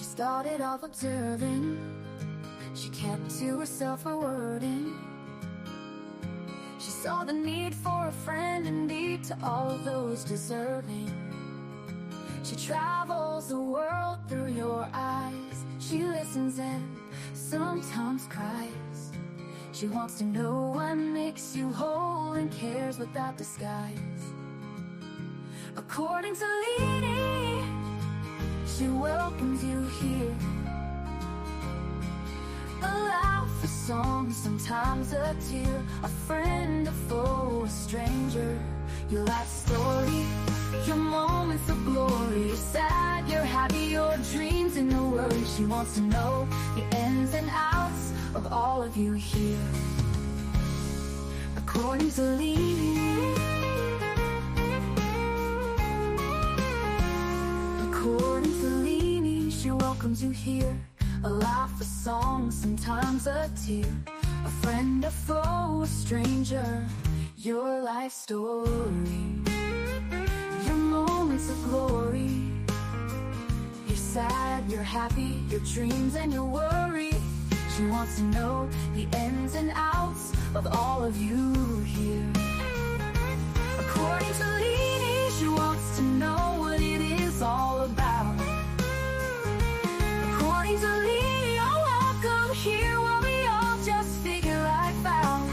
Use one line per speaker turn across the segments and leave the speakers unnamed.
She started off observing. She kept to herself a wording. She saw the need for a friend indeed to all those deserving. She travels the world through your eyes. She listens and sometimes cries. She wants to know what makes you whole and cares without disguise. According to Lini, she welcomes you here. A laugh, a song, sometimes a tear. A friend, a foe, a stranger. Your life story, your moments of glory. You're sad, you're happy, your dreams and your worries. She wants to know the ins and outs of all of you here. According to Lini, according to Lini, she welcomes you here. A laugh, a song, sometimes a tear. A friend, a foe, a stranger. Your life story, your moments of glory. You're sad, you're happy, your dreams and your worry. She wants to know the ins and outs of all of you here. According to Lini, she wants to know what it is all about. According to Lini, you're welcome here while we all just figure life out.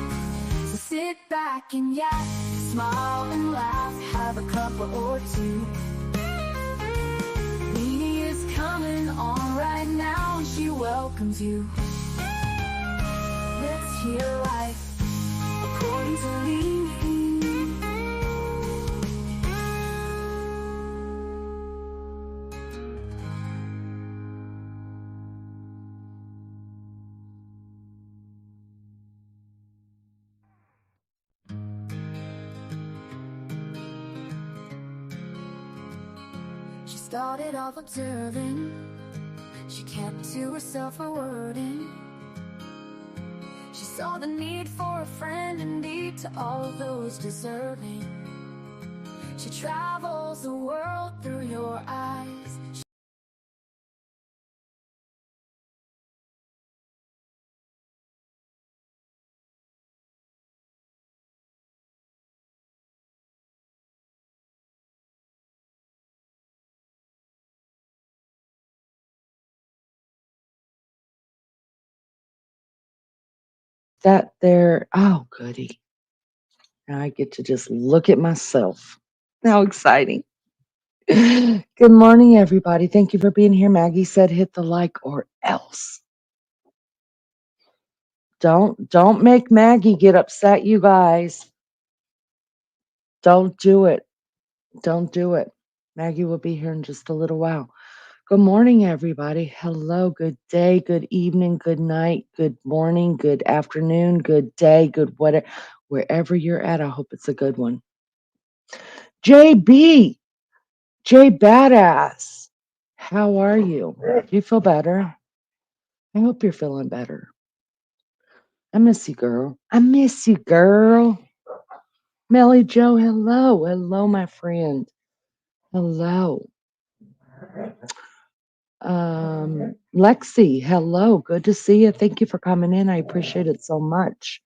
So sit back and yak, smile and laugh, have a cuppa or two. Lini is coming on right now and she welcomes you. Let's hear life according to Lini. She started off observing. She kept to herself a wording. She saw the need for a friend indeed to all those deserving. She travels the world through your eyes.
That there, oh, goody. Now I get to just look at myself. How exciting. Good morning, everybody. Thank you for being here. Maggie said hit the like or else. Don't make Maggie get upset, you guys. Don't do it. Don't do it. Maggie will be here in just a little while. Good morning, everybody. Hello, good day, good evening, good night, good morning, good afternoon, good day, good whatever. Wherever you're at, I hope it's a good one. JB, J Badass, how are you? Do you feel better? I hope you're feeling better. I miss you, girl. I miss you, girl. Melly Joe, hello. Hello, my friend. Hello. Lexi, hello. Good to see you. Thank you for coming in. I appreciate it so much.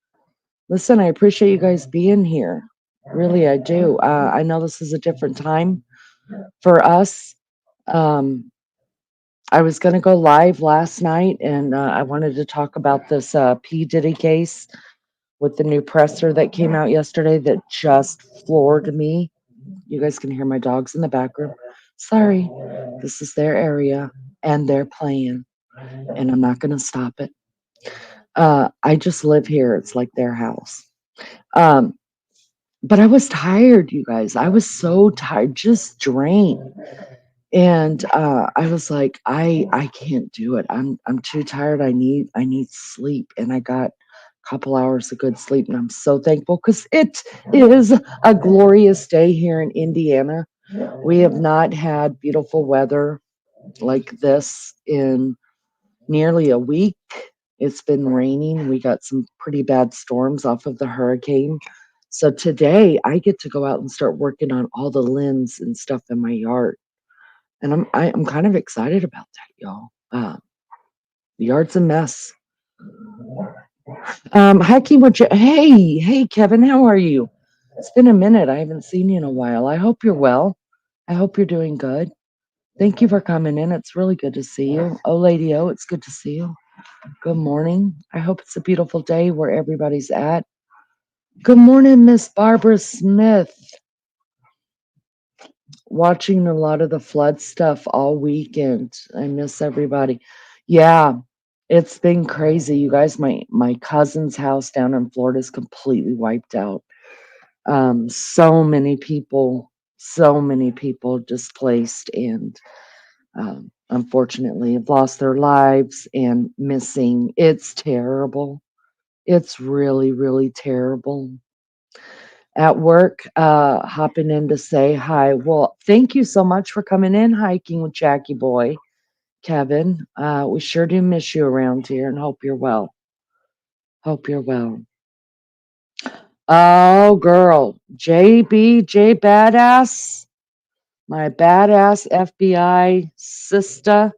Listen, I appreciate you guys being here. Really, I do. I know this is a different time for us. I was going to go live last night and I wanted to talk about this P Diddy case with the new presser that came out yesterday that just floored me. You guys can hear my dogs in the back room. Sorry, this is their area and they're playing and I'm not going to stop it. I just live here. It's like their house. But I was tired, you guys. I was so tired, just drained. And I was like, I can't do it. I'm too tired. I need sleep. And I got a couple hours of good sleep. And I'm so thankful because it is a glorious day here in Indiana. We have not had beautiful weather like this in nearly a week. It's been raining. We got some pretty bad storms off of the hurricane. So today I get to go out and start working on all the limbs and stuff in my yard. and I'm kind of excited about that, y'all. The yard's a mess. Hiking with you. Hey, Kevin, how are you? It's been a minute. I haven't seen you in a while. I hope you're well. I hope you're doing good. Thank you for coming in. It's really good to see you. Oh, Lady O, it's good to see you. Good morning. I hope it's a beautiful day where everybody's at. Good morning, Miss Barbara Smith. Watching a lot of the flood stuff all weekend. I miss everybody. Yeah, it's been crazy. You guys, my cousin's house down in Florida is completely wiped out. So many people displaced and unfortunately have lost their lives and missing. It's terrible. It's really, really terrible. At work, hopping in to say hi. Well, thank you so much for coming in hiking with Jackie Boy, Kevin. We sure do miss you around here and hope you're well. Hope you're well. Oh, girl. JBJ Badass, my badass FBI sister.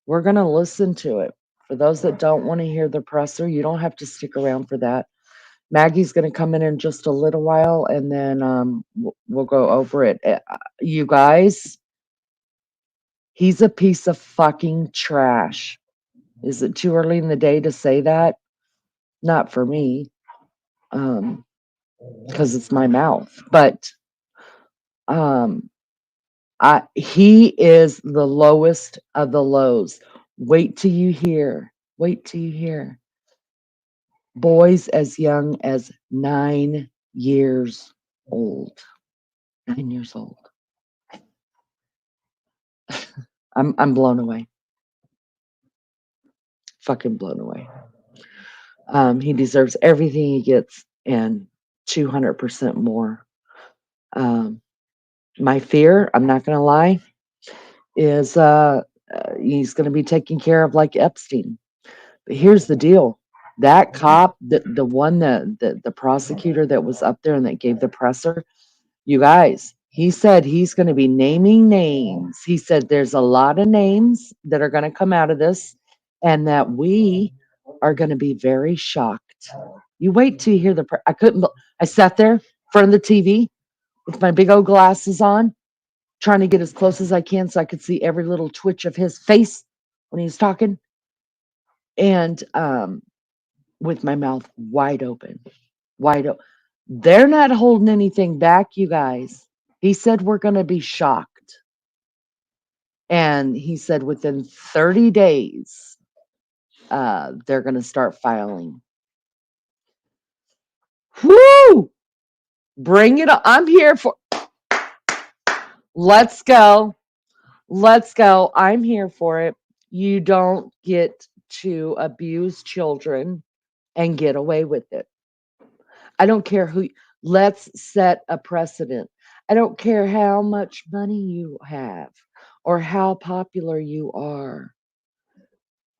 We're going to listen to it. For those that don't want to hear the presser, you don't have to stick around for that. Maggie's going to come in just a little while, and then we'll go over it. You guys, he's a piece of fucking trash. Is it too early in the day to say that? Not for me, because it's my mouth. But um, he is the lowest of the lows. Wait till you hear. Wait till you hear. Boys as young as 9 years old. 9 years old. I'm blown away. Fucking blown away. He deserves everything he gets and 200% more. Um, my fear, I'm not gonna lie, is he's gonna be taken care of like Epstein. But here's the deal. That cop, the one that the prosecutor that was up there and that gave the presser, you guys, he said he's going to be naming names. He said there's a lot of names that are going to come out of this and that we are going to be very shocked. You wait till you hear I couldn't, I sat there in front of the TV with my big old glasses on, trying to get as close as I can so I could see every little twitch of his face when he was talking. And with my mouth wide open, wide open. They're not holding anything back, you guys. He said we're going to be shocked. And he said within 30 days, they're going to start filing. Woo! Bring it on. I'm here for. Let's go. Let's go. I'm here for it. You don't get to abuse children and get away with it. I don't care who. Let's set a precedent. I don't care how much money you have or how popular you are.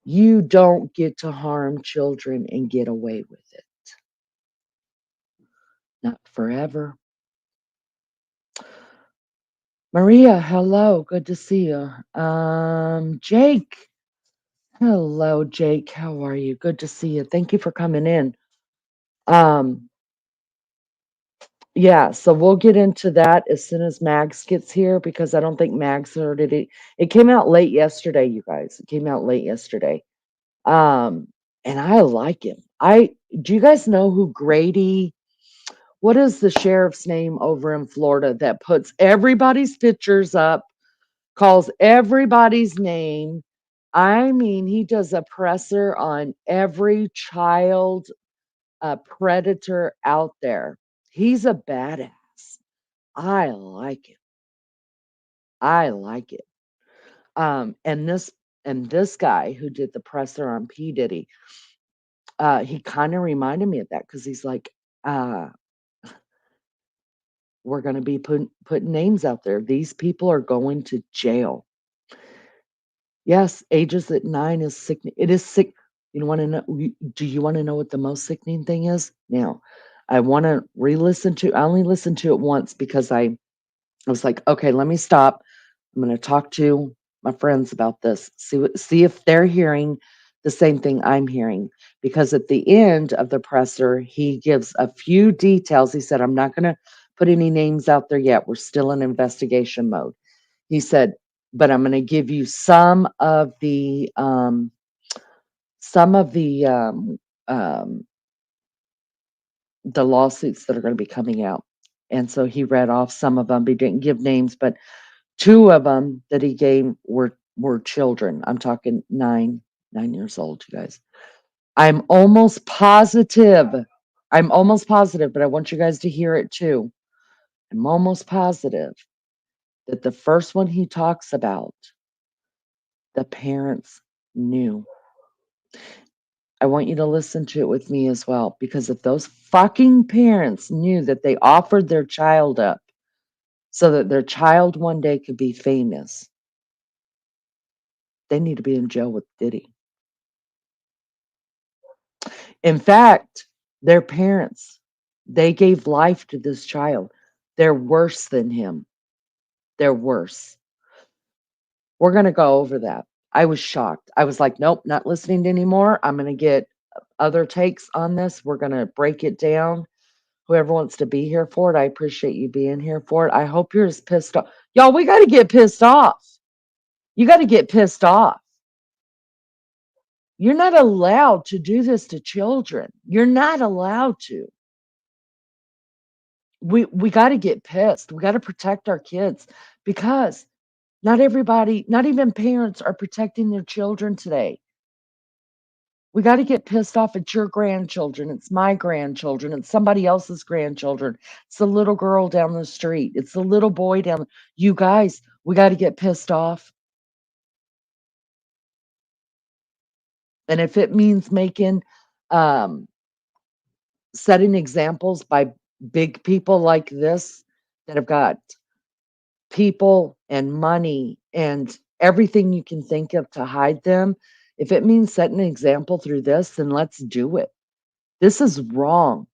You don't get to harm children and get away with it. Not forever. Maria, hello. Good to see you. Jake. Hello, Jake. How are you? Good to see you. Thank you for coming in. Um, yeah, so we'll get into that as soon as Mags gets here because I don't think Mags heard it. It came out late yesterday, you guys. It came out late yesterday. Um, and I like him. Do you guys know who Grady? What is the sheriff's name over in Florida that puts everybody's pictures up, calls everybody's name? I mean, he does a presser on every child predator out there. He's a badass. I like it. I like it. And this guy who did the presser on P Diddy, he kind of reminded me of that because he's like, uh, we're going to be putting names out there. These people are going to jail. Yes, ages at 9 is sick. It is sick. You want to know? Do you want to know what the most sickening thing is? Now, I want to re-listen to. I only listened to it once because I was like, okay, let me stop. I'm going to talk to my friends about this, see if they're hearing the same thing I'm hearing. Because at the end of the presser, he gives a few details. He said, I'm not going to put any names out there yet. We're still in investigation mode. He said, but I'm going to give you some of um, the lawsuits that are going to be coming out. And so he read off some of them. He didn't give names, but two of them that he gave were children. I'm talking 9 years old, you guys. I'm almost positive. I'm almost positive, but I want you guys to hear it too. I'm almost positive that the first one he talks about, the parents knew. I want you to listen to it with me as well, because if those fucking parents knew that they offered their child up so that their child one day could be famous, they need to be in jail with Diddy. In fact, their parents, they gave life to this child. They're worse than him. They're worse. We're going to go over that. I was shocked. I was like, nope, not listening anymore. I'm going to get other takes on this. We're going to break it down. Whoever wants to be here for it, I appreciate you being here for it. I hope you're as pissed off. Y'all, we got to get pissed off. You got to get pissed off. You're not allowed to do this to children. You're not allowed to. We got to get pissed. We got to protect our kids, because not everybody, not even parents, are protecting their children today. We got to get pissed off at your grandchildren. It's my grandchildren. It's somebody else's grandchildren. It's the little girl down the street. It's the little boy down. You guys, we got to get pissed off. And if it means um, setting examples by big people like this that have got people and money and everything you can think of to hide them, if it means setting an example through this, then let's do it. This is wrong.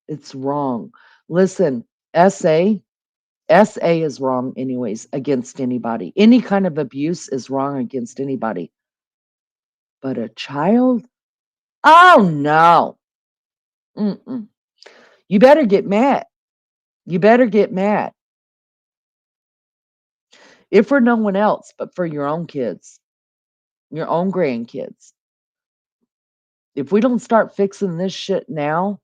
It's wrong. Listen, SA, SA is wrong anyways against anybody. Any kind of abuse is wrong against anybody. But a child? Oh no. Mm-mm. You better get mad. You better get mad. If for no one else, but for your own kids, your own grandkids. If we don't start fixing this shit now,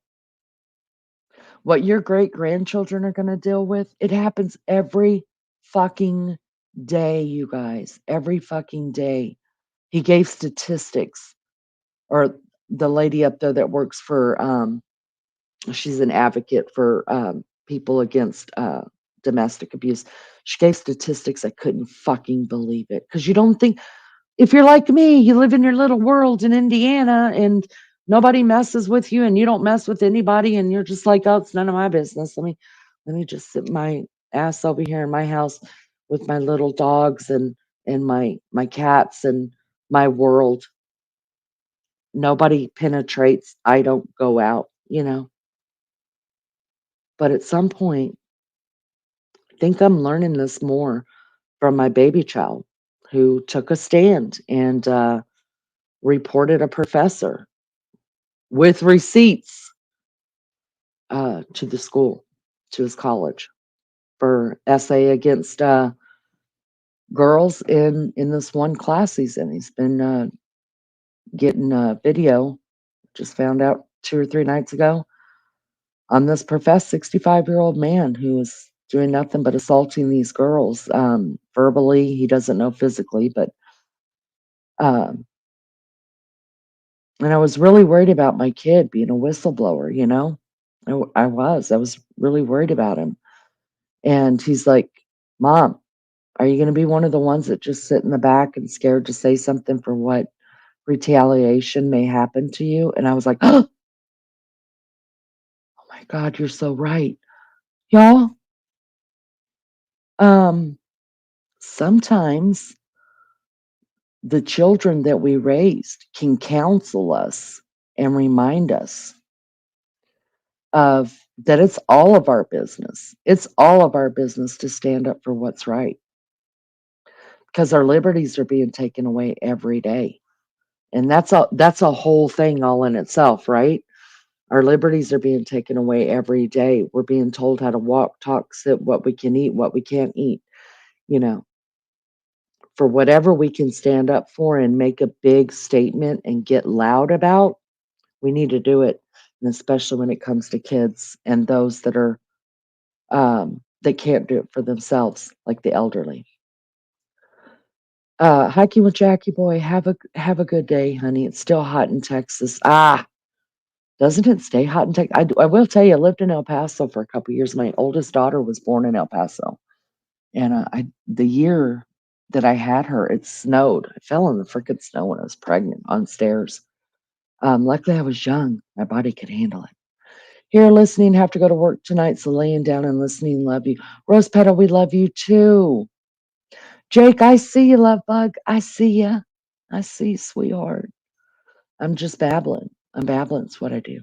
what your great grandchildren are going to deal with, it happens every fucking day, you guys. Every fucking day. He gave statistics, or the lady up there that works for, she's an advocate for people against domestic abuse. She gave statistics. I couldn't fucking believe it. Because you don't think, if you're like me, you live in your little world in Indiana and nobody messes with you and you don't mess with anybody and you're just like, oh, it's none of my business. Let me just sit my ass over here in my house with my little dogs and my cats and my world. Nobody penetrates. I don't go out. But at some point, I think I'm learning this more from my baby child, who took a stand and reported a professor with receipts to the school, to his college, for essay against girls in this one class he's in. He's been getting a video, just found out 2 or 3 nights ago, on this professed 65-year-old man who was doing nothing but assaulting these girls verbally. He doesn't know physically, but um, and I was really worried about my kid being a whistleblower. I was really worried about him. And he's like, Mom, are you going to be one of the ones that just sit in the back and scared to say something for what retaliation may happen to you? And I was like, oh my God, you're so right. Y'all, um, sometimes the children that we raised can counsel us and remind us of that it's all of our business. It's all of our business to stand up for what's right. because our liberties are being taken away every day. And that's a whole thing all in itself, right? Our liberties are being taken away every day. We're being told how to walk, talk, sit, what we can eat, what we can't eat, you know, for whatever we can stand up for and make a big statement and get loud about, we need to do it. And especially when it comes to kids and those that can't do it for themselves, like the elderly. Hiking with Jackie boy, have a good day, honey. It's still hot in Texas. Doesn't it stay hot in Texas? I will tell you, I lived in El Paso for a couple years. My oldest daughter was born in El Paso, and the year that I had her, it snowed. I fell in the freaking snow when I was pregnant on stairs. Luckily, I was young. My body could handle it. Here, listening, have to go to work tonight, so laying down and listening, love you. Rose Petal, we love you too. Jake, I see you, love bug. I see ya. I see you, sweetheart. I'm just babbling. I'm babbling. It's what I do.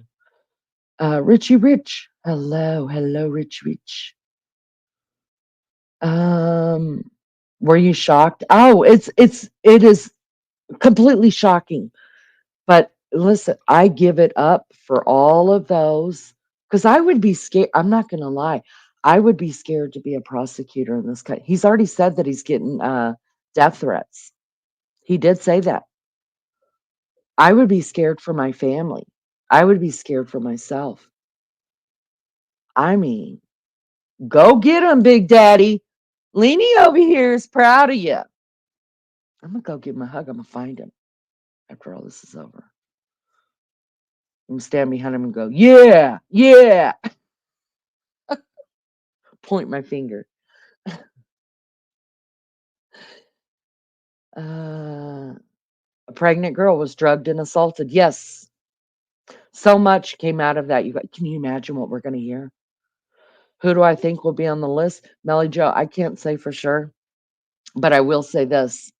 Richie Rich. Hello, hello, Rich Rich. Um, were you shocked? Oh, it is completely shocking. But listen, I give it up for all of those because I would be scared. I'm not going to lie. I would be scared to be a prosecutor in this country. He's already said that he's getting death threats. He did say that. I would be scared for my family. I would be scared for myself. I mean, go get him, Big Daddy. Leanie over here is proud of you. I'm going to go give him a hug. I'm going to find him after all this is over. I'm going to stand behind him and go, yeah, yeah. Point my finger. A pregnant girl was drugged and assaulted. Yes. So much came out of that. Can you imagine what we're going to hear? Who do I think will be on the list? Melly Joe, I can't say for sure, but I will say this.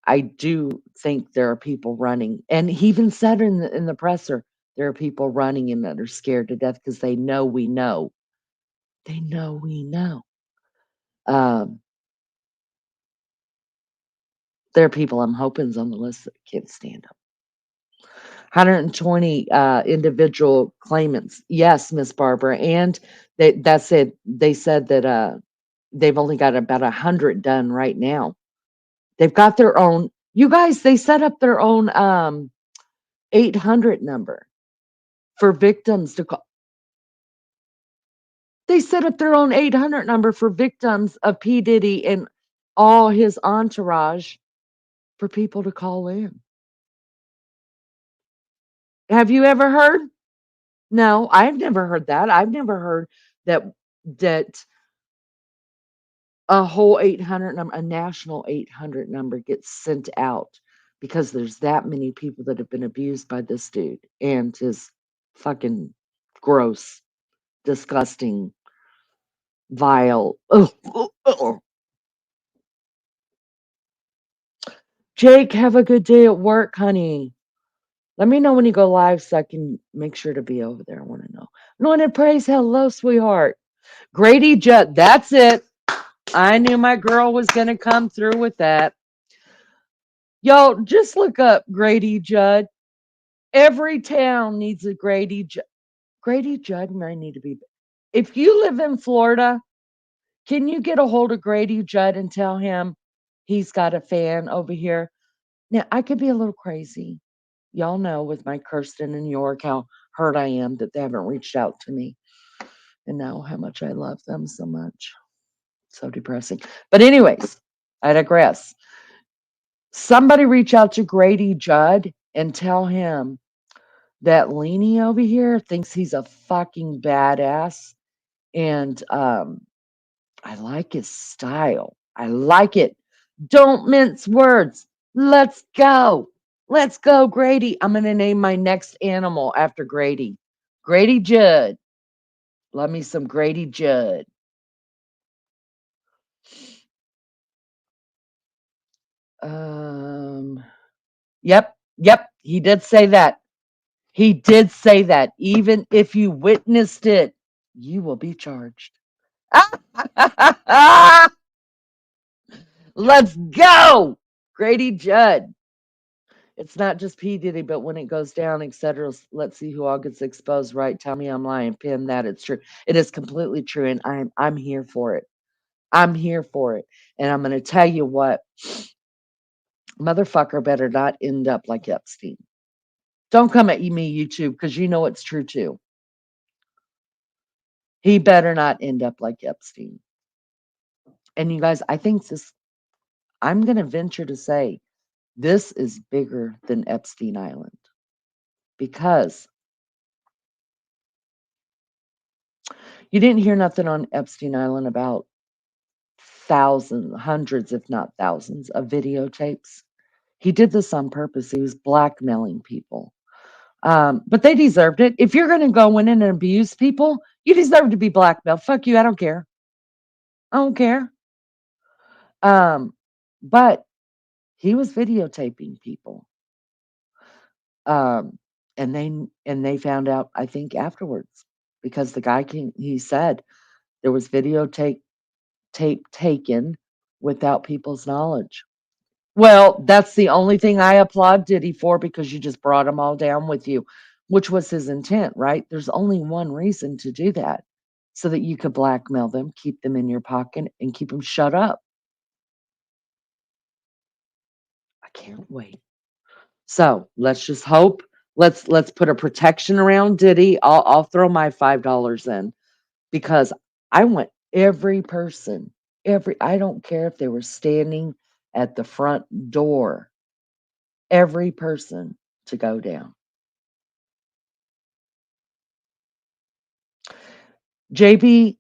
I do think there are people running. And he even said in the presser, there are people running and that are scared to death because they know we know. They know we know. Um, there are people I'm hoping's on the list that can't stand them. 120 individual claimants. Yes, Miss Barbara. And that's it. They said that they've only got about 100 done right now. They've got their own, you guys, they set up their own 800 number for victims to call. They set up their own 800 number for victims of P Diddy and all his entourage for people to call in. Have you ever heard? No, I've never heard that. I've never heard that a whole 800 number, a national 800 number gets sent out because there's that many people that have been abused by this dude and his fucking gross, disgusting, vile. Ugh. Jake, have a good day at work, honey. Let me know when you go live so I can make sure to be over there. I want to know. Anointed praise, hello, sweetheart. Grady Judd, that's it. I knew my girl was going to come through with that. Yo, just look up Grady Judd. Every town needs a Grady Judd. Grady Judd and I need to be. If you live in Florida, can you get a hold of Grady Judd and tell him he's got a fan over here? Now, I could be a little crazy. Y'all know with my Kirsten in New York how hurt I am that they haven't reached out to me and know how much I love them so much. So depressing. But, anyways, I digress. Somebody reach out to Grady Judd and tell him that Leanie over here thinks he's a fucking badass. And I like his style. I like it. Don't mince words. Let's go. Let's go, Grady. I'm going to name my next animal after Grady. Grady Judd. Love me some Grady Judd. Yep. He did say that. He did say that. Even if you witnessed it, you will be charged. Let's go. Grady Judd. It's not just P Diddy, but when it goes down, etc. Let's see who all gets exposed. Right? Tell me I'm lying. Pin that. It's true. It is completely true, and I'm here for it. I'm here for it, and I'm going to tell you what, motherfucker better not end up like Epstein. Don't come at me, YouTube, because you know it's true too. He better not end up like Epstein. And you guys, I think this. I'm going to venture to say this is bigger than Epstein Island because you didn't hear nothing on Epstein Island about thousands, hundreds, if not thousands, of videotapes. He did this on purpose. He was blackmailing people. But they deserved it. If you're going to go in and abuse people, you deserve to be blackmailed. Fuck you. I don't care. I don't care. Um, but he was videotaping people. Um, and they found out, I think, afterwards because the guy he said there was tape taken without people's knowledge. Well, that's the only thing I applaud Diddy for because you just brought them all down with you, which was his intent, right? There's only one reason to do that so that you could blackmail them, keep them in your pocket, and keep them shut up. I can't wait. So let's just hope. Let's put a protection around Diddy. I'll throw my $5 in because I want every person, I don't care if they were standing at the front door, every person to go down. JB,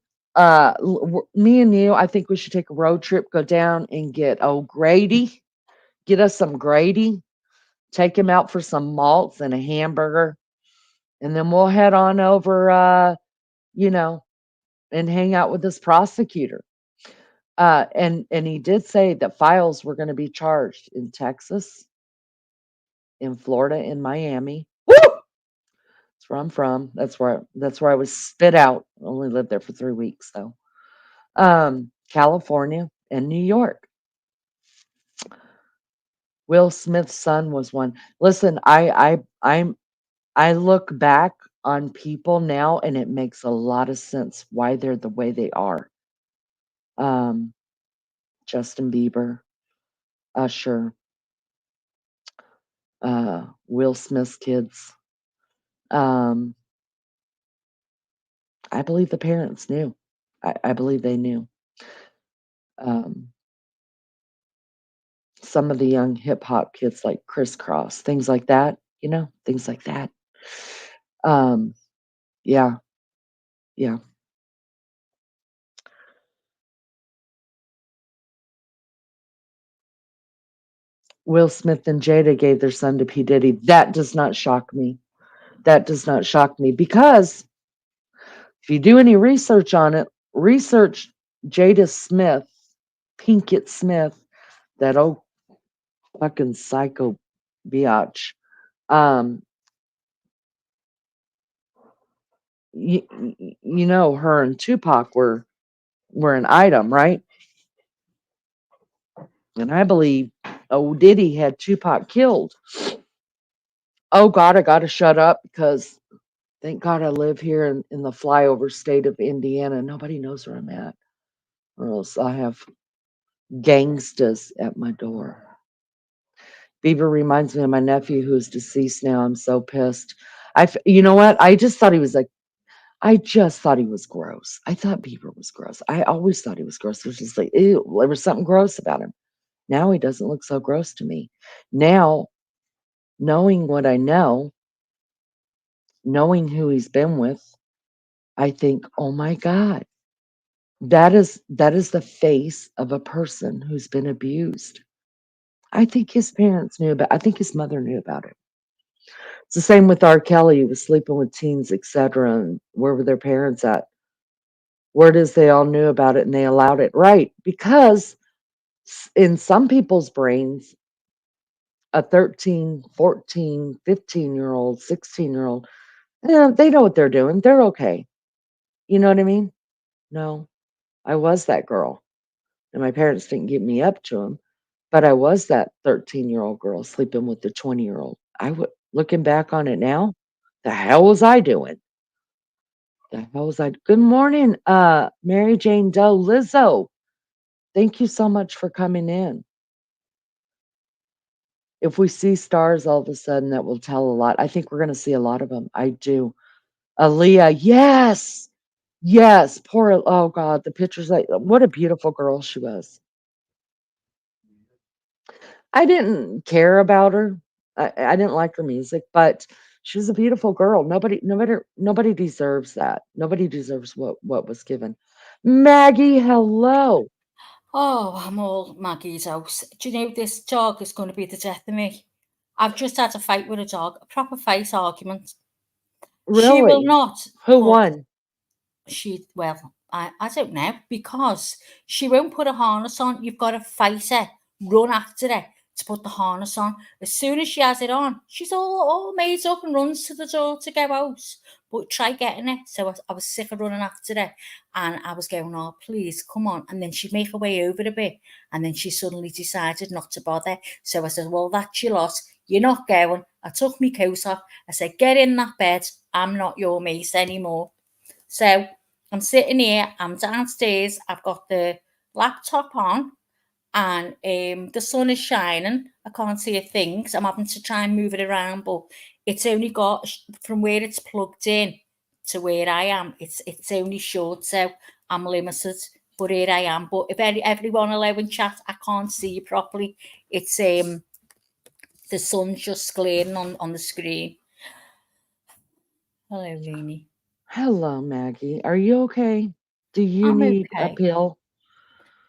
me and you, I think we should take a road trip, go down and get Grady, get us some Grady, take him out for some malts and a hamburger, and then we'll head on over, you know, and hang out with this prosecutor. And he did say that files were going to be charged in Texas, in Florida, in Miami. Woo! That's where I'm from. That's where I was spit out. Only lived there for 3 weeks though. California and New York. Will Smith's son was one. Listen, I look back on people now and it makes a lot of sense why they're the way they are. Um, Justin Bieber, Usher, Will Smith's kids. Um, I believe the parents knew. I believe they knew. Um, some of the young hip hop kids like Crisscross, things like that, things like that. Um, yeah, yeah. Will Smith and Jada gave their son to P. Diddy. That does not shock me. That does not shock me because if you do any research on it, research Jada Smith, Pinkett Smith, that old fucking psycho biatch. Um, her and Tupac were an item, right? And I believe Diddy had Tupac killed. Oh God, I gotta shut up because thank God I live here in the flyover state of Indiana. Nobody knows where I'm at, or else I have gangstas at my door. Bieber reminds me of my nephew who's deceased now. I'm so pissed. You know what? I just thought he was gross. I thought Bieber was gross. I always thought he was gross. It was just like, ew, there was something gross about him. Now he doesn't look so gross to me. Now, knowing what I know, knowing who he's been with, I think, oh my God, that is the face of a person who's been abused. I think his parents knew about. I think his mother knew about it. It's the same with R. Kelly. He was sleeping with teens, etc. And where were their parents at? Word is they all knew about it and they allowed it, right? Because in some people's brains, a 13, 14, 15-year-old, 16-year-old, they know what they're doing. They're okay. You know what I mean? No, I was that girl. and my parents didn't give me up to him, but I was that 13-year-old girl sleeping with the 20-year-old. I would looking back on it now, the hell was I doing? The hell was I Good morning, Mary Jane Doe, Lizzo. Thank you so much for coming in. If we see stars all of a sudden, that will tell a lot. I think we're gonna see a lot of them. I do. Aaliyah, yes. Yes, poor oh god, the pictures, like, what a beautiful girl she was. I didn't care about her. I didn't like her music, but she was a beautiful girl. Nobody deserves that. Nobody deserves what was given. Maggie, hello.
Oh, I'm all Maggie's house. Do you know this dog is going to be the death of me? I've just had a fight with a dog, a proper fight argument. She will
Really?
not
Who
put
won?
I don't know, because she won't put a harness on. You've got to fight her, run after her to put the harness on. As soon as she has it on, she's all made up and runs to the door to go out. But try getting it. So I was sick of running after her, and I was going, oh, please, come on. And then she'd make her way over a bit, and then she suddenly decided not to bother. So I said, well, that's your lot. You're not going. I took my coat off. I said, get in that bed. I'm not your mate anymore. So I'm sitting here, I'm downstairs, I've got the laptop on, and the sun is shining. I can't see a thing because I'm having to try and move it around, but it's only got from where it's plugged in to where I am. It's only short, so I'm limited. But here I am. But if everyone allowing chat, I can't see you properly. It's the sun's just glaring on the screen. Hello, Rainy.
Hello, Maggie. Are you okay? Do you
I'm
need a
okay.
pill?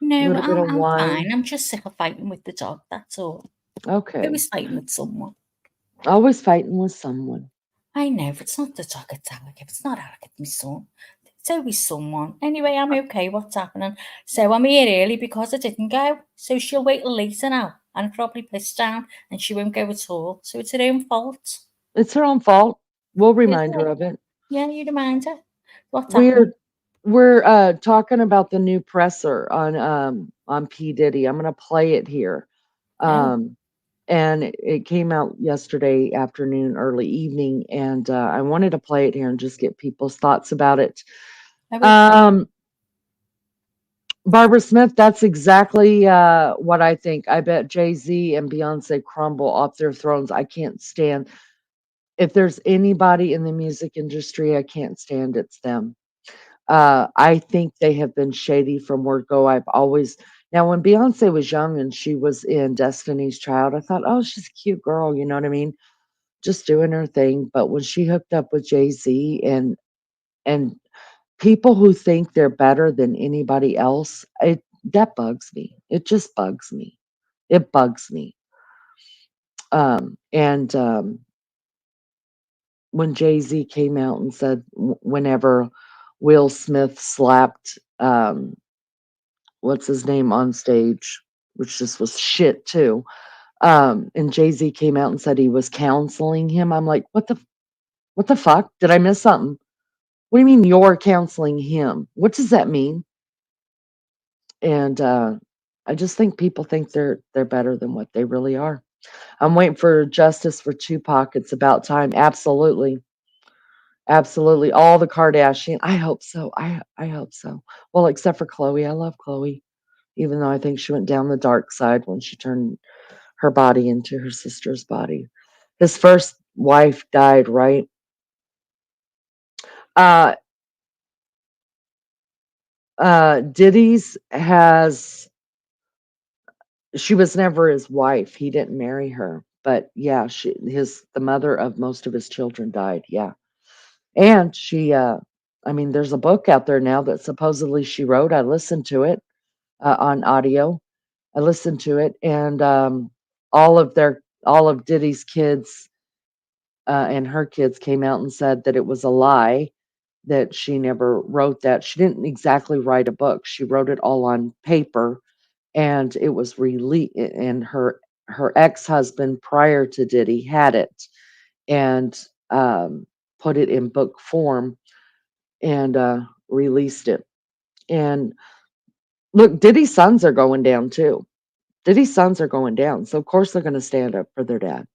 A
No,
little bit
I'm
of
I'm fine.
wine?
I'm just sick of fighting with the dog. That's all.
Okay.
Always fighting with someone.
Always fighting with someone.
I know if it's not the dog, it's Alec. If it's not Alec, it's my son. It's always someone. Anyway, I'm okay. What's happening? So I'm here early because I didn't go. So she'll wait till later now and probably piss down and she won't go at all. So it's her own fault.
It's her own fault. We'll
Is
remind her
it?
of it.
Yeah, you remind her. What's happening?
We're we're talking about the new presser on P Diddy. I'm gonna play it here.
Oh,
Um and it came out yesterday afternoon, early evening, and I wanted to play it here and just get people's thoughts about it.
okay.
Um Barbara Smith, that's exactly what I think. I bet Jay-Z and Beyonce crumble off their thrones. I can't stand if there's anybody in the music industry I can't stand, it's them. I think they have been shady from word go. I've always Now when Beyonce was young and she was in Destiny's Child, I thought, oh, she's a cute girl, you know what I mean? Just doing her thing. But when she hooked up with Jay-Z and people who think they're better than anybody else, that bugs me. It just bugs me. It bugs me. And when Jay-Z came out and said whenever Will Smith slapped what's his name on stage, which just was shit too. And Jay-Z came out and said he was counseling him. I'm like, what the fuck? Did I miss something? What do you mean you're counseling him? What does that mean? And I just think people think they're better than what they really are. I'm waiting for justice for Tupac. It's about time. Absolutely. Absolutely. All the Kardashian. I hope so. I hope so. Well, except for Chloe. I love Chloe, even though I think she went down the dark side when she turned her body into her sister's body. His first wife died, right? Uh Diddy's has she was never his wife. He didn't marry her. But yeah, the mother of most of his children died. Yeah. And I mean, there's a book out there now that supposedly she wrote. I listened to it on audio. I listened to it, and all of Diddy's kids and her kids came out and said that it was a lie, that she never wrote that. She didn't exactly write a book. She wrote it all on paper, and it was released. And her ex husband prior to Diddy had it and put it in book form and released it. And Look, Diddy's sons are going down too. Diddy's sons are going down. So of course they're going to stand up for their dad.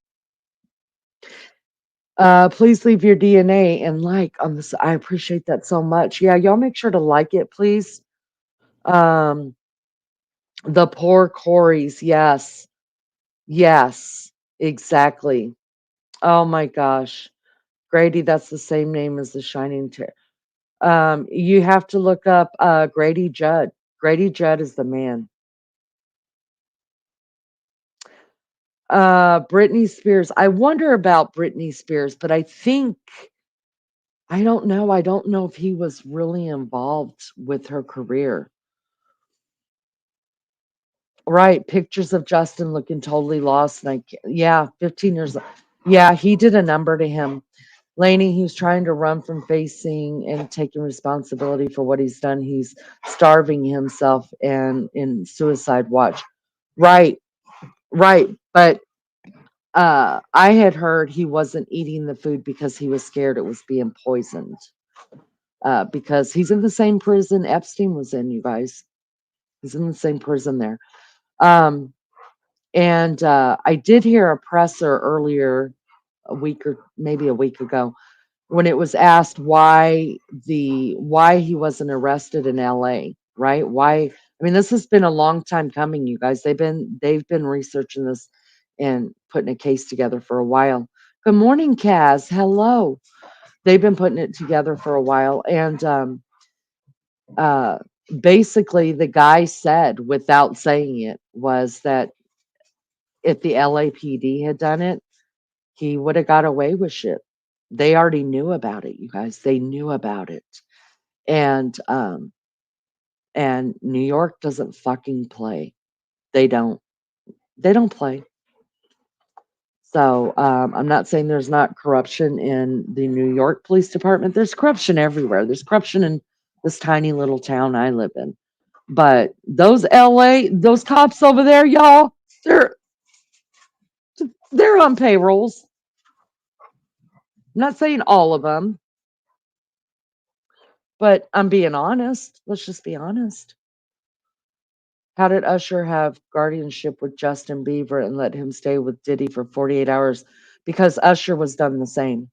Please leave your DNA and like on this. I appreciate that so much. Yeah, y'all make sure to like it, please. Um, the poor Corys. Yes. Yes. Exactly. Oh my gosh. Grady, that's the same name as the Shining Tear. You have to look up Grady Judd. Grady Judd is the man. Britney Spears. I wonder about Britney Spears, but I don't know. I don't know if he was really involved with her career. Right, pictures of Justin looking totally lost. Yeah, 15 years. Yeah, he did a number to him. Laney, he was trying to run from facing and taking responsibility for what he's done. He's starving himself and in suicide watch. Right, right. But I had heard he wasn't eating the food because he was scared it was being poisoned. Because he's in the same prison Epstein was in, you guys. He's in the same prison there. Um, and I did hear a presser earlier, a week or maybe a week ago, when it was asked why he wasn't arrested in LA, right? Why? I mean, this has been a long time coming, you guys. They've been researching this and putting a case together for a while. Good morning, Kaz. Hello. They've been putting it together for a while, and uh, basically, the guy said, without saying it, was that if the LAPD had done it, he would have got away with shit. They already knew about it, you guys. They knew about it. And New York doesn't fucking play. They don't. They don't play. So I'm not saying there's not corruption in the New York Police Department. There's corruption everywhere. There's corruption in this tiny little town I live in. But those LA, those cops over there, y'all, they're they're on payrolls. I'm not saying all of them, but I'm being honest. Let's just be honest. How did Usher have guardianship with Justin Bieber and let him stay with Diddy for 48 hours? Because Usher was done the same.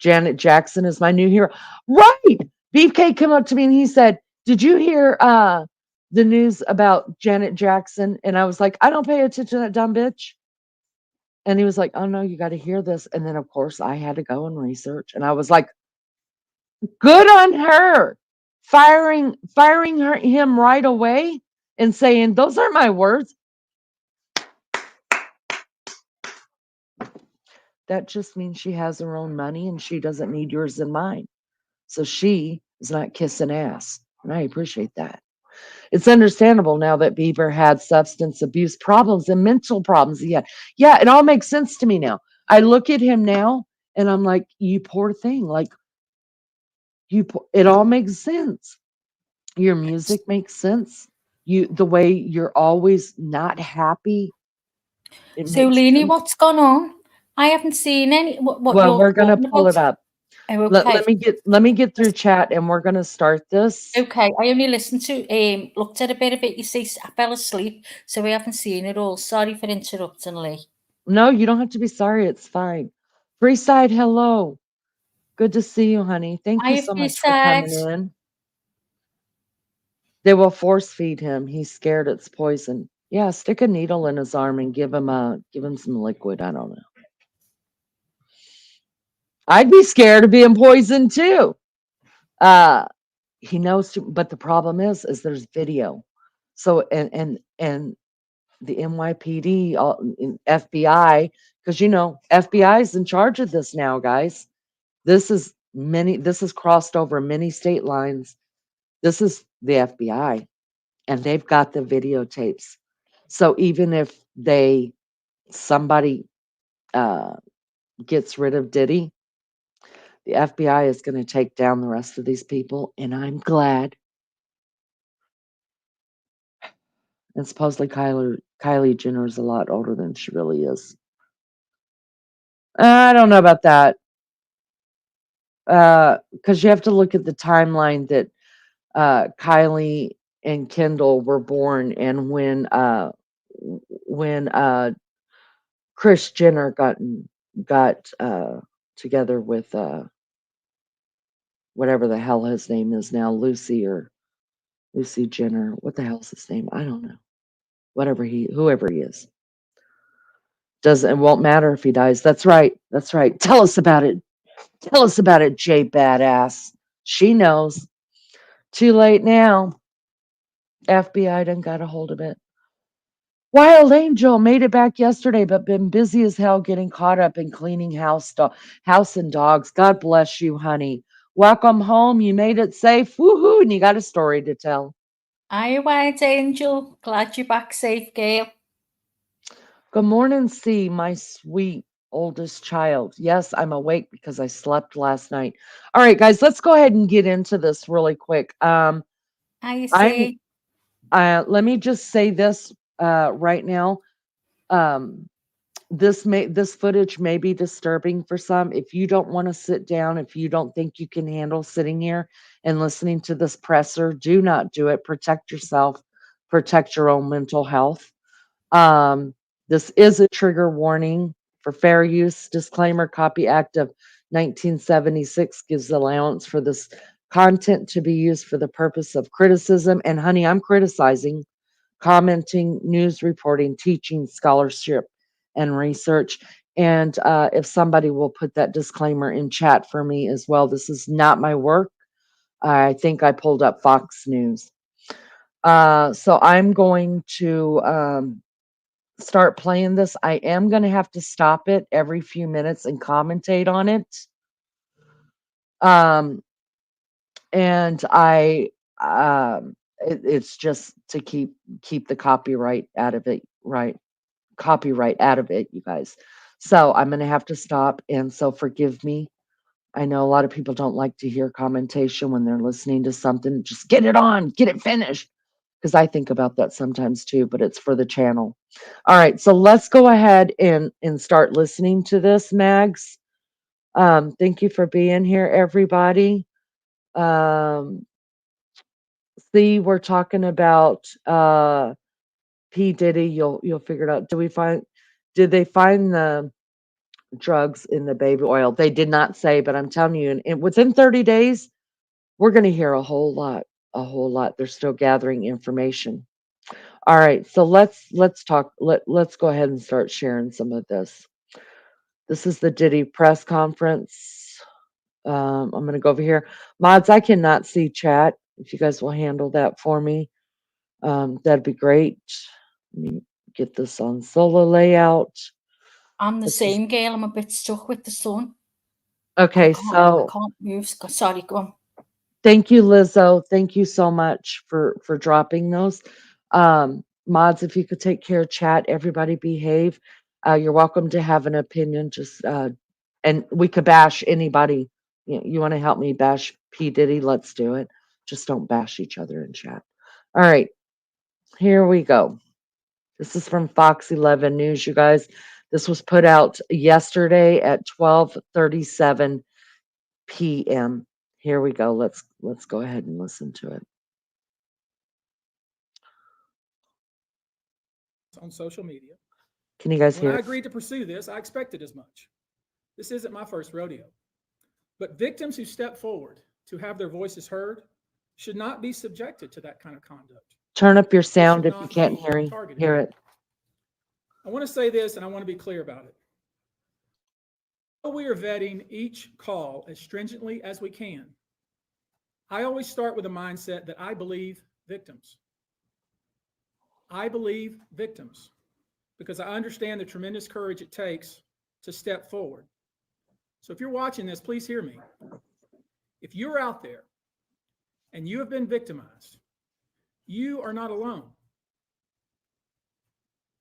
Janet Jackson is my new hero. Right. Beefcake came up to me and he said, "Did you hear the news about Janet Jackson?" And I was like, "I don't pay attention to that dumb bitch." And he was like, "Oh no, you got to hear this." And then of course I had to go and research. And I was like, "Good on her." Firing him right away and saying, "Those aren't my words." That just means she has her own money and she doesn't need yours and mine. So she is not kissing ass. And I appreciate that. It's understandable now that Bieber had substance abuse problems and mental problems. Yeah, it all makes sense to me now. I look at him now and I'm like, you poor thing. Like it all makes sense. Your music makes sense. The way you're always not happy, it
So,
makes
Leanie,
sense.
what's gone on? I haven't seen what
Well,
you're
we're gonna
talking
pull
about.
it up.
Oh,
Let,
okay.
let me get let me get through chat and we're gonna start this.
Okay, I only listened to looked at a bit of it. You see, I fell asleep, so we haven't seen it all. Sorry for interrupting, Lee.
No, you don't have to be sorry. It's fine. Freeside, hello. Good to see you, honey. Thank
I
you
have
so much for
said,
coming in. They will force feed him. He's scared it's poison. Yeah, stick a needle in his arm and give him some liquid. I don't know. I'd be scared of being poisoned too. Uh he knows but the problem is there's video. So and the NYPD, FBI, because FBI is in charge of this now, guys. This has crossed over many state lines. This is the FBI, and they've got the videotapes. So even if somebody uh, gets rid of Diddy, the FBI is going to take down the rest of these people, and I'm glad. And supposedly Kylie Jenner is a lot older than she really is. I don't know about that. Because you have to look at the timeline that Kylie and Kendall were born, and when Kris Jenner got together with whatever the hell his name is now, Lucy Jenner. What the hell's his name? I don't know. Whoever he is. It won't matter if he dies. That's right. That's right. Tell us about it. Tell us about it, Jay Badass. She knows. Too late now. FBI done got a hold of it. Wild Angel made it back yesterday, but been busy as hell getting caught up in cleaning house and dogs. God bless you, honey. Welcome home. You made it safe. Woohoo! And you got a story to tell.
Are White Angel? Glad you're back safe, girl.
Good morning, C, my sweet oldest child. Yes, I'm awake because I slept last night. All right, guys, let's go ahead and get into this really quick.
I
I'm
see.
let me just say this right now. Um, this footage may be disturbing for some. If you don't want to sit down, if you don't think you can handle sitting here and listening to this presser, do not do it. Protect yourself, protect your own mental health. Um, this is a trigger warning for fair use. Disclaimer: Copy Act of 1976 gives allowance for this content to be used for the purpose of criticism. And honey, I'm criticizing, commenting, news reporting, teaching, scholarship, and research. And if somebody will put that disclaimer in chat for me as well, this is not my work. I think I pulled up Fox News. So I'm going to start playing this. I am going to have to stop it every few minutes and commentate on it. Um, and it's just to keep the copyright out of it, right? Copyright out of it, you guys. So I'm going to have to stop. And so forgive me. I know a lot of people don't like to hear commentation when they're listening to something. Just get it on, get it finished. Because I think about that sometimes too, but it's for the channel. All right, so let's go ahead and start listening to this, Mags. Thank you for being here, everybody. See, we're talking about P Diddy. You'll figure it out. Did they find the drugs in the baby oil? They did not say, but I'm telling you, and within 30 days, we're going to hear a whole lot. A whole lot. They're still gathering information. All right, so let's talk. Let's go ahead and start sharing some of this. This is the Diddy press conference. I'm going to go over here. Mods, I cannot see chat. If you guys will handle that for me, that'd be great. Let me get this on solo layout.
I'm the
This is
same girl. I'm a bit stuck with the sun.
okay.
I
So
can't move. Sorry, go on.
thank you, Lizzo. Thank you so much for dropping those. Mods, if you could take care of chat, everybody behave. You're welcome to have an opinion. Just and we could bash anybody. You want to help me bash P Diddy? Let's do it. Just don't bash each other in chat. All right, here we go. This is from Fox 11 News, you guys. This was put out yesterday at 12:37 p.m. Here we go. Let's go ahead and listen to it.
On social media.
Can you guys
When I
hear?
agreed to pursue this, I expected as much. This isn't my first rodeo. But victims who step forward to have their voices heard should not be subjected to that kind of conduct.
Turn up your
They
sound
should
if you
not
can't
be targeted.
hear it.
I want to say this and I want to be clear about it. We are vetting each call as stringently as we can. I always start with a mindset that I believe victims. I believe victims because I understand the tremendous courage it takes to step forward. So if you're watching this, please hear me. If you're out there and you have been victimized, you are not alone.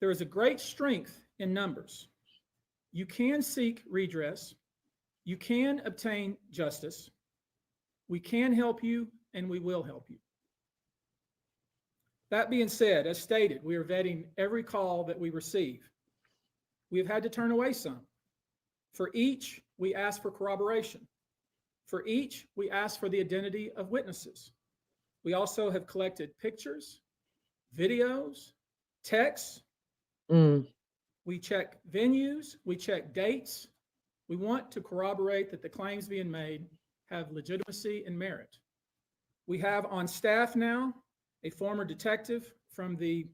There is a great strength in numbers. You can seek redress. You can obtain justice. We can help you and we will help you. That being said, as stated, we are vetting every call that we receive. We have had to turn away some. For each, we ask for corroboration. For each, we ask for the identity of witnesses. We also have collected pictures, videos, texts.
Mm.
We check venues, we check dates. We want to corroborate that the claims being made have legitimacy and merit. We have on staff now a former detective from the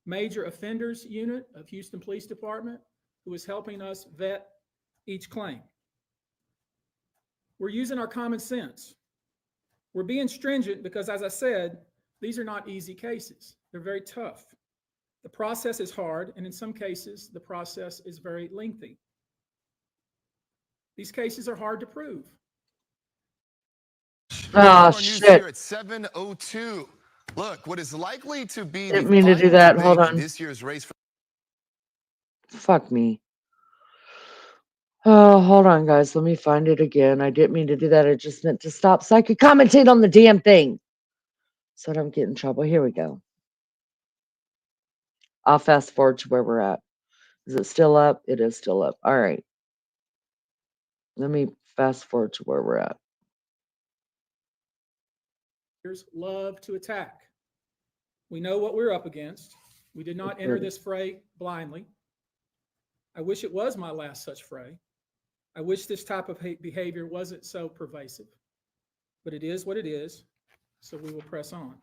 Major Offenders Unit of Houston Police Department who is helping us vet each claim. We're using our common sense. We're being stringent because, as I said, these are not easy cases. They're very tough. The process is hard, and in some cases, the process is very lengthy. These cases are hard to prove.
Oh,
News
shit.
here at 7:02. Look, what is likely to be
Didn't
the
mean to do
final
that.
debate
Hold
in
on.
this year's race for
Fuck me. Oh, hold on, guys. Let me find it again. I didn't mean to do that. I just meant to stop so I could commentate on the damn thing. So I don't get in trouble. Here we go. I'll fast forward to where we're at. Is it still up? It is still up. All right. Let me fast forward to where we're at.
Love to attack. We know what we're up against. We did not enter this fray blindly. I wish it was my last such fray. I wish this type of behavior wasn't so pervasive, but it is what it is, so we will press on.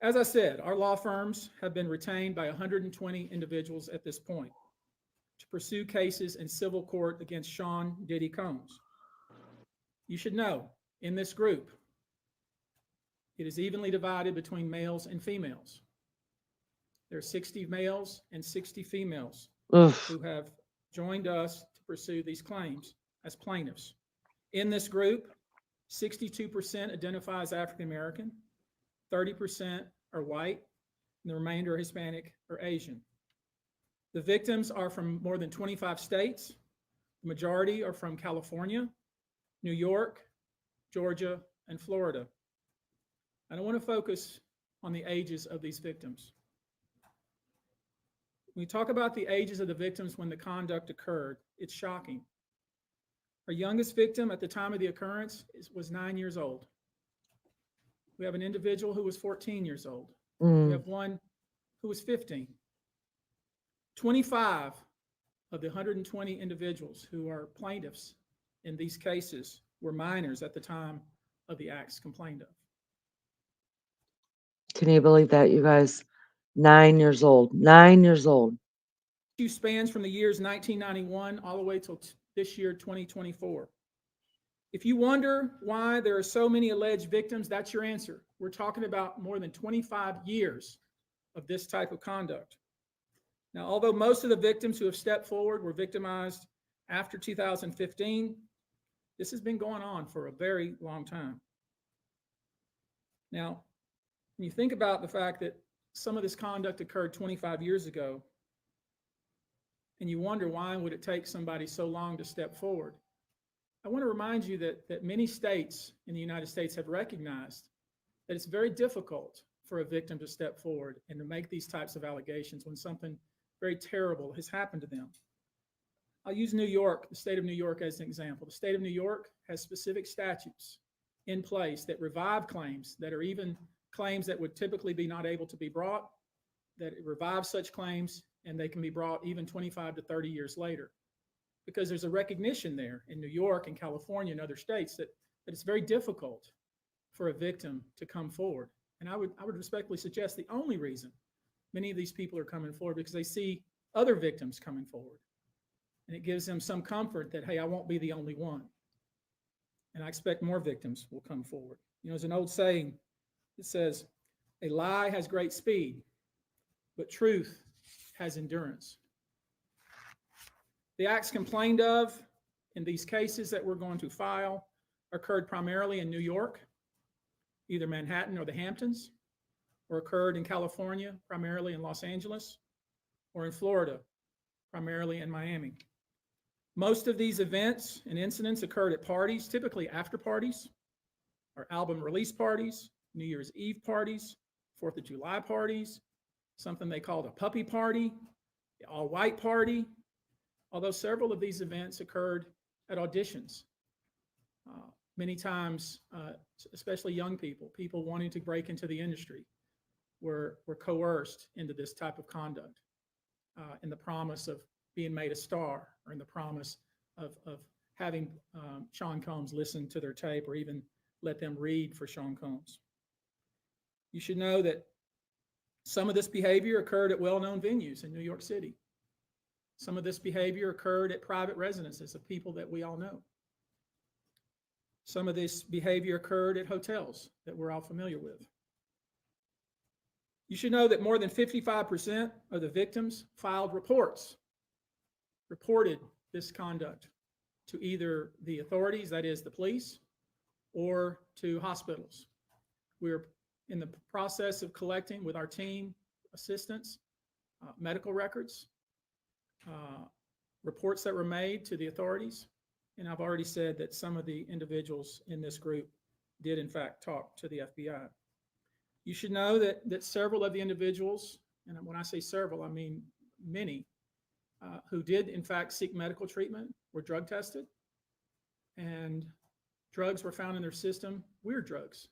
As I said, our law firms have been retained by 120 individuals at this point to pursue cases in civil court against Sean Diddy Combs. You should know, in this group, it is evenly divided between males and females. There are 60 males and 60 females who have joined us to pursue these claims as plaintiffs. In this group, 62% identify as African American, 30% are white, and the remainder are Hispanic or Asian. The victims are from more than 25 states. The majority are from California, New York, Georgia, and Florida. I don't want to focus on the ages of these victims. When we talk about the ages of the victims when the conduct occurred, it's shocking. Our youngest victim at the time of the occurrence was 9 years old. We have an individual who was 14 years old. We have one who was 15. 25 of the 120 individuals who are plaintiffs in these cases were minors at the time of the acts complained of.
Can you believe that, you guys? 9 years old. 9 years old.
Spans from the years 1991 all the way till this year, 2024. If you wonder why there are so many alleged victims, that's your answer. We're talking about more than 25 years of this type of conduct. Now, although most of the victims who have stepped forward were victimized after 2015, this has been going on for a very long time. Now, when you think about the fact that some of this conduct occurred 25 years ago, and you wonder why would it take somebody so long to step forward, I want to remind you that many states in the United States have recognized that it's very difficult for a victim to step forward and to make these types of allegations when something very terrible has happened to them. I'll use New York, the state of New York, as an example. The state of New York has specific statutes in place that revive claims that are even claims that would typically be not able to be brought, that it revives such claims and they can be brought even 25 to 30 years later. Because there's a recognition there in New York and California and other states that it's very difficult for a victim to come forward. And I would respectfully suggest the only reason many of these people are coming forward because they see other victims coming forward. And it gives them some comfort that, hey, I won't be the only one. And I expect more victims will come forward. You know, there's an old saying that says, a lie has great speed, but truth has endurance. The acts complained of in these cases that we're going to file occurred primarily in New York, either Manhattan or the Hamptons, or occurred in California, primarily in Los Angeles, or in Florida, primarily in Miami. Most of these events and incidents occurred at parties, typically after parties, or album release parties, New Year's Eve parties, 4th of July parties, something they called a puppy party, the all-white party, although several of these events occurred at auditions. many times, especially young people wanting to break into the industry, were coerced into this type of conduct in the promise of being made a star, or in the promise of having Sean Combs listen to their tape, or even let them read for Sean Combs. You should know that some of this behavior occurred at well-known venues in New York City. Some of this behavior occurred at private residences of people that we all know. Some of this behavior occurred at hotels that we're all familiar with. You should know that more than 55% of the victims filed reported this conduct to either the authorities, that is the police, or to hospitals. We're in the process of collecting with our team assistants, medical records, reports that were made to the authorities. And I've already said that some of the individuals in this group did in fact talk to the FBI. You should know that several of the individuals, and when I say several, I mean many, who did in fact seek medical treatment were drug tested, and drugs were found in their system, weird drugs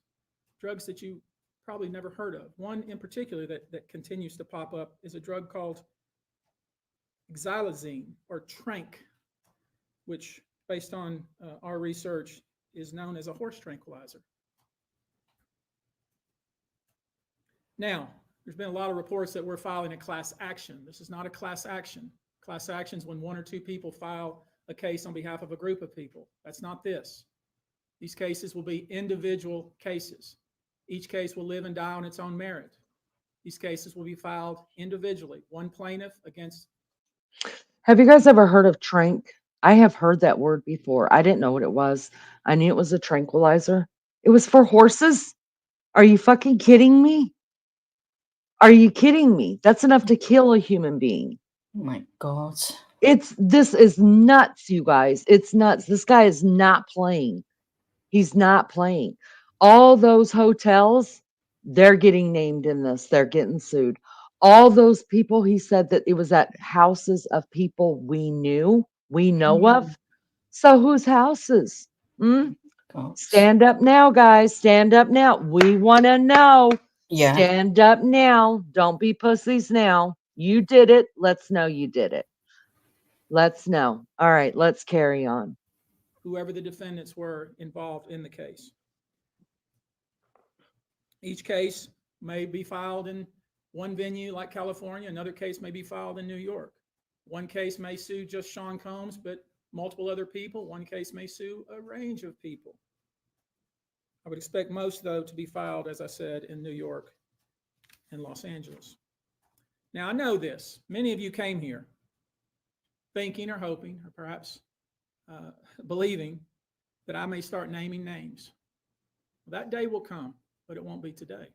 that you probably never heard of. One in particular that continues to pop up is a drug called xylazine, or trank, which based on our research is known as a horse tranquilizer. Now, there's been a lot of reports that we're filing a class action. This is not a class action. Class action is when one or two people file a case on behalf of a group of people. That's not this. These cases will be individual cases. Each case will live and die on its own merit. These cases will be filed individually, one plaintiff against.
Have you guys ever heard of trank? I have heard that word before. I didn't know what it was. I knew it was a tranquilizer. It was for horses? Are you fucking kidding me? Are you kidding me? That's enough to kill a human being.
Oh my God.
This is nuts, you guys. It's nuts. This guy is not playing. He's not playing. All those hotels, they're getting named in this. They're getting sued. All those people, he said that it was at houses of people we know of. So whose houses?
God.
Stand up now, guys. Stand up now. We want to know.
Yeah.
Stand up now. Don't be pussies now. You did it. Let's know you did it. Let's know. All right, let's carry on.
Whoever the defendants were involved in the case. Each case may be filed in one venue like California. Another case may be filed in New York. One case may sue just Sean Combs, but multiple other people. One case may sue a range of people. I would expect most, though, to be filed, as I said, in New York and Los Angeles. Now, I know this. Many of you came here thinking or hoping, or perhaps believing that I may start naming names. That day will come, but it won't be today.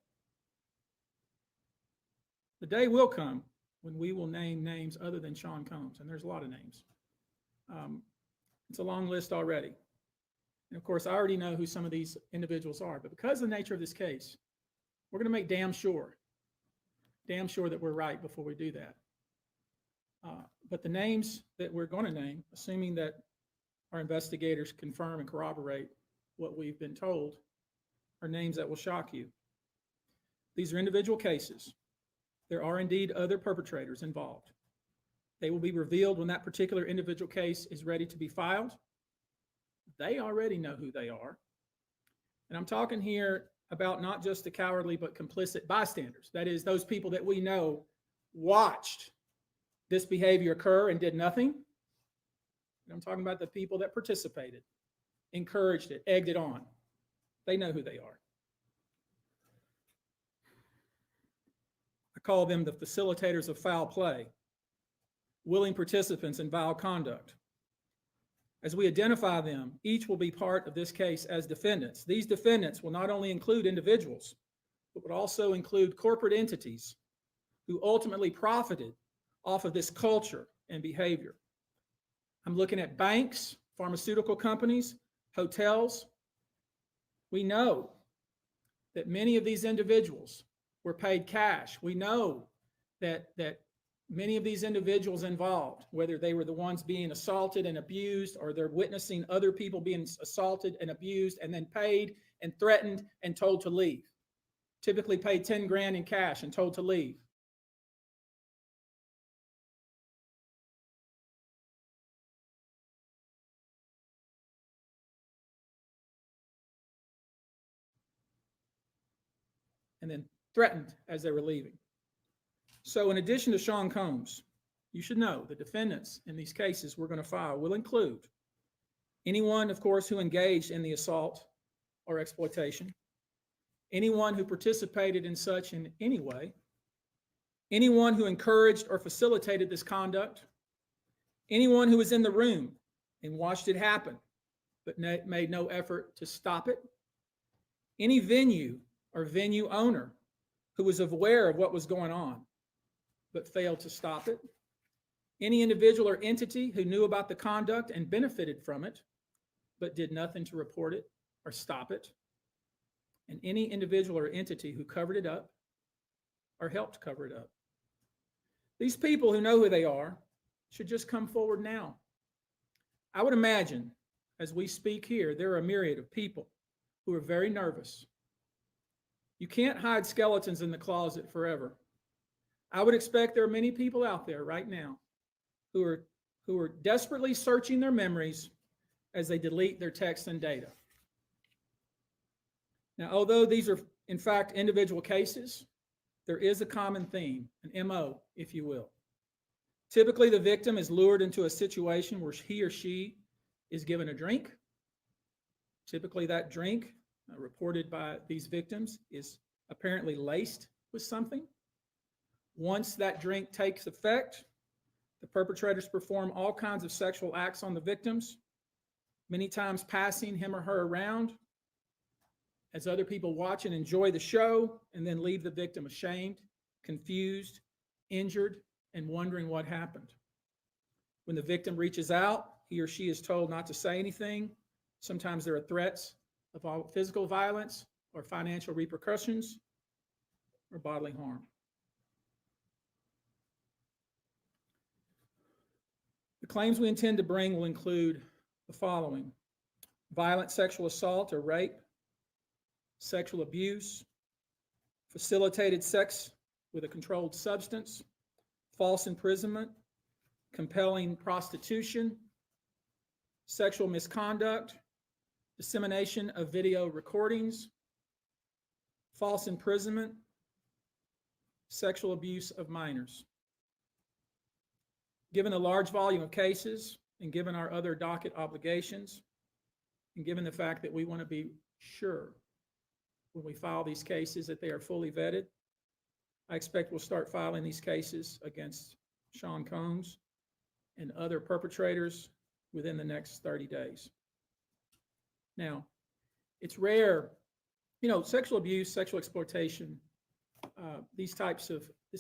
The day will come when we will name names other than Sean Combs, and there's a lot of names. It's a long list already. And of course, I already know who some of these individuals are, but because of the nature of this case, we're going to make damn sure that we're right before we do that. But the names that we're going to name, assuming that our investigators confirm and corroborate what we've been told, are names that will shock you. These are individual cases. There are indeed other perpetrators involved. They will be revealed when that particular individual case is ready to be filed. They already know who they are. And I'm talking here about not just the cowardly but complicit bystanders. That is, those people that we know watched this behavior occur and did nothing. I'm talking about the people that participated, encouraged it, egged it on. They know who they are. I call them the facilitators of foul play, willing participants in vile conduct. As we identify them, each will be part of this case as defendants. These defendants will not only include individuals, but would also include corporate entities who ultimately profited off of this culture and behavior. I'm looking at banks, pharmaceutical companies, hotels. We know that many of these individuals were paid cash. We know that Many of these individuals involved, whether they were the ones being assaulted and abused, or they're witnessing other people being assaulted and abused and then paid and threatened and told to leave. Typically paid 10 grand in cash and told to leave. And then threatened as they were leaving. So in addition to Sean Combs, you should know the defendants in these cases we're going to file will include anyone, of course, who engaged in the assault or exploitation, anyone who participated in such in any way, anyone who encouraged or facilitated this conduct, anyone who was in the room and watched it happen but made no effort to stop it, any venue or venue owner who was aware of what was going on but failed to stop it, any individual or entity who knew about the conduct and benefited from it but did nothing to report it or stop it, and any individual or entity who covered it up or helped cover it up. These people who know who they are should just come forward now. I would imagine, as we speak here, there are a myriad of people who are very nervous. You can't hide skeletons in the closet forever. I would expect there are many people out there right now who are desperately searching their memories as they delete their texts and data. Now, although these are, in fact, individual cases, there is a common theme, an MO, if you will. Typically, the victim is lured into a situation where he or she is given a drink. Typically, that drink, reported by these victims, is apparently laced with something. Once that drink takes effect, the perpetrators perform all kinds of sexual acts on the victims, many times passing him or her around as other people watch and enjoy the show, and then leave the victim ashamed, confused, injured, and wondering what happened. When the victim reaches out, he or she is told not to say anything. Sometimes there are threats of physical violence or financial repercussions or bodily harm. The claims we intend to bring will include the following: violent sexual assault or rape, sexual abuse, facilitated sex with a controlled substance, false imprisonment, compelling prostitution, sexual misconduct, dissemination of video recordings, false imprisonment, sexual abuse of minors. Given the large volume of cases and given our other docket obligations, and given the fact that we want to be sure when we file these cases that they are fully vetted, I expect we'll start filing these cases against Sean Combs and other perpetrators within the next 30 days. Now, it's rare, sexual abuse, sexual exploitation, this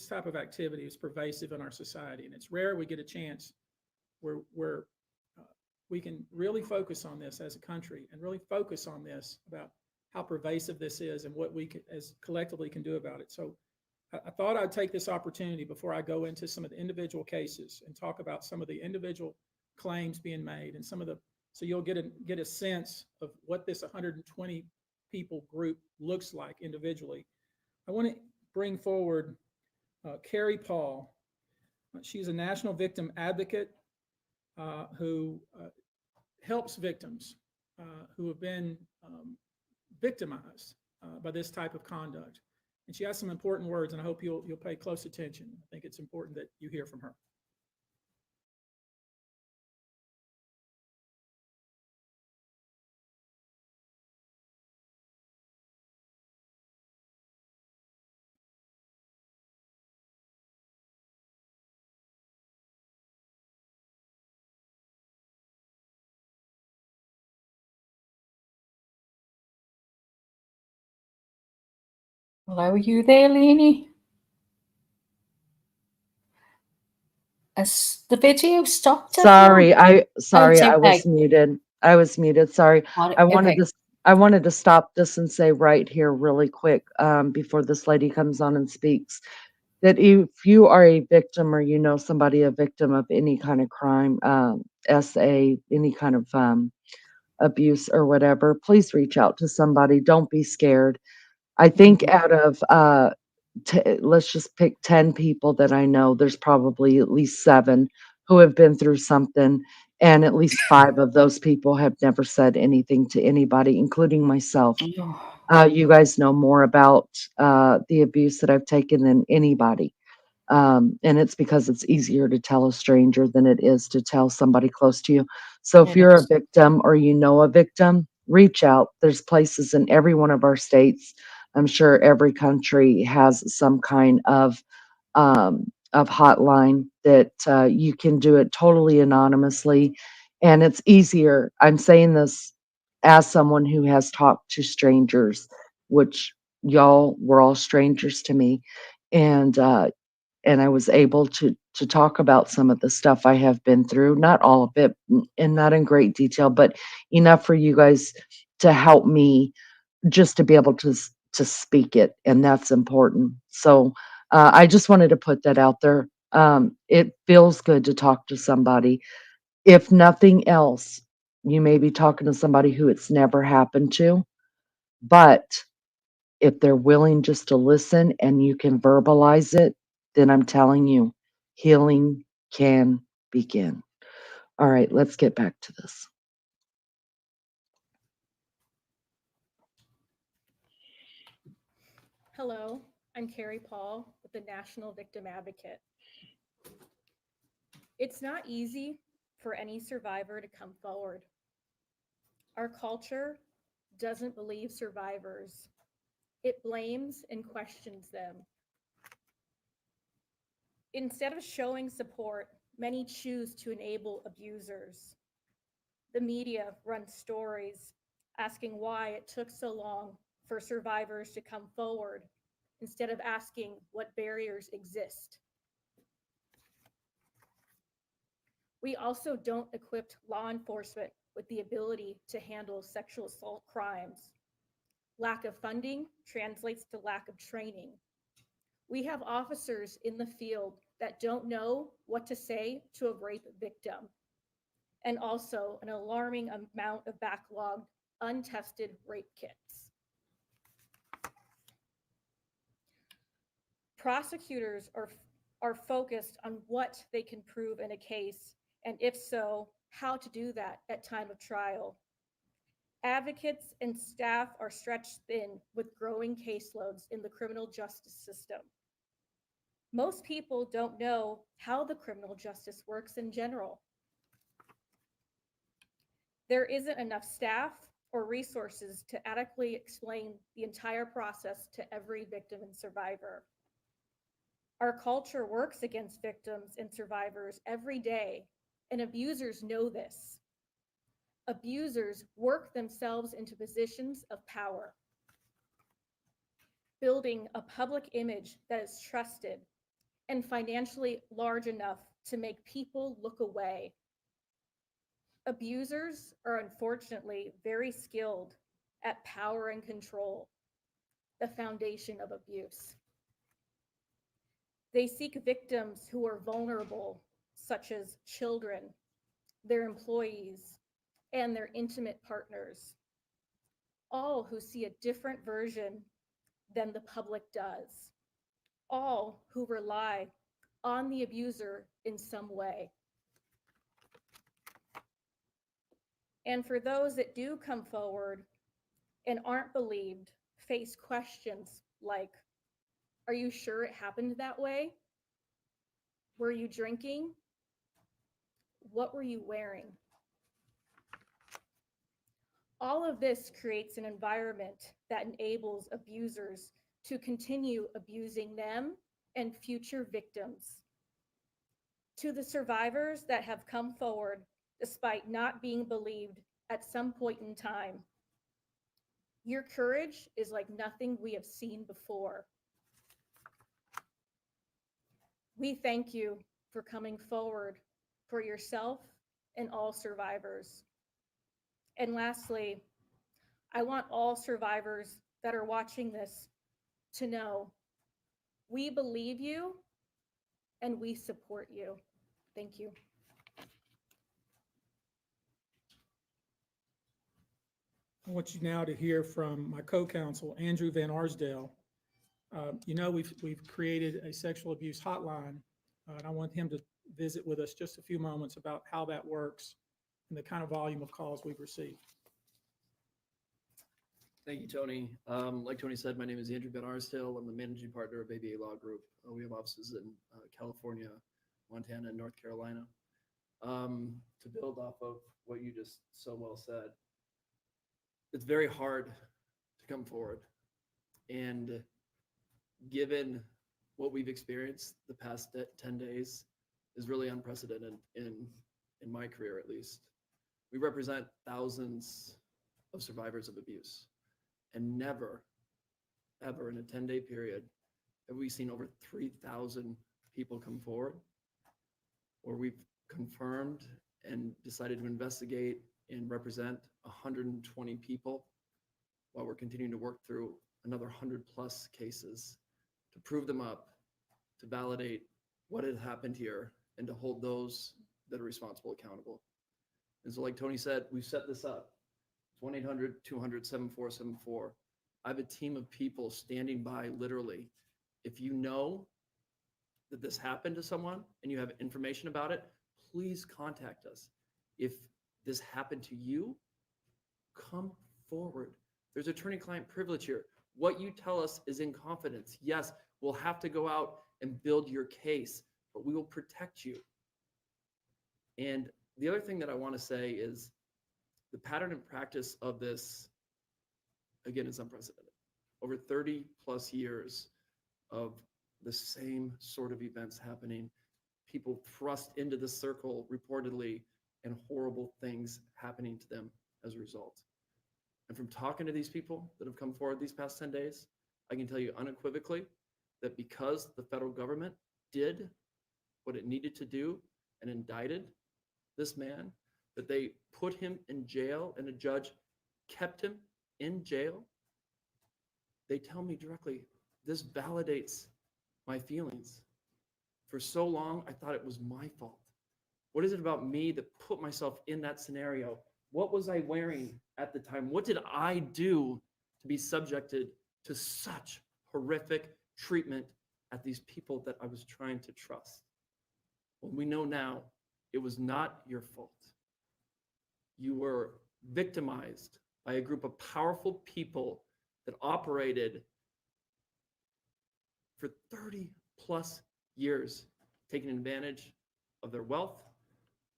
type of activity is pervasive in our society, and it's rare we get a chance where we can really focus on this as a country and really focus on this about how pervasive this is and what we as collectively can do about it. So I thought I'd take this opportunity before I go into some of the individual cases and talk about some of the individual claims being made and so you'll get a sense of what this 120 people group looks like individually. I want to bring forward Carrie Paul. She's a national victim advocate who helps victims who have been victimized by this type of conduct. And she has some important words, and I hope you'll pay close attention. I think it's important that you hear from her.
Hello, are you there, Leanie? Has the video stopped?
Sorry, I
it's okay.
was muted. I was muted. Sorry. I wanted to stop this and say right here really quick before this lady comes on and speaks that if you are a victim or you know somebody a victim of any kind of crime, SA, any kind of abuse or whatever, please reach out to somebody. Don't be scared. I think out of let's just pick 10 people that I know, there's probably at least 7 who have been through something, and at least 5 of those people have never said anything to anybody, including myself. You guys know more about the abuse that I've taken than anybody. And it's because it's easier to tell a stranger than it is to tell somebody close to you. So if
It
you're a
is.
victim or you know a victim, reach out. There's places in every one of our states. I'm sure every country has some kind of hotline that you can do it totally anonymously, and it's easier. I'm saying this as someone who has talked to strangers, which y'all were all strangers to me, and I was able to talk about some of the stuff I have been through, not all of it, and not in great detail, but enough for you guys to help me just to be able to speak it, and that's important. So, I just wanted to put that out there. It feels good to talk to somebody. If nothing else, you may be talking to somebody who it's never happened to, but if they're willing just to listen and you can verbalize it, then I'm telling you, healing can begin. All right, let's get back to this.
Hello, I'm Carrie Paul with the National Victim Advocate. It's not easy for any survivor to come forward. Our culture doesn't believe survivors. It blames and questions them. Instead of showing support, many choose to enable abusers. The media runs stories asking why it took so long for survivors to come forward instead of asking what barriers exist. We also don't equip law enforcement with the ability to handle sexual assault crimes. Lack of funding translates to lack of training. We have officers in the field that don't know what to say to a rape victim, and also an alarming amount of backlogged, untested rape kits. Prosecutors are focused on what they can prove in a case, and if so, how to do that at time of trial. Advocates and staff are stretched thin with growing caseloads in the criminal justice system. Most people don't know how the criminal justice works in general. There isn't enough staff or resources to adequately explain the entire process to every victim and survivor. Our culture works against victims and survivors every day, and abusers know this. Abusers work themselves into positions of power, building a public image that is trusted and financially large enough to make people look away. Abusers are unfortunately very skilled at power and control, the foundation of abuse. They seek victims who are vulnerable, such as children, their employees, and their intimate partners, all who see a different version than the public does, all who rely on the abuser in some way. And for those that do come forward and aren't believed, face questions like, are you sure it happened that way? Were you drinking? What were you wearing? All of this creates an environment that enables abusers to continue abusing them and future victims. To the survivors that have come forward despite not being believed at some point in time, your courage is like nothing we have seen before. We thank you for coming forward for yourself and all survivors. And lastly, I want all survivors that are watching this to know We believe you and we support you. Thank you.
I want you now to hear from my co-counsel, Andrew Van Arsdale. You know, we've created a sexual abuse hotline, and I want him to visit with us just a few moments about how that works and the kind of volume of calls we've received.
Thank you, Tony. Like Tony said, my name is Andrew Van Arsdale. I'm the managing partner of ABA Law Group. We have offices in California, Montana, and North Carolina. To build off of what you just so well said, it's very hard to come forward. And given what we've experienced the past 10 days is really unprecedented in my career, at least. We represent thousands of survivors of abuse. And never, ever in a 10-day period have we seen over 3,000 people come forward, or we've confirmed and decided to investigate and represent 120 people, while we're continuing to work through another 100 plus cases to prove them up, to validate what had happened here, and to hold those that are responsible accountable. And so, like Tony said, we've set this up. 1-800-200-7474. I have a team of people standing by, literally. If you know that this happened to someone and you have information about it, please contact us. If this happened to you, come forward. There's attorney-client privilege here. What you tell us is in confidence. Yes, we'll have to go out and build your case, but we will protect you. And the other thing that I want to say is, the pattern and practice of this, again, is unprecedented. Over 30 plus years of the same sort of events happening, people thrust into the circle reportedly, and horrible things happening to them as a result. And from talking to these people that have come forward these past 10 days, I can tell you unequivocally that because the federal government did what it needed to do and indicted this man, that they put him in jail and a judge kept him in jail, they tell me directly, this validates my feelings. For so long, I thought it was my fault. What is it about me that put myself in that scenario? What was I wearing at the time? What did I do to be subjected to such horrific treatment at these people that I was trying to trust? Well, we know now it was not your fault. You were victimized by a group of powerful people that operated for 30 plus years, taking advantage of their wealth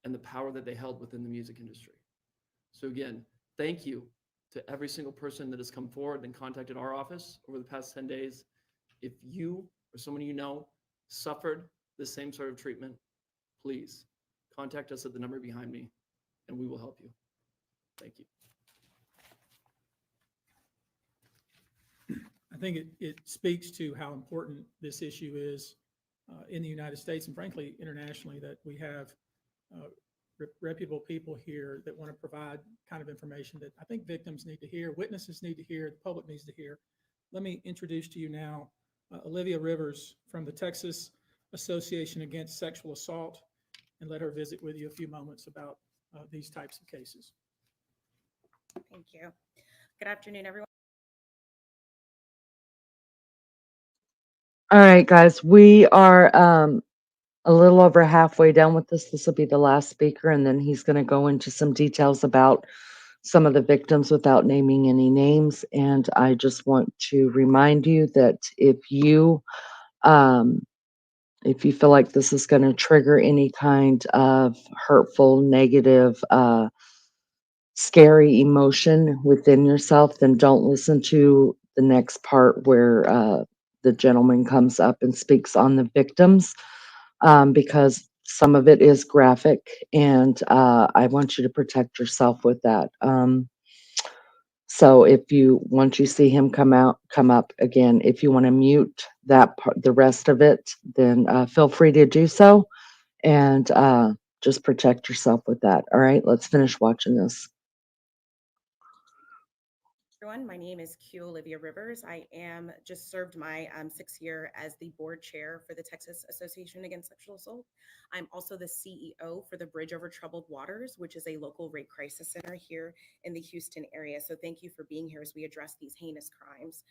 and the power that they held within the music industry. So again, thank you to every single person that has come forward and contacted our office over the past 10 days. If you or someone you know suffered the same sort of treatment, please contact us at the number behind me and we will help you. Thank you.
I think it speaks to how important this issue is in the United States and frankly, internationally, that we have reputable people here that want to provide kind of information that I think victims need to hear, witnesses need to hear, the public needs to hear. Let me introduce to you now Olivia Rivers from the Texas Association Against Sexual Assault, and let her visit with you a few moments about these types of cases.
Thank you. Good afternoon, everyone.
All right, guys, we are a little over halfway done with this. This will be the last speaker, and then he's going to go into some details about some of the victims without naming any names. And I just want to remind you that if you feel like this is going to trigger any kind of hurtful, negative, scary emotion within yourself, then don't listen to the next part where the gentleman comes up and speaks on the victims, because some of it is graphic, and I want you to protect yourself with that. So once you see him come up again, if you want to mute that part, the rest of it, then feel free to do so, and just protect yourself with that. All right, let's finish watching this.
everyone. My name is Q Olivia Rivers. I am just served my 6th year as the board chair for the Texas Association Against Sexual Assault. I'm also the CEO for the Bridge Over Troubled Waters, which is a local rape crisis center here in the Houston area. So thank you for being here as we address these heinous crimes.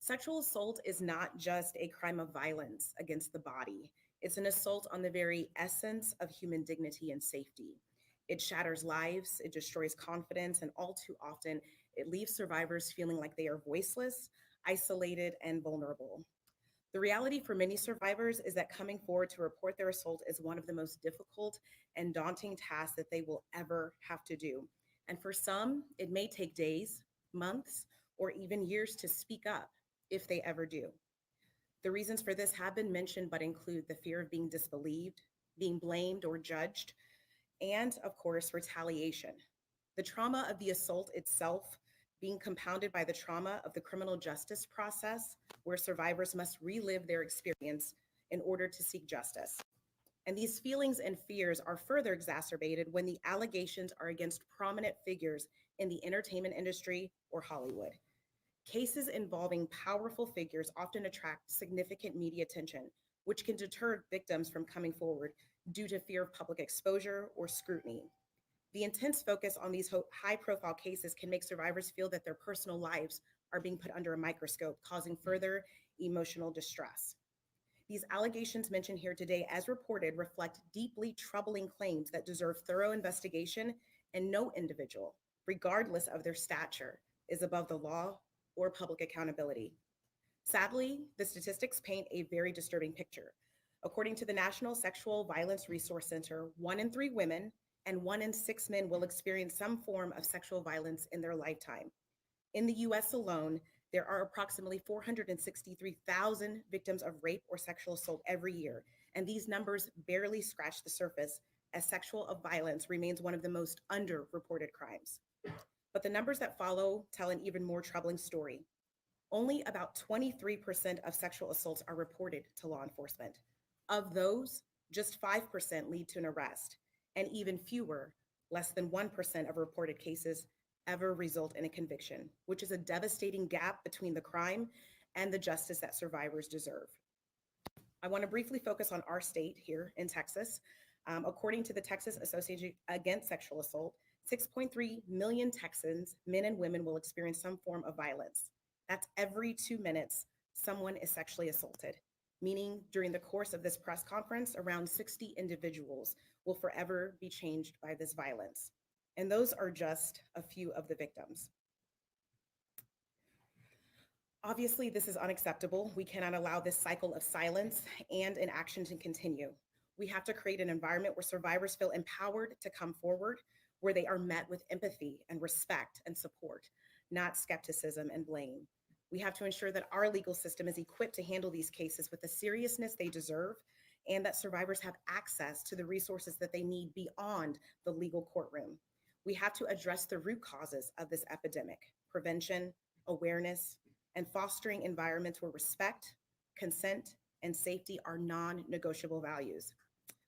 Sexual assault is not just a crime of violence against the body. It's an assault on the very essence of human dignity and safety. It shatters lives, it destroys confidence, and all too often, it leaves survivors feeling like they are voiceless, isolated, and vulnerable. The reality for many survivors is that coming forward to report their assault is one of the most difficult and daunting tasks that they will ever have to do. And for some, it may take days, months, or even years to speak up if they ever do. The reasons for this have been mentioned, but include the fear of being disbelieved, being blamed or judged, and of course, retaliation. The trauma of the assault itself being compounded by the trauma of the criminal justice process, where survivors must relive their experience in order to seek justice. And these feelings and fears are further exacerbated when the allegations are against prominent figures in the entertainment industry or Hollywood. Cases involving powerful figures often attract significant media attention, which can deter victims from coming forward due to fear of public exposure or scrutiny. The intense focus on these high-profile cases can make survivors feel that their personal lives are being put under a microscope, causing further emotional distress. These allegations mentioned here today, as reported, reflect deeply troubling claims that deserve thorough investigation, and no individual, regardless of their stature, is above the law or public accountability. Sadly, the statistics paint a very disturbing picture. According to the National Sexual Violence Resource Center, 1 in 3 women and 1 in 6 men will experience some form of sexual violence in their lifetime. In the US alone, there are approximately 463,000 victims of rape or sexual assault every year, and these numbers barely scratch the surface, as sexual violence remains one of the most underreported crimes. But the numbers that follow tell an even more troubling story. Only about 23% of sexual assaults are reported to law enforcement. Of those, just 5% lead to an arrest, and even fewer, less than 1% of reported cases, ever result in a conviction, which is a devastating gap between the crime and the justice that survivors deserve. I want to briefly focus on our state here in Texas. According to the Texas Association Against Sexual Assault, 6.3 million Texans, men and women, will experience some form of violence. That's every 2 minutes someone is sexually assaulted, meaning during the course of this press conference, around 60 individuals will forever be changed by this violence. And those are just a few of the victims. Obviously, this is unacceptable. We cannot allow this cycle of silence and inaction to continue. We have to create an environment where survivors feel empowered to come forward, where they are met with empathy and respect and support, not skepticism and blame. We have to ensure that our legal system is equipped to handle these cases with the seriousness they deserve, and that survivors have access to the resources that they need beyond the legal courtroom. We have to address the root causes of this epidemic: prevention, awareness, and fostering environments where respect, consent, and safety are non-negotiable values.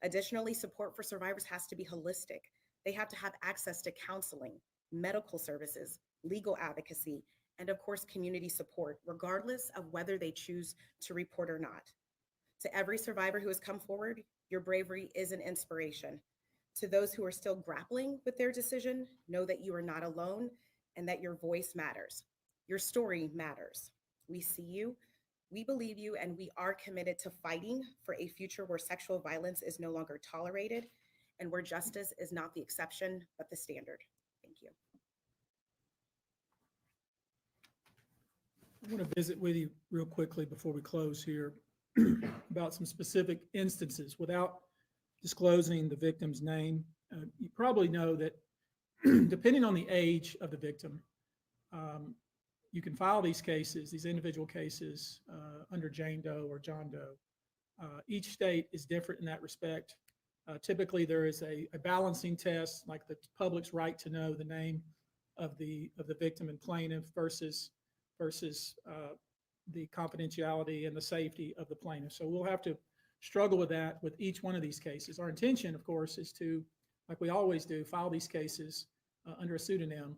Additionally, support for survivors has to be holistic. They have to have access to counseling, medical services, legal advocacy, and of course, community support, regardless of whether they choose to report or not. To every survivor who has come forward, your bravery is an inspiration. To those who are still grappling with their decision, know that you are not alone and that your voice matters. Your story matters. We see you, we believe you, and we are committed to fighting for a future where sexual violence is no longer tolerated and where justice is not the exception, but the standard. Thank you.
I want to visit with you real quickly before we close here about some specific instances without disclosing the victim's name. You probably know that depending on the age of the victim, you can file these cases, these individual cases, under Jane Doe or John Doe. Each state is different in that respect. Typically, there is a balancing test, like the public's right to know the name of the victim and plaintiff versus the confidentiality and the safety of the plaintiff. So we'll have to struggle with that with each one of these cases. Our intention, of course, is to, like we always do, file these cases under a pseudonym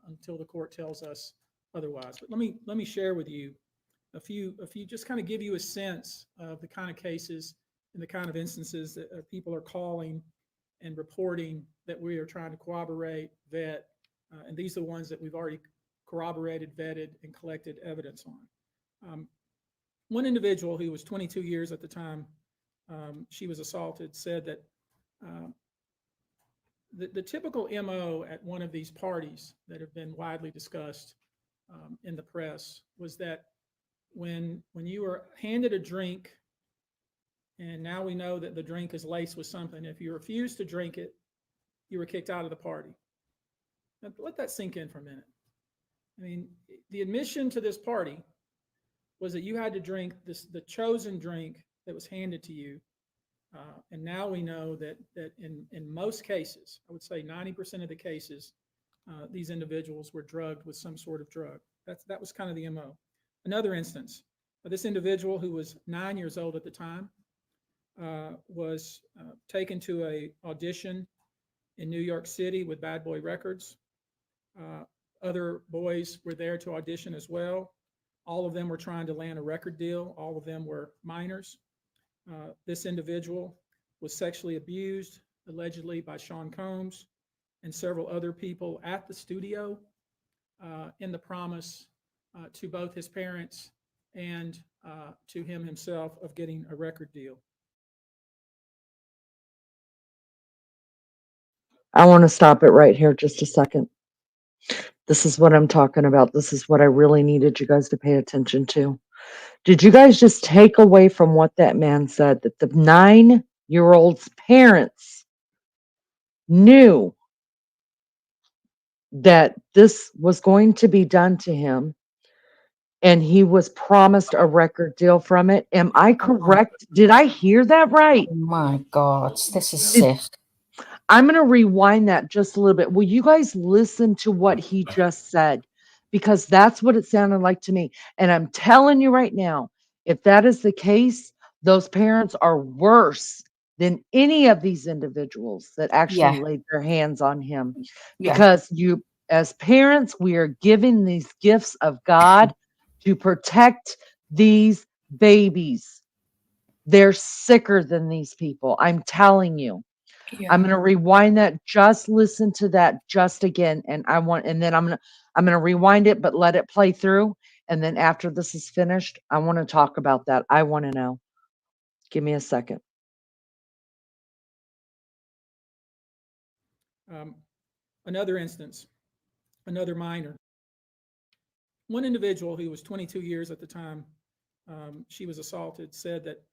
until the court tells us otherwise. But let me share with you a few, just kind of give you a sense of the kind of cases and the kind of instances that people are calling and reporting that we are trying to corroborate, vet, and these are the ones that we've already corroborated, vetted, and collected evidence on. One individual who was 22 years at the time she was assaulted said that the typical MO at one of these parties that have been widely discussed in the press was that when you were handed a drink, and now we know that the drink is laced with something, if you refused to drink it, you were kicked out of the party. Now, let that sink in for a minute. I mean, the admission to this party was that you had to drink the chosen drink that was handed to you. And now we know that in most cases, I would say 90% of the cases, these individuals were drugged with some sort of drug. That was kind of the MO. Another instance, this individual who was 9 years old at the time was taken to a audition in New York City with Bad Boy Records. Other boys were there to audition as well. All of them were trying to land a record deal. All of them were minors. This individual was sexually abused, allegedly by Sean Combs and several other people at the studio in the promise to both his parents and to him himself of getting a record deal.
I want to stop it right here just a second. This is what I'm talking about. This is what I really needed you guys to pay attention to. Did you guys just take away from what that man said that the 9-year-old's parents knew that this was going to be done to him and he was promised a record deal from it? Am I correct? Did I hear that right?
Oh my God, this is
Did,
sick.
I'm going to rewind that just a little bit. Will you guys listen to what he just said? Because that's what it sounded like to me. And I'm telling you right now, if that is the case, those parents are worse than any of these individuals that actually
Yeah,
laid their hands on him.
yeah,
Because you, as parents, we are giving these gifts of God to protect these babies. They're sicker than these people. I'm telling you. I'm
yeah.
going to rewind that. Just listen to that just again. And then I'm going to rewind it, but let it play through. And then after this is finished, I want to talk about that. I want to know. Give me a second.
Another instance, another minor. One individual who was 22 years at the time she was assaulted said that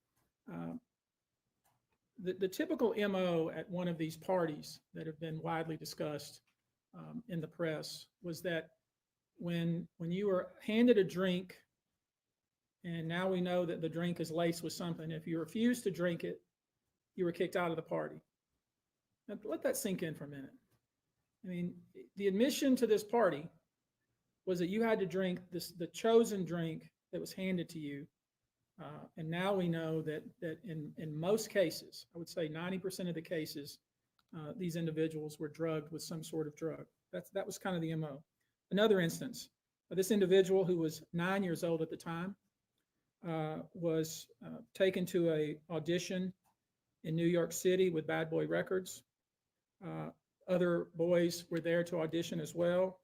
the typical MO at one of these parties that have been widely discussed in the press was that when you were handed a drink, and now we know that the drink is laced with something, if you refused to drink it, you were kicked out of the party. Now, let that sink in for a minute. I mean, the admission to this party was that you had to drink the chosen drink that was handed to you. And now we know that in most cases, I would say 90% of the cases, these individuals were drugged with some sort of drug. That was kind of the MO. Another instance, this individual who was 9 years old at the time was taken to a audition in New York City with Bad Boy Records. Other boys were there to audition as well.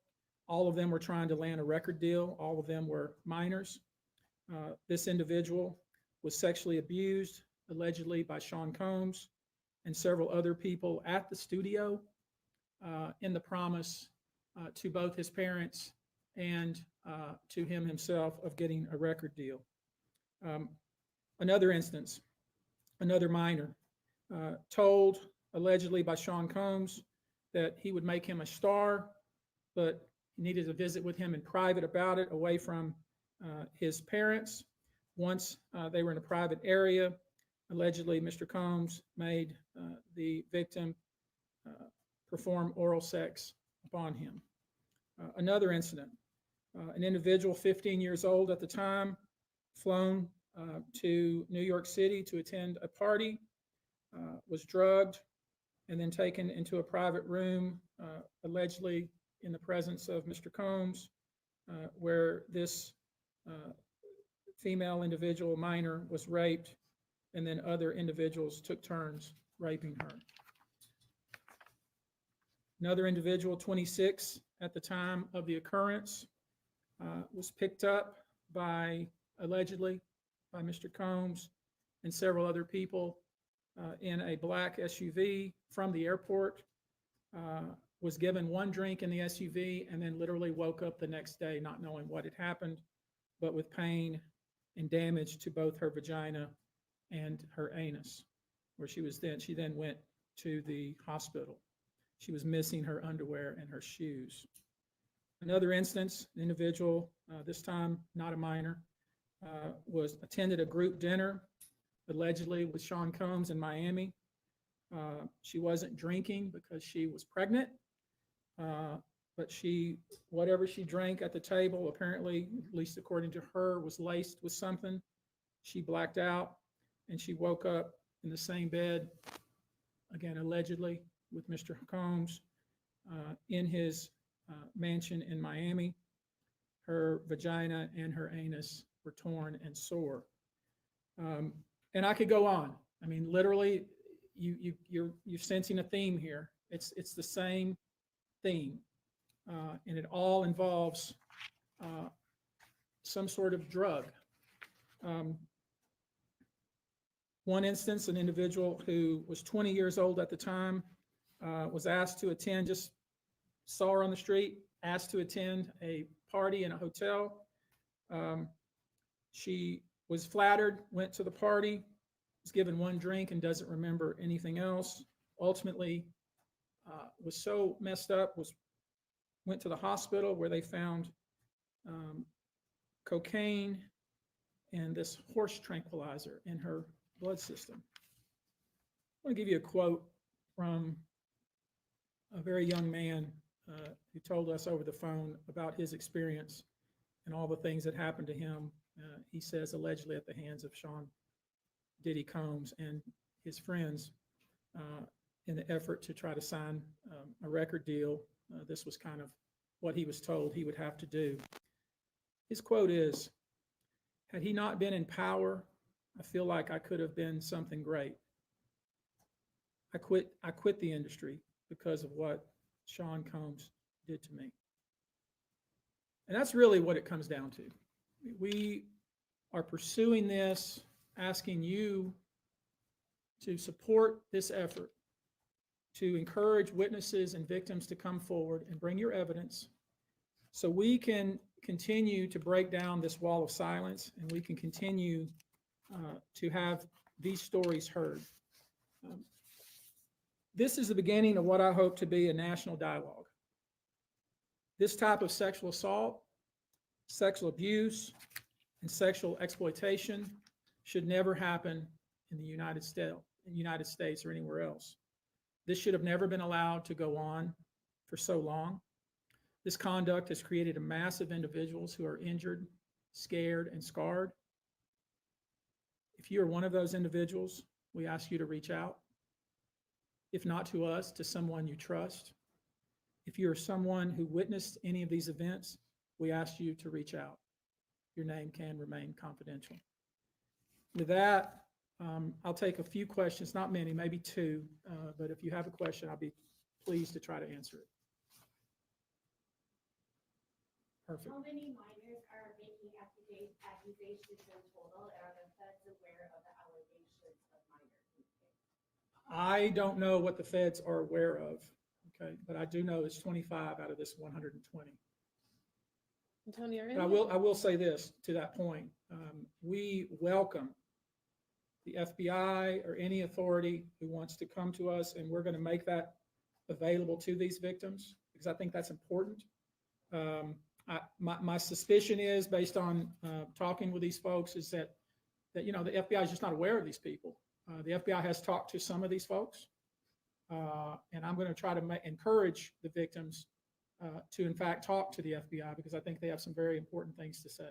All of them were trying to land a record deal. All of them were minors. This individual was sexually abused, allegedly by Sean Combs and several other people at the studio in the promise to both his parents and to him himself of getting a record deal. Another instance, another minor, told allegedly by Sean Combs that he would make him a star, but he needed to visit with him in private about it, away from his parents. Once they were in a private area, allegedly Mr. Combs made the victim perform oral sex upon him. Another incident, an individual 15 years old at the time, flown to New York City to attend a party, was drugged, and then taken into a private room, allegedly in the presence of Mr. Combs, where this female individual, minor, was raped, and then other individuals took turns raping her. Another individual, 26 at the time of the occurrence, was picked up allegedly by Mr. Combs and several other people in a black SUV from the airport, was given one drink in the SUV, and then literally woke up the next day not knowing what had happened, but with pain and damage to both her vagina and her anus, where she then went to the hospital. She was missing her underwear and her shoes. Another instance, an individual, this time not a minor, attended a group dinner, allegedly with Sean Combs in Miami. She wasn't drinking because she was pregnant, but whatever she drank at the table, apparently, at least according to her, was laced with something. She blacked out, and she woke up in the same bed, again, allegedly, with Mr. Combs in his mansion in Miami. Her vagina and her anus were torn and sore. And I could go on. I mean, literally, you're sensing a theme here. It's the same theme, and it all involves some sort of drug. One instance, an individual who was 20 years old at the time was asked to attend, just saw her on the street, asked to attend a party in a hotel. She was flattered, went to the party, was given one drink and doesn't remember anything else. Ultimately, was so messed up, went to the hospital where they found cocaine and this horse tranquilizer in her blood system. I want to give you a quote from a very young man who told us over the phone about his experience and all the things that happened to him. He says, allegedly at the hands of Sean Diddy Combs and his friends in the effort to try to sign a record deal. This was kind of what he was told he would have to do. His quote is, "Had he not been in power, I feel like I could have been something great. I quit the industry because of what Sean Combs did to me." And that's really what it comes down to. We are pursuing this, asking you to support this effort, to encourage witnesses and victims to come forward and bring your evidence so we can continue to break down this wall of silence and we can continue to have these stories heard. This is the beginning of what I hope to be a national dialogue. This type of sexual assault, sexual abuse, and sexual exploitation should never happen in the United States or anywhere else. This should have never been allowed to go on for so long. This conduct has created a mass of individuals who are injured, scared, and scarred. If you are one of those individuals, we ask you to reach out. If not to us, to someone you trust. If you are someone who witnessed any of these events, we ask you to reach out. Your name can remain confidential. With that, I'll take a few questions, not many, maybe two, but if you have a question, I'll be pleased to try to answer it. Perfect.
How many minors are making accusations in total, and are the feds aware of the allegations of minors?
I don't know what the feds are aware of, okay, but I do know it's 25 out of this 120.
Tony,
But I will say this to that point. We welcome the FBI or any authority who wants to come to us, and we're going to make that available to these victims because I think that's important. My suspicion is, based on talking with these folks, is that the FBI is just not aware of these people. The FBI has talked to some of these folks, and I'm going to try to encourage the victims to, in fact, talk to the FBI because I think they have some very important things to say.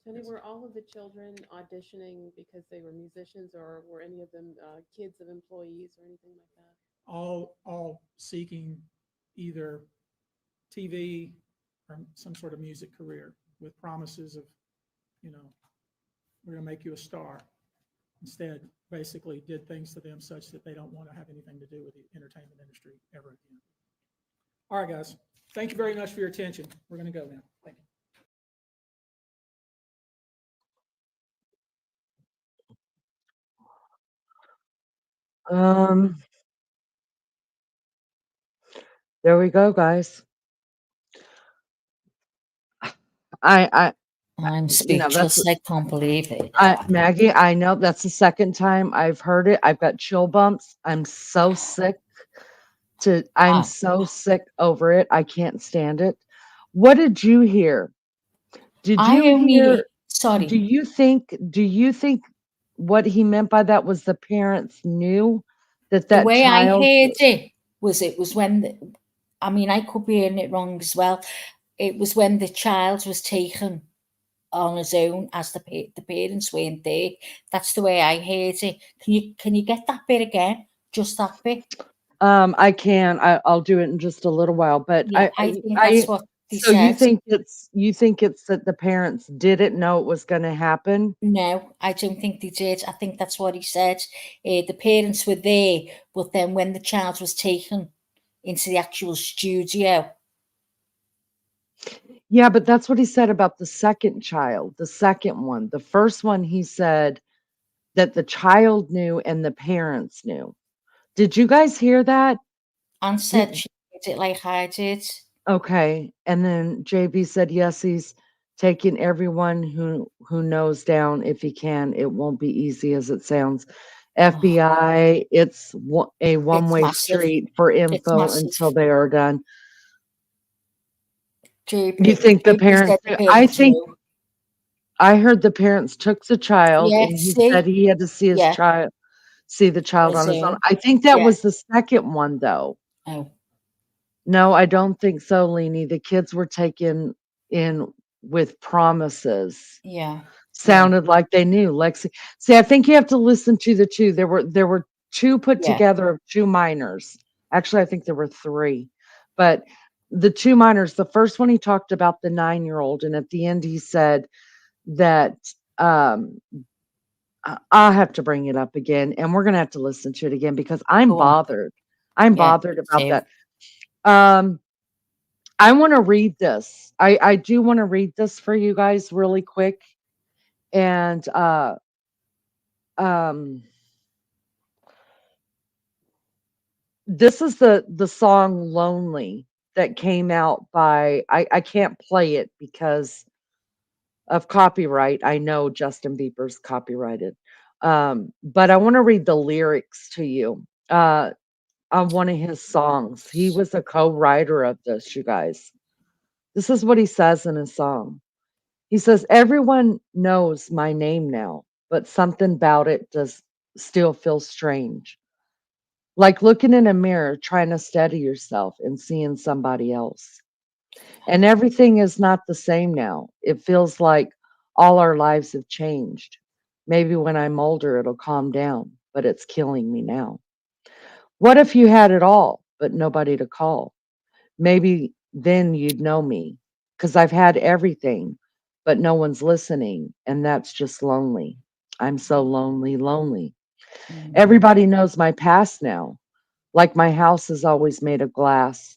Tony, were all of the children auditioning because they were musicians, or were any of them kids of employees or anything like that?
All seeking either TV or some sort of music career with promises of, you know, we're going to make you a star. Instead, basically did things to them such that they don't want to have anything to do with the entertainment industry ever again. All right, guys. Thank you very much for your attention. We're going to go now. Thank you.
There we go, guys. I
I'm
that's
speechless. I can't believe it.
Maggie, I know that's the second time I've heard it. I've got chill bumps. I'm
Ah,
so sick over it. I can't stand it. What did you hear? Did
I
you
only,
hear
sorry,
do you think what he meant by that was the parents knew that
the
that
way I
child
heard it was when, I mean, I could be hearing it wrong as well. It was when the child was taken on his own as the parents weren't there. That's the way I heard it. Can you get that bit again? Just that bit?
I can. I'll do it in just a little while, but
Yeah, I think that's what they
so you
said.
think it's that the parents didn't know it was going to happen?
No, I don't think they did. I think that's what he said. The parents were there, but then when the child was taken into the actual studio,
Yeah, but that's what he said about the second child, the second one. The first one, he said that the child knew and the parents knew. Did you guys hear that?
Anne said
Did
she did it like I did.
Okay. And then JB said yes, he's taking everyone who knows down if he can. It won't be easy as it sounds.
Oh,
FBI, it's a
it's
one-way
massive.
street for
It's
info
massive.
until they are done. You
JB,
think the
JB said
parents
the
I
parents
think
knew.
I heard the parents took the child
Yeah,
and he said
see?
he had to
Yeah,
see the
on
child
his
on his own.
own.
I think that
Yeah.
was the second one though.
Oh,
No, I don't think so, Leanie. The kids were taken in with promises.
yeah, yeah,
Sounded like they knew. Lexi, see, I think you have to listen to the two. There were two put
yeah.
together of two minors. Actually, I think there were three, but the two minors. The first one he talked about the 9-year-old, and at the end he said that um, I'll have to bring it up again, and we're gonna have to listen to it again because I'm
Go on.
bothered. I'm
Yeah,
bothered about
too.
that. Um, I want to read this. I do want to read this for you guys really quick. And um this is the song Lonely that came out by I can't play it because of copyright. I know Justin Bieber's copyrighted. But I want to read the lyrics to you. On one of his songs. He was a co-writer of this, you guys. This is what he says in his song. He says, "Everyone knows my name now, but something about it does still feel strange. Like looking in a mirror, trying to steady yourself and seeing somebody else. And everything is not the same now. It feels like all our lives have changed. Maybe when I'm older, it'll calm down, but it's killing me now. What if you had it all, but nobody to call? Maybe then you'd know me, 'cause I've had everything, but no one's listening, and that's just lonely. I'm so lonely, lonely.
Mm.
Everybody knows my past now, like my house is always made of glass.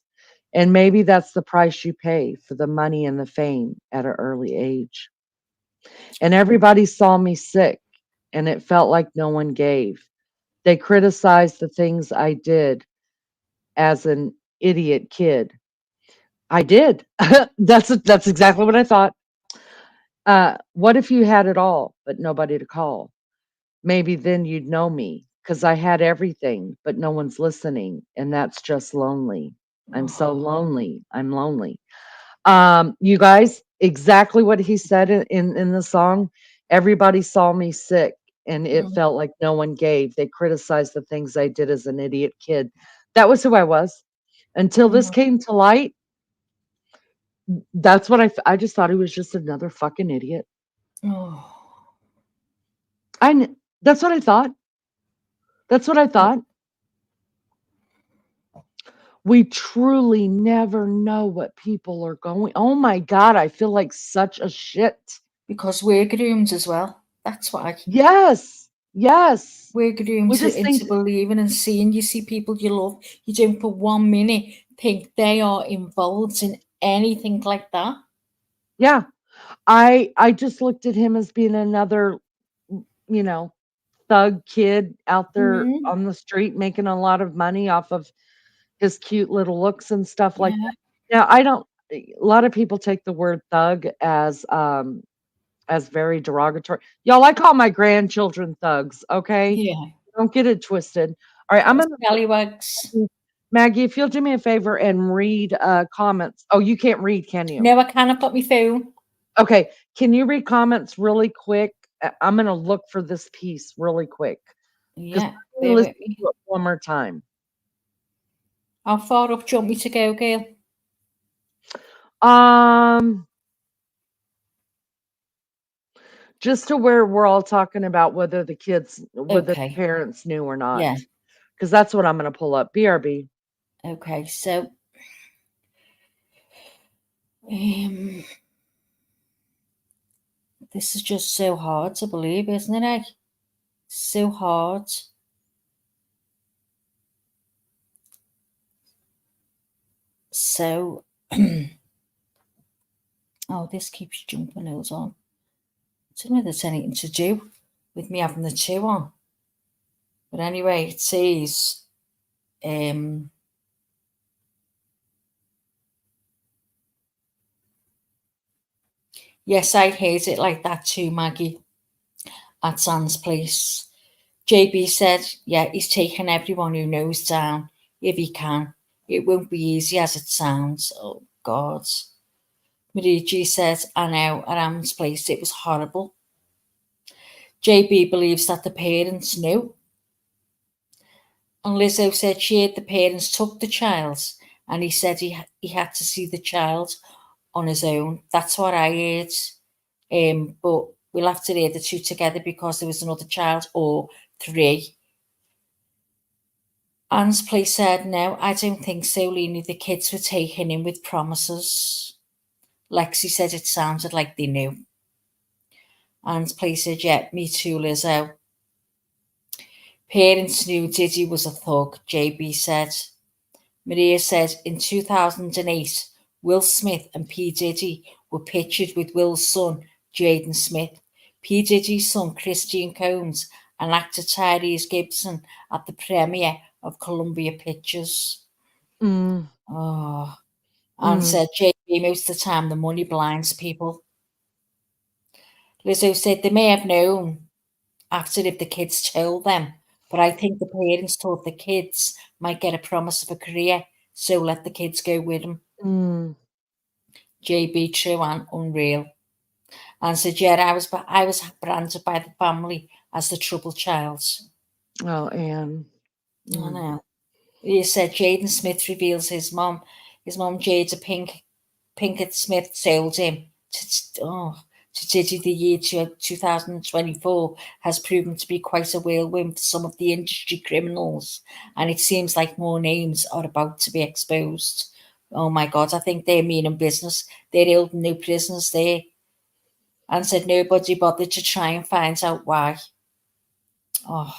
And maybe that's the price you pay for the money and the fame at an early age. And everybody saw me sick, and it felt like no one gave. They criticized the things I did as an idiot kid. I did. That's exactly what I thought. What if you had it all, but nobody to call? Maybe then you'd know me, 'cause I had everything, but no one's listening, and that's just lonely. I'm so
Oh,
lonely. I'm lonely. You guys, exactly what he said in the song. Everybody saw me sick, and it
mm,
felt like no one gave. They criticized the things I did as an idiot kid. That was who I was until this
mm.
came to light. That's what I just thought he was just another fucking idiot.
Oh,
That's what I thought. That's what I thought. We truly never know what people are going. Oh my God, I feel like such a shit.
Because we're groomed as well. That's why.
Yes, yes.
We're groomed
We just think,
into believing and seeing. You see people you love, you don't for 1 minute think they are involved in anything like that.
yeah. I just looked at him as being another, you know, thug kid out there
Mm,
on the street making a lot of money off of his cute little looks and stuff like
yeah,
that. Now, I don't. A lot of people take the word thug as very derogatory. Y'all, I call my grandchildren thugs, okay?
yeah.
Don't get it twisted. All right, I'm
Those
gonna
scallywags.
Maggie, if you'll do me a favor and read comments. Oh, you can't read, can you?
No, I can't. I've got my phone.
Okay, can you read comments really quick? I'm gonna look for this piece really quick because
Yeah,
I'm gonna
bear
listen
with me.
to it one more time.
How far up do you want me to go, girl?
Um, just to where we're all talking about whether the
Okay.
parents knew or not,
Yeah.
because that's what I'm gonna pull up. BRB.
Okay. So, um, this is just so hard to believe, isn't it? Eh? So hard. So, oh, this keeps jumping. Hold on. I don't know if there's anything to do with me having the two on. But anyway, it says, um, yes, I hate it like that too, Maggie, at Sam's place. JB said, yeah, he's taking everyone who knows down if he can. It won't be easy as it sounds. Oh, God. Marie G says, I know, at Am's place it was horrible. JB believes that the parents knew. And Lizzo said she heard the parents took the child and he said he had to see the child on his own. That's what I heard. But we'll have to hear the two together because there was another child or three. Anne's place said, no, I don't think so, Lena. The kids were taken in with promises. Lexi said it sounded like they knew. Anne's place said, yeah, me too, Lizzo. Parents knew Diddy was a thug, JB said. Maria said in 2008, Will Smith and P Diddy were pictured with Will's son, Jaden Smith, P Diddy's son, Christian Combs, and actor Tyrese Gibson at the premiere of Columbia Pictures.
Mm,
Oh, Anne
mm,
said, JB, most of the time the money blinds people. Lizzo said they may have known after if the kids told them, but I think the parents thought the kids might get a promise of a career, so let the kids go with them.
mm.
JB, true and unreal. And said, yeah, I was branded by the family as the troubled child.
Oh, Anne.
I
Mm.
know. He said Jaden Smith reveals his mom Jada Pinkett Smith told him to Diddy the year 2024 has proven to be quite a whirlwind for some of the industry criminals, and it seems like more names are about to be exposed. Oh my God, I think they're meaning business. They're holding no prisoners there. And said nobody bothered to try and find out why. Oh,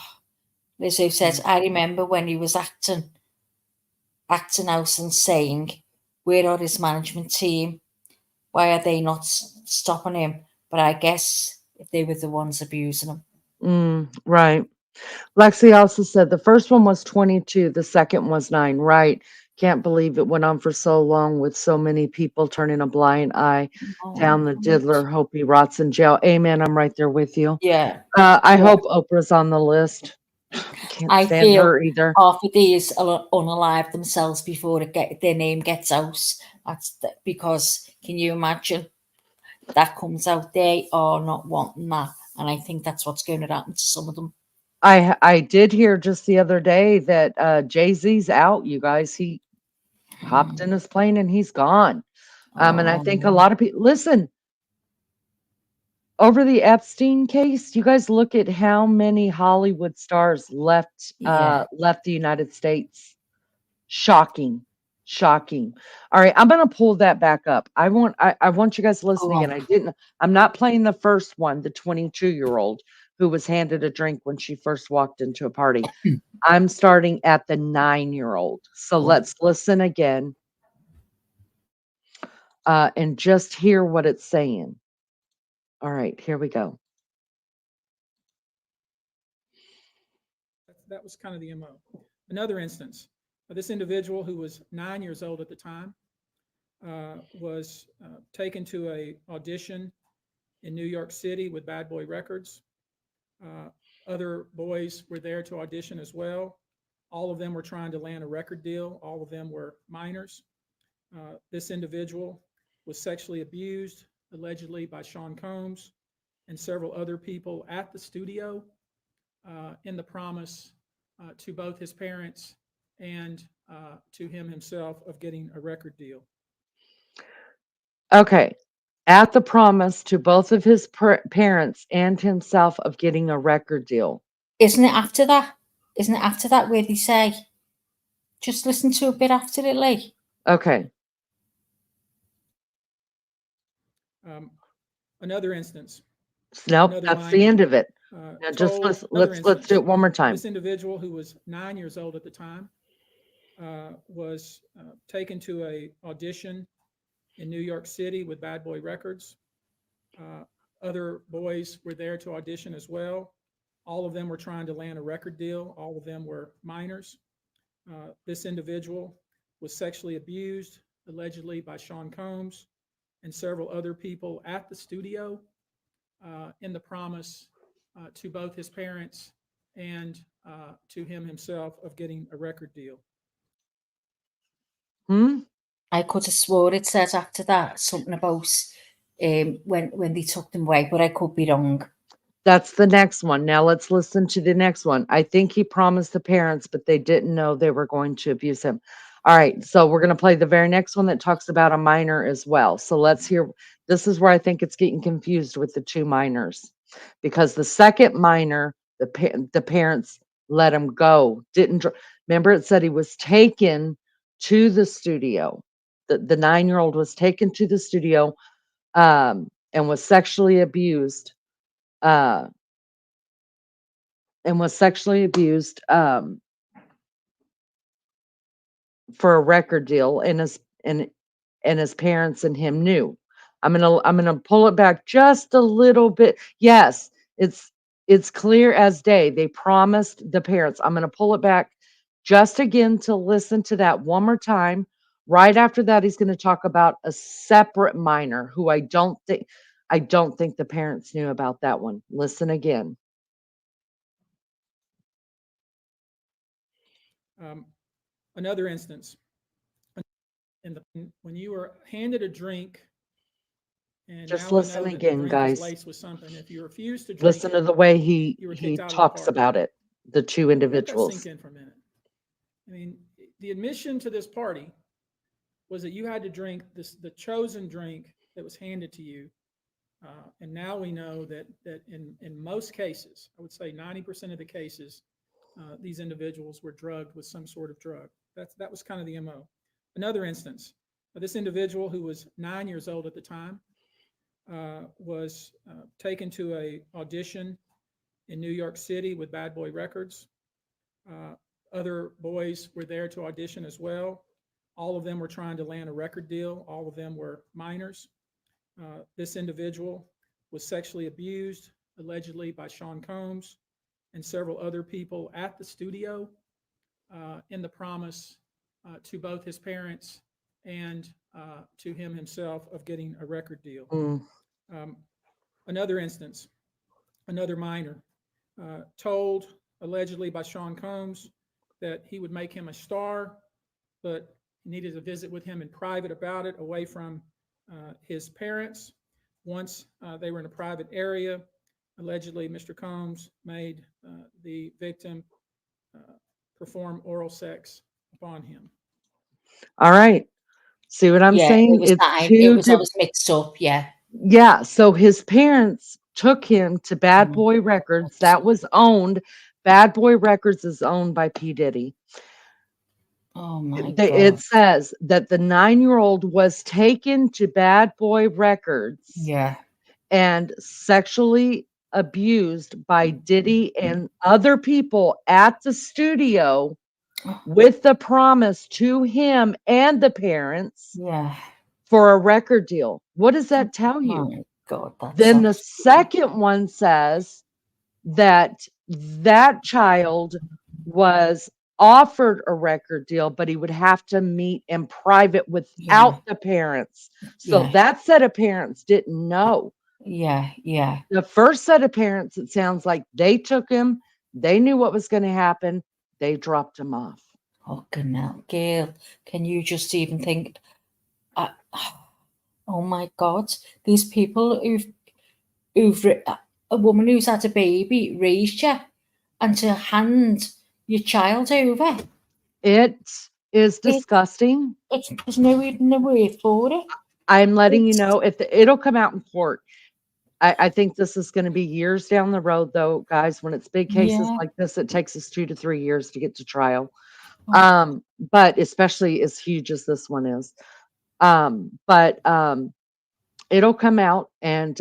Lizzo says, I remember when he was acting out and saying, where are his management team? Why are they not stopping him? But I guess if they were the ones abusing him.
Right. Lexi also said the first one was 22, the second was 9. Right. Can't believe it went on for so long with so many people turning a blind eye down the diddler. Hope he rots in jail. Amen. I'm right there with you.
Yeah.
I
Yeah.
hope Oprah's on the list. Can't
I
stand
feel
her either.
half of these are unalive themselves before their name gets out. Because can you imagine that comes out? They are not wanting that, and I think that's what's going to happen to some of them.
I did hear just the other day that Jay-Z's out, you guys. He hopped in his plane and he's gone. And I think a lot of people listen over the Epstein case. You guys look at how many Hollywood stars left
Yeah.
left the United States. Shocking. Shocking. All right, I'm gonna pull that back up. I want you guys to listen
Go
again.
on.
I'm not playing the first one, the 22-year-old who was handed a drink when she first walked into a party. I'm starting at the 9-year-old. So
Go on.
let's listen again and just hear what it's saying. All right, here we go.
That was kind of the MO. Another instance, this individual who was 9 years old at the time was taken to a audition in New York City with Bad Boy Records. Other boys were there to audition as well. All of them were trying to land a record deal. All of them were minors. This individual was sexually abused, allegedly by Sean Combs and several other people at the studio in the promise to both his parents and to him himself of getting a record deal.
Okay. At the promise to both of his parents and himself of getting a record deal.
Isn't it after that? Isn't it after that where they say, just listen to a bit after it, Lee?
Okay.
Another instance.
Nope,
Another
that's the
minor,
end of it. Now just
told
let's
another
let's do
instance.
it one more time.
This individual who was 9 years old at the time was taken to a audition in New York City with Bad Boy Records. Other boys were there to audition as well. All of them were trying to land a record deal. All of them were minors. This individual was sexually abused, allegedly by Sean Combs and several other people at the studio in the promise to both his parents and to him himself of getting a record deal.
I could have swore it says after that something about when they took them away, but I could be wrong.
That's the next one. Now let's listen to the next one. I think he promised the parents, but they didn't know they were going to abuse him. All right, so we're going to play the very next one that talks about a minor as well. So let's hear. This is where I think it's getting confused with the two minors, because the second minor, the parents let him go. Didn't remember it said he was taken to the studio. The 9-year-old was taken to the studio and was sexually abused. Uh, and was sexually abused for a record deal, and his parents and him knew. I'm gonna pull it back just a little bit. Yes, it's clear as day. They promised the parents. I'm gonna pull it back just again to listen to that one more time. Right after that, he's gonna talk about a separate minor who I don't think the parents knew about that one. Listen again.
Another instance, when you were handed a drink, and
Just
now we
listen
know that the
again,
drink
guys.
is laced with something. If you refuse to drink
Listen to
it,
the way
you were
he
kicked out of the
talks
party.
about it, the two
Let that sink
individuals.
in for a minute. I mean, the admission to this party was that you had to drink the chosen drink that was handed to you. And now we know that in most cases, I would say 90% of the cases, these individuals were drugged with some sort of drug. That was kind of the MO. Another instance, this individual who was 9 years old at the time was taken to a audition in New York City with Bad Boy Records. Other boys were there to audition as well. All of them were trying to land a record deal. All of them were minors. This individual was sexually abused, allegedly by Sean Combs and several other people at the studio in the promise to both his parents and to him himself of getting a record deal. Another instance, another minor, told allegedly by Sean Combs that he would make him a star, but he needed to visit with him in private about it, away from his parents. Once they were in a private area, allegedly Mr. Combs made the victim perform oral sex upon him.
All right. See what I'm
Yeah,
saying?
it was
It's
time. It
two
was always mixed up. Yeah.
Yeah, so his parents took him to Bad Boy Records. That was owned. Bad Boy Records is owned by P Diddy.
Oh my
It
God.
says that the 9-year-old was taken to Bad Boy Records
Yeah.
and sexually abused by Diddy and other people at the studio with the promise to him and the parents
Yeah.
for a record deal. What does that tell you?
My God, that's
Then the
so
second one says that that child was offered a record deal, but he would have to meet in private
yeah.
without the parents. So
Yeah.
that set of parents didn't know.
Yeah. Yeah.
The first set of parents, it sounds like they took him, they knew what was going to happen, they dropped him off.
Fucking hell, Gail. Can you just even think? Uh, oh my God, these people a woman who's had a baby raised you, and to hand your child over.
It is
It,
disgusting.
there's no even a word for it.
I'm letting you
It's,
know if it'll come out in court. I think this is going to be years down the road, though, guys. When it's big cases
yeah.
like this, it takes us 2 to 3 years to get to trial.
Oh,
But especially as huge as this one is. But it'll come out, and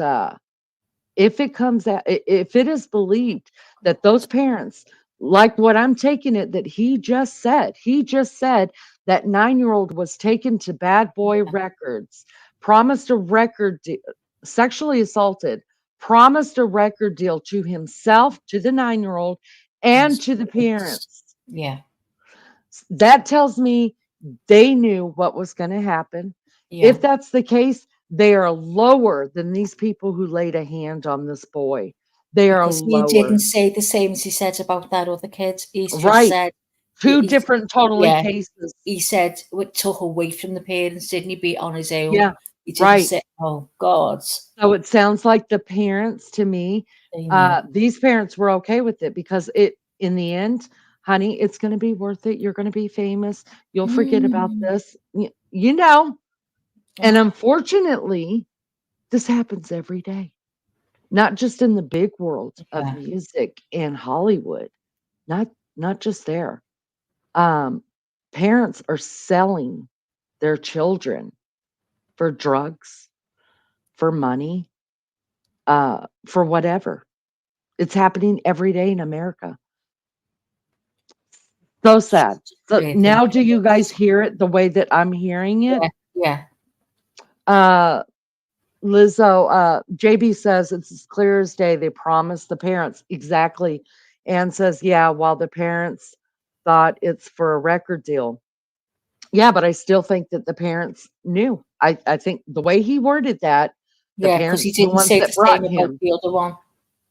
if it comes out, if it is believed that those parents, like what I'm taking it, that he just said that 9-year-old was taken to Bad Boy Records, promised a record deal, sexually assaulted, promised a record deal to himself, to the 9-year-old, and to the parents.
yeah.
That tells me they knew what was going to happen.
Yeah.
If that's the case, they are lower than these people who laid a hand on this boy. They are
Because he
lower.
didn't say the same as he said about that other kid. He's just
Right.
said,
Two
he-
different totally
yeah,
cases.
he said it took away from the parents, didn't he? Be on his own.
Yeah.
He didn't
Right.
say, "Oh God."
So it sounds like the parents, to me,
They knew.
these parents were okay with it because in the end, honey, it's going to be worth it. You're going to be famous. You'll forget about
Mm.
this. You know, and
Oh,
unfortunately, this happens every day, not just in the big world of
yeah.
music and Hollywood, not just there. Parents are selling their children for drugs, for money, for whatever. It's happening every day in America. So sad. So
Crazy.
now, do you guys hear it the way that I'm hearing it?
Yeah.
Uh, Lizzo, JB says it's as clear as day. They promised the parents. Exactly. Ann says, yeah, while the parents thought it's for a record deal. Yeah, but I still think that the parents knew. I think the way he worded that, the
Yeah, because he
parents, the
didn't
ones
say the
that brought
same about
him,
the other one.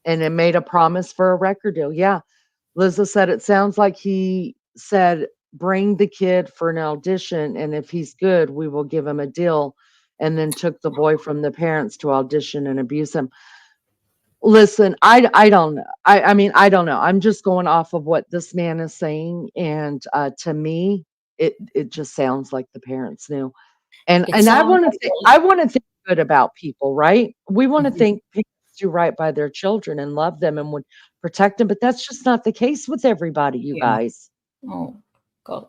and it made a promise for a record deal. Yeah. Lizzo said it sounds like he said, bring the kid for an audition, and if he's good, we will give him a deal, and then took the boy from the parents to audition and abuse him. Listen, I don't know. I mean, I don't know. I'm just going off of what this man is saying, and to me, it just sounds like the parents knew. And
It
and I
sounds
want to
like
think I want to think good about people, right? We want to
Mhm.
think parents do right by their children and love them and would protect them, but that's just not the case with everybody, you
Yeah.
guys.
Oh God.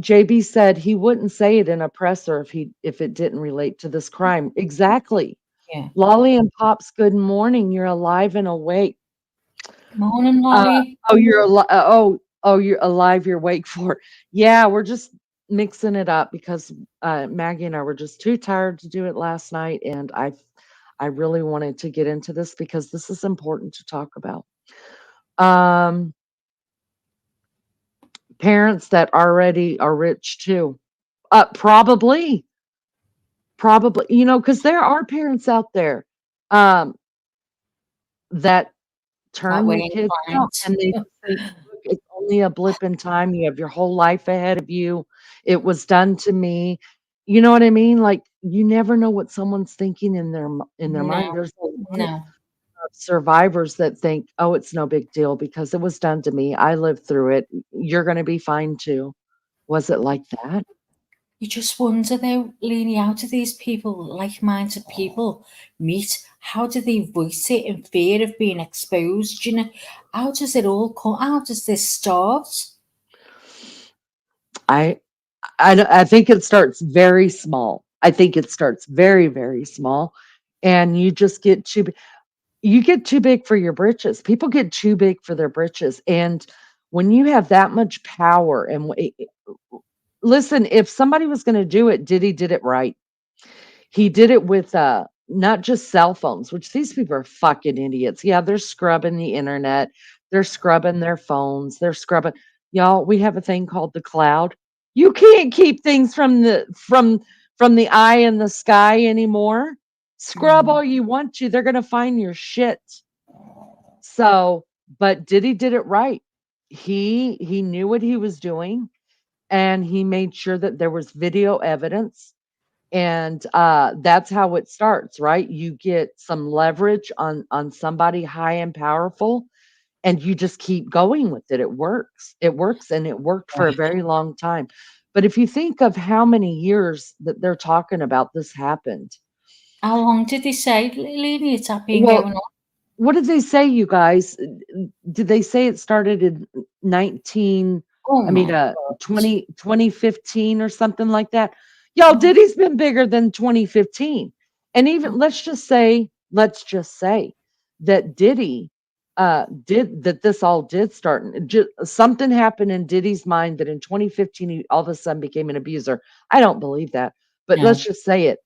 JB said he wouldn't say it in a presser if it didn't relate to this crime. Exactly.
Yeah.
Lolly and Pops, good morning. You're alive and awake.
Morning,
Uh,
Lolly.
you're alive. You're awake for. Yeah, we're just mixing it up because Maggie and I were just too tired to do it last night, and I really wanted to get into this because this is important to talk about. Um, Parents that already are rich too. Probably, because there are parents out there um, that
That
turn
way
the kids
inclined.
out and they just think, "Look, it's only a blip in time. You have your whole life ahead of you. It was done to me." You know what I mean? Like, you never know what someone's thinking in their
No,
mind. There's a lot
no.
of survivors that think, "Oh, it's no big deal because it was done to me. I lived through it. You're gonna be fine too." Was it like that?
You just wonder though, Leanie, how do these people, like-minded people, meet? How do they voice it in fear of being exposed? You know, how does it all come? How does this start?
I I think it starts very small. I think it starts very, very small, and you just get you get too big for your britches. People get too big for their britches, and when you have that much power and listen, if somebody was gonna do it, Diddy did it right. He did it with, not just cell phones, which these people are fucking idiots. Yeah, they're scrubbing the internet, they're scrubbing their phones, they're scrubbing y'all, we have a thing called the cloud. You can't keep things from the eye in the sky anymore. Scrub
Mm.
all you want to, they're gonna find your shit. So, but Diddy did it right. He knew what he was doing, and he made sure that there was video evidence, and that's how it starts, right? You get some leverage on somebody high and powerful, and you just keep going with it. It works, and it worked for a very long time. But if you think of how many years that they're talking about this happened,
How long did they say, Leni, it's been
well,
going on?
what did they say, you guys? Did they say it started in 19,
Oh
I mean,
my God.
2015 or something like that? Y'all,
Oh,
Diddy's been bigger than 2015. And even
oh,
let's just say that Diddy did that this all did start. Something happened in Diddy's mind that in 2015 he all of a sudden became an abuser. I don't believe that, but let's
no,
just say it.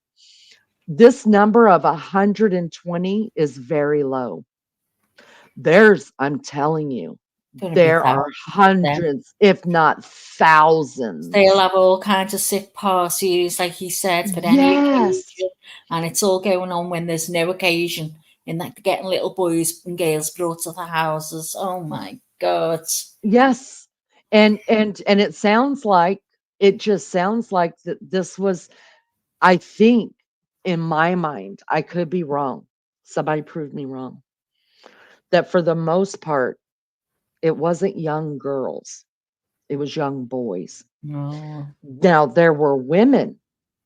This number of 120 is very low. I'm telling you,
gonna be
there are
thousands of them.
hundreds, if not
They'll
thousands.
have all kinds of sick parties, like he said, for any
Yes,
occasion, and it's all going on when there's no occasion, in that getting little boys and girls brought to the houses. Oh my God.
yes. And it just sounds like that this was, I think, in my mind, I could be wrong. Somebody proved me wrong. That for the most part, it wasn't young girls, it was young boys.
No.
Now there were women,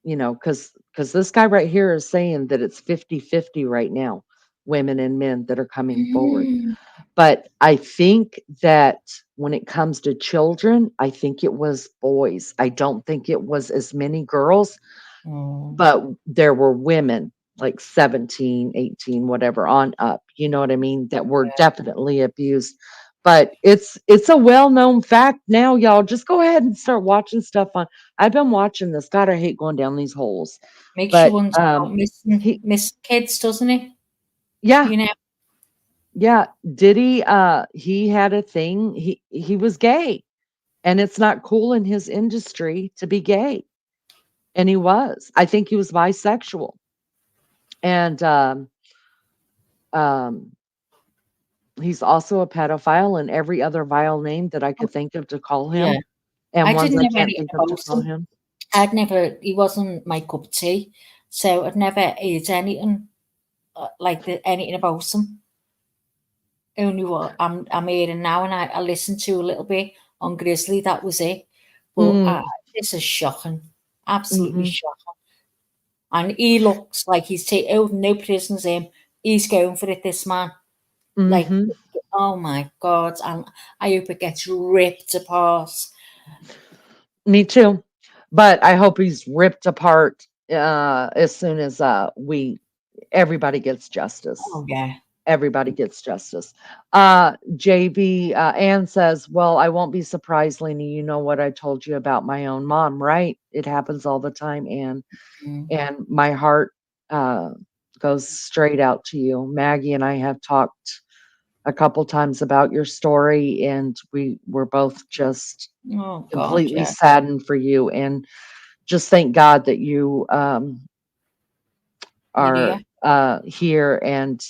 because this guy right here is saying that it's 50-50 right now, women and men that are coming forward.
Mm.
But I think that when it comes to children, I think it was boys. I don't think it was as many girls,
Oh,
but there were women like 17, 18, whatever on up, you know what I mean, that were definitely abused. But it's a well-known fact now, y'all. Just go ahead and start watching stuff on. I've been watching this. God, I hate going down these holes.
makes you
But
wonder about missing,
he
miss kids, doesn't it?
yeah,
You know?
yeah. Diddy he had a thing. He was gay, and it's not cool in his industry to be gay. And he was. I think he was bisexual. And um he's also a pedophile and every other vile name that I could think of to call
Yeah.
him, and
I
ones
didn't
I
know
can't
anything
think of to
about
call
him.
him.
He wasn't my cup of tea. So I'd never heard anything anything about him. Only what I'm hearing now, and I listened to a little bit on Grizzly. That was it. But
Mm,
this is shocking, absolutely
mhm,
shocking. And he looks like he's taking out no prisoners in. He's going for it. This man, like,
mhm.
oh my God! And I hope it gets ripped apart.
Me too. But I hope he's ripped apart as soon as we everybody gets justice.
Oh yeah,
Everybody gets justice. JV Ann says, "Well, I won't be surprised, Lena. You know what I told you about my own mom, right? It happens all the time, Ann.
mm,
And my heart uh, goes straight out to you. Maggie and I have talked a couple times about your story, and we were both just
oh God,
completely
yeah,
saddened for you. And just thank God that you
you dear.
are here, and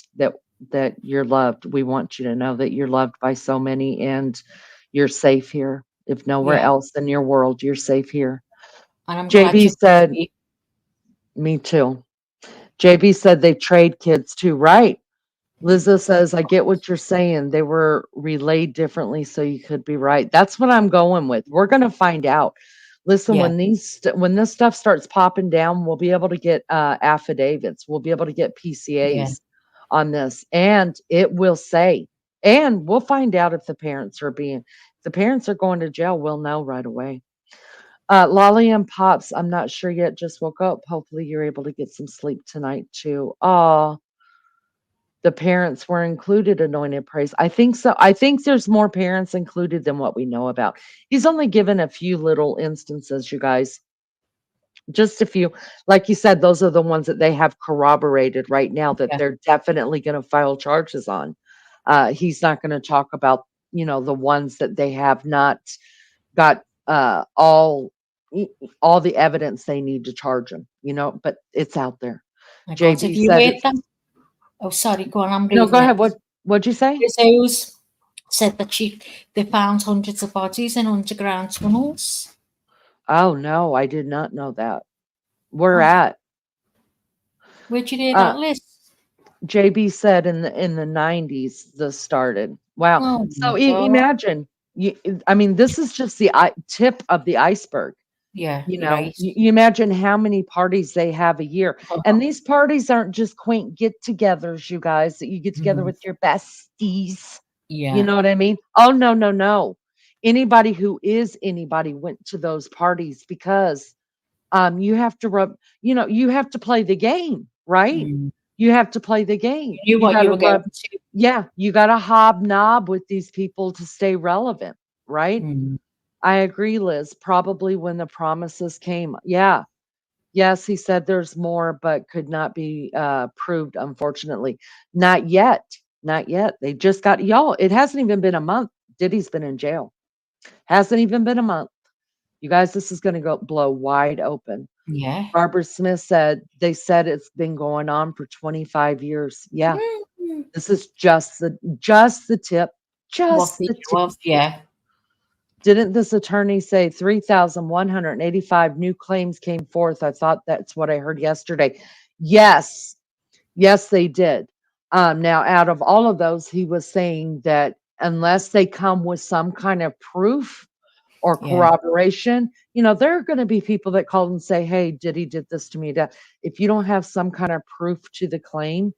that you're loved. We want you to know that you're loved by so many, and you're safe here. If nowhere
Yeah,
else in your world, you're safe here."
and I'm glad
JB
you're
said,
happy.
"Me too." JB said they trade kids too, right? Lizzo says, "I get what you're saying. They were relayed differently, so you could be right." That's what I'm going with. We're going to find out. Listen,
Yeah,
when this stuff starts popping down, we'll be able to get affidavits. We'll be able to get
yeah,
PCAs on this, and it will say, and we'll find out if the parents are going to jail. We'll know right away. Lolly and Pops, I'm not sure yet, just woke up. Hopefully you're able to get some sleep tonight too. Oh, the parents were included, anointed praise. I think so. I think there's more parents included than what we know about. He's only given a few little instances, you guys. Just a few. Like you said, those are the ones that they have corroborated right now that
Yeah.
they're definitely going to file charges on. He's not going to talk about, the ones that they have not got all the evidence they need to charge him, but it's out there.
My God, have
JB
you
said
heard
it's
that? Oh, sorry, go on, I'm
no, go
reading it.
ahead. What'd you say?
Rizzo's said that they found hundreds of bodies in underground tunnels.
Oh no, I did not know that. We're
Oh,
at
where'd you hear
uh
that, Liz?
JB said in the 90s this started. Wow.
Oh
So
my God.
imagine I mean, this is just the tip of the iceberg.
Yeah, you're right.
You imagine how many parties they have a year. And these parties aren't just quaint get-togethers, you guys, that you get together
Mm,
with your besties. You
yeah.
know what I mean? Oh, no, no, no. Anybody who is anybody went to those parties because you have to you have to play the game, right?
Mm.
You have to play the game.
You knew
You
what
got
you
to
were going
rub,
to.
yeah, you got to hobnob with these people to stay relevant, right?
Mm.
I agree, Liz. Probably when the promises came. Yeah. Yes, he said there's more, but could not be proved, unfortunately. Not yet. Not yet. They just got y'all. It hasn't even been a month. Diddy's been in jail. Hasn't even been a month. You guys, this is going to go blow wide open.
Yeah.
Barbara Smith said they said it's been going on for 25 years. Yeah.
Mm.
This is just the tip.
What
Just
they
the
know
tip.
of, yeah.
Didn't this attorney say 3,185 new claims came forth? I thought that's what I heard yesterday. Yes. Yes, they did. Now, out of all of those, he was saying that unless they come with some kind of proof or
Yeah.
corroboration, there are going to be people that call and say, "Hey, Diddy did this to me." If you don't have some kind of proof to the claim,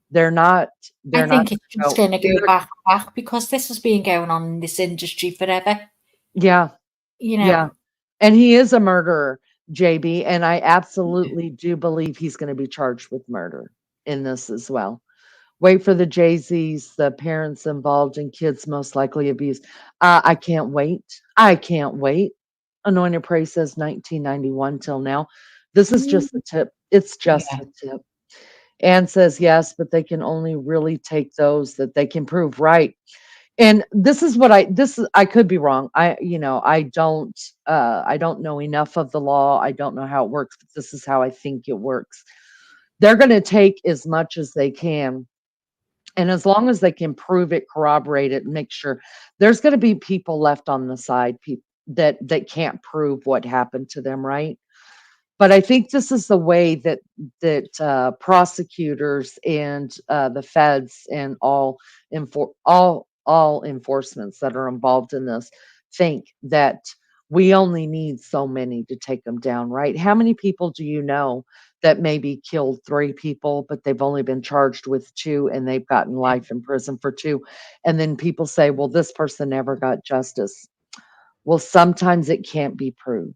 they're not.
I
They're not
think it's
going to
just
go.
going to go back because this has been going on in this industry forever.
Yeah,
You
yeah.
know,
And he is a murderer, JB, and I absolutely do believe he's going to be charged with murder in this as well. Wait for the Jay-Z's, the parents involved in kids most likely abused. I can't wait. I can't wait. Anointed Praise says 1991 till now. This is just the tip. It's just
yeah,
the tip. Anne says yes, but they can only really take those that they can prove right. And this is what I could be wrong. I don't know enough of the law. I don't know how it works, but this is how I think it works. They're going to take as much as they can, and as long as they can prove it, corroborate it, and make sure, there's going to be people left on the side, people that can't prove what happened to them, right? But I think this is the way that prosecutors and the feds and all enforcements that are involved in this think that we only need so many to take them down, right? How many people do you know that maybe killed 3 people, but they've only been charged with 2 and they've gotten life in prison for 2? And then people say, well, this person never got justice. Well, sometimes it can't be proved.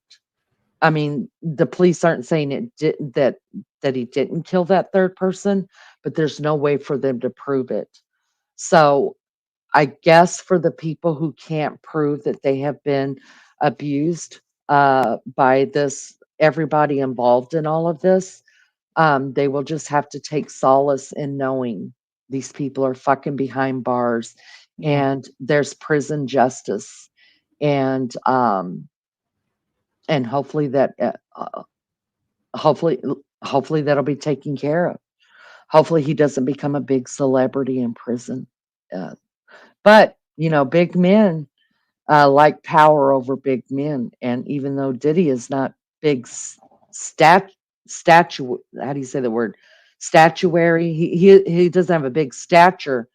I mean, the police aren't saying that he didn't kill that 3rd person, but there's no way for them to prove it. So, I guess for the people who can't prove that they have been abused by this, everybody involved in all of this, they will just have to take solace in knowing these people are fucking behind bars
yeah.
and there's prison justice. And hopefully hopefully hopefully that'll be taken care of. Hopefully he doesn't become a big celebrity in prison. Uh, but big men like power over big men, and even though Diddy is not big statue, how do you say the word, statuary? He doesn't have a big stature.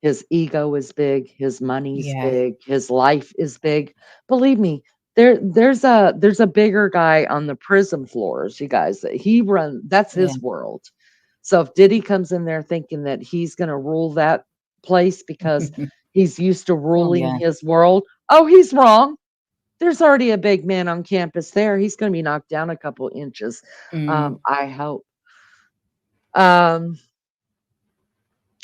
His ego is big, his money's
Yeah.
big, his life is big. Believe me, there's a bigger guy on the prison floors, you guys. That's
Yeah.
his world. So if Diddy comes in there thinking that he's gonna rule that place because he's used to
Oh,
ruling
yeah.
his world, oh, he's wrong. There's already a big man on campus there. He's going to be knocked down a couple inches.
Mm.
I hope. Um,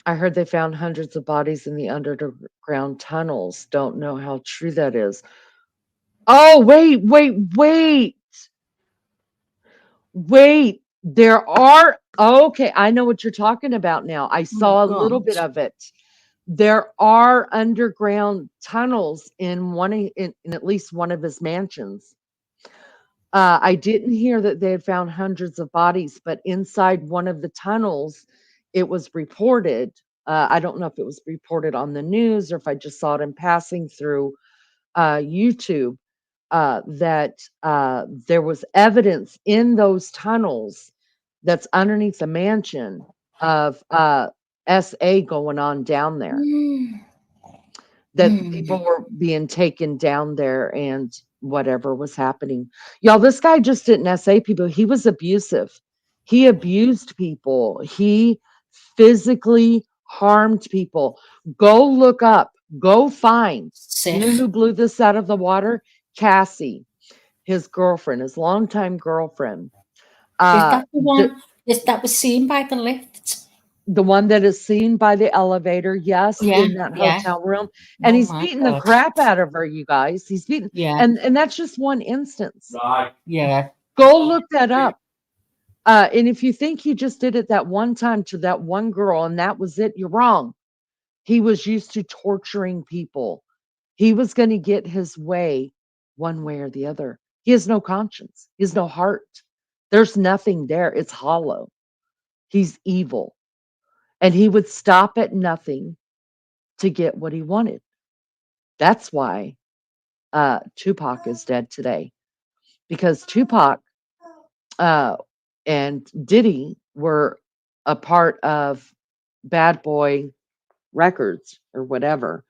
I heard they found hundreds of bodies in the underground tunnels. Don't know how true that is. Oh, wait. Wait. There are, okay, I know what you're talking about now. I
Oh my
saw a little
God.
bit of it. There are underground tunnels in in at least one of his mansions. I didn't hear that they had found hundreds of bodies, but inside one of the tunnels, it was reported. I don't know if it was reported on the news or if I just saw it in passing through YouTube, that there was evidence in those tunnels that's underneath the mansion of SA going on down there,
Mm.
that people
Mm.
were being taken down there and whatever was happening. Y'all, this guy just didn't SA people. He was abusive. He abused people. He physically harmed people. Go look up, go find. You know
Sick.
who blew this out of the water? Cassie, his girlfriend, his longtime girlfriend.
Is
Uh,
that the
the,
one that was seen by the lift?
the one that is seen by the elevator, yes,
Yeah,
in that
yeah.
hotel room, and
Oh
he's
my
beating the
God.
crap out of her, you guys. He's beating,
Yeah,
and that's just one instance.
yeah.
Go look that up. And if you think he just did it that one time to that one girl and that was it, you're wrong. He was used to torturing people. He was going to get his way one way or the other. He has no conscience. He has no heart. There's nothing there. It's hollow. He's evil. And he would stop at nothing to get what he wanted. That's why Tupac is dead today. Because Tupac uh, and Diddy were a part of Bad Boy Records or whatever.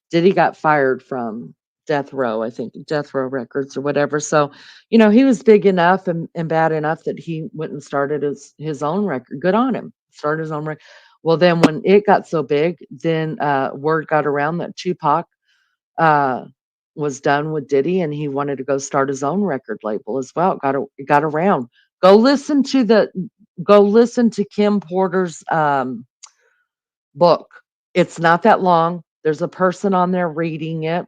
Diddy got fired from Death Row, I think, Death Row Records or whatever. So, he was big enough and bad enough that he went and started his own record. Good on him. Started his own record. Well, then when it got so big, then word got around that Tupac uh, was done with Diddy and he wanted to go start his own record label as well. It got around. Go listen to Kim Porter's book. It's not that long. There's a person on there reading it.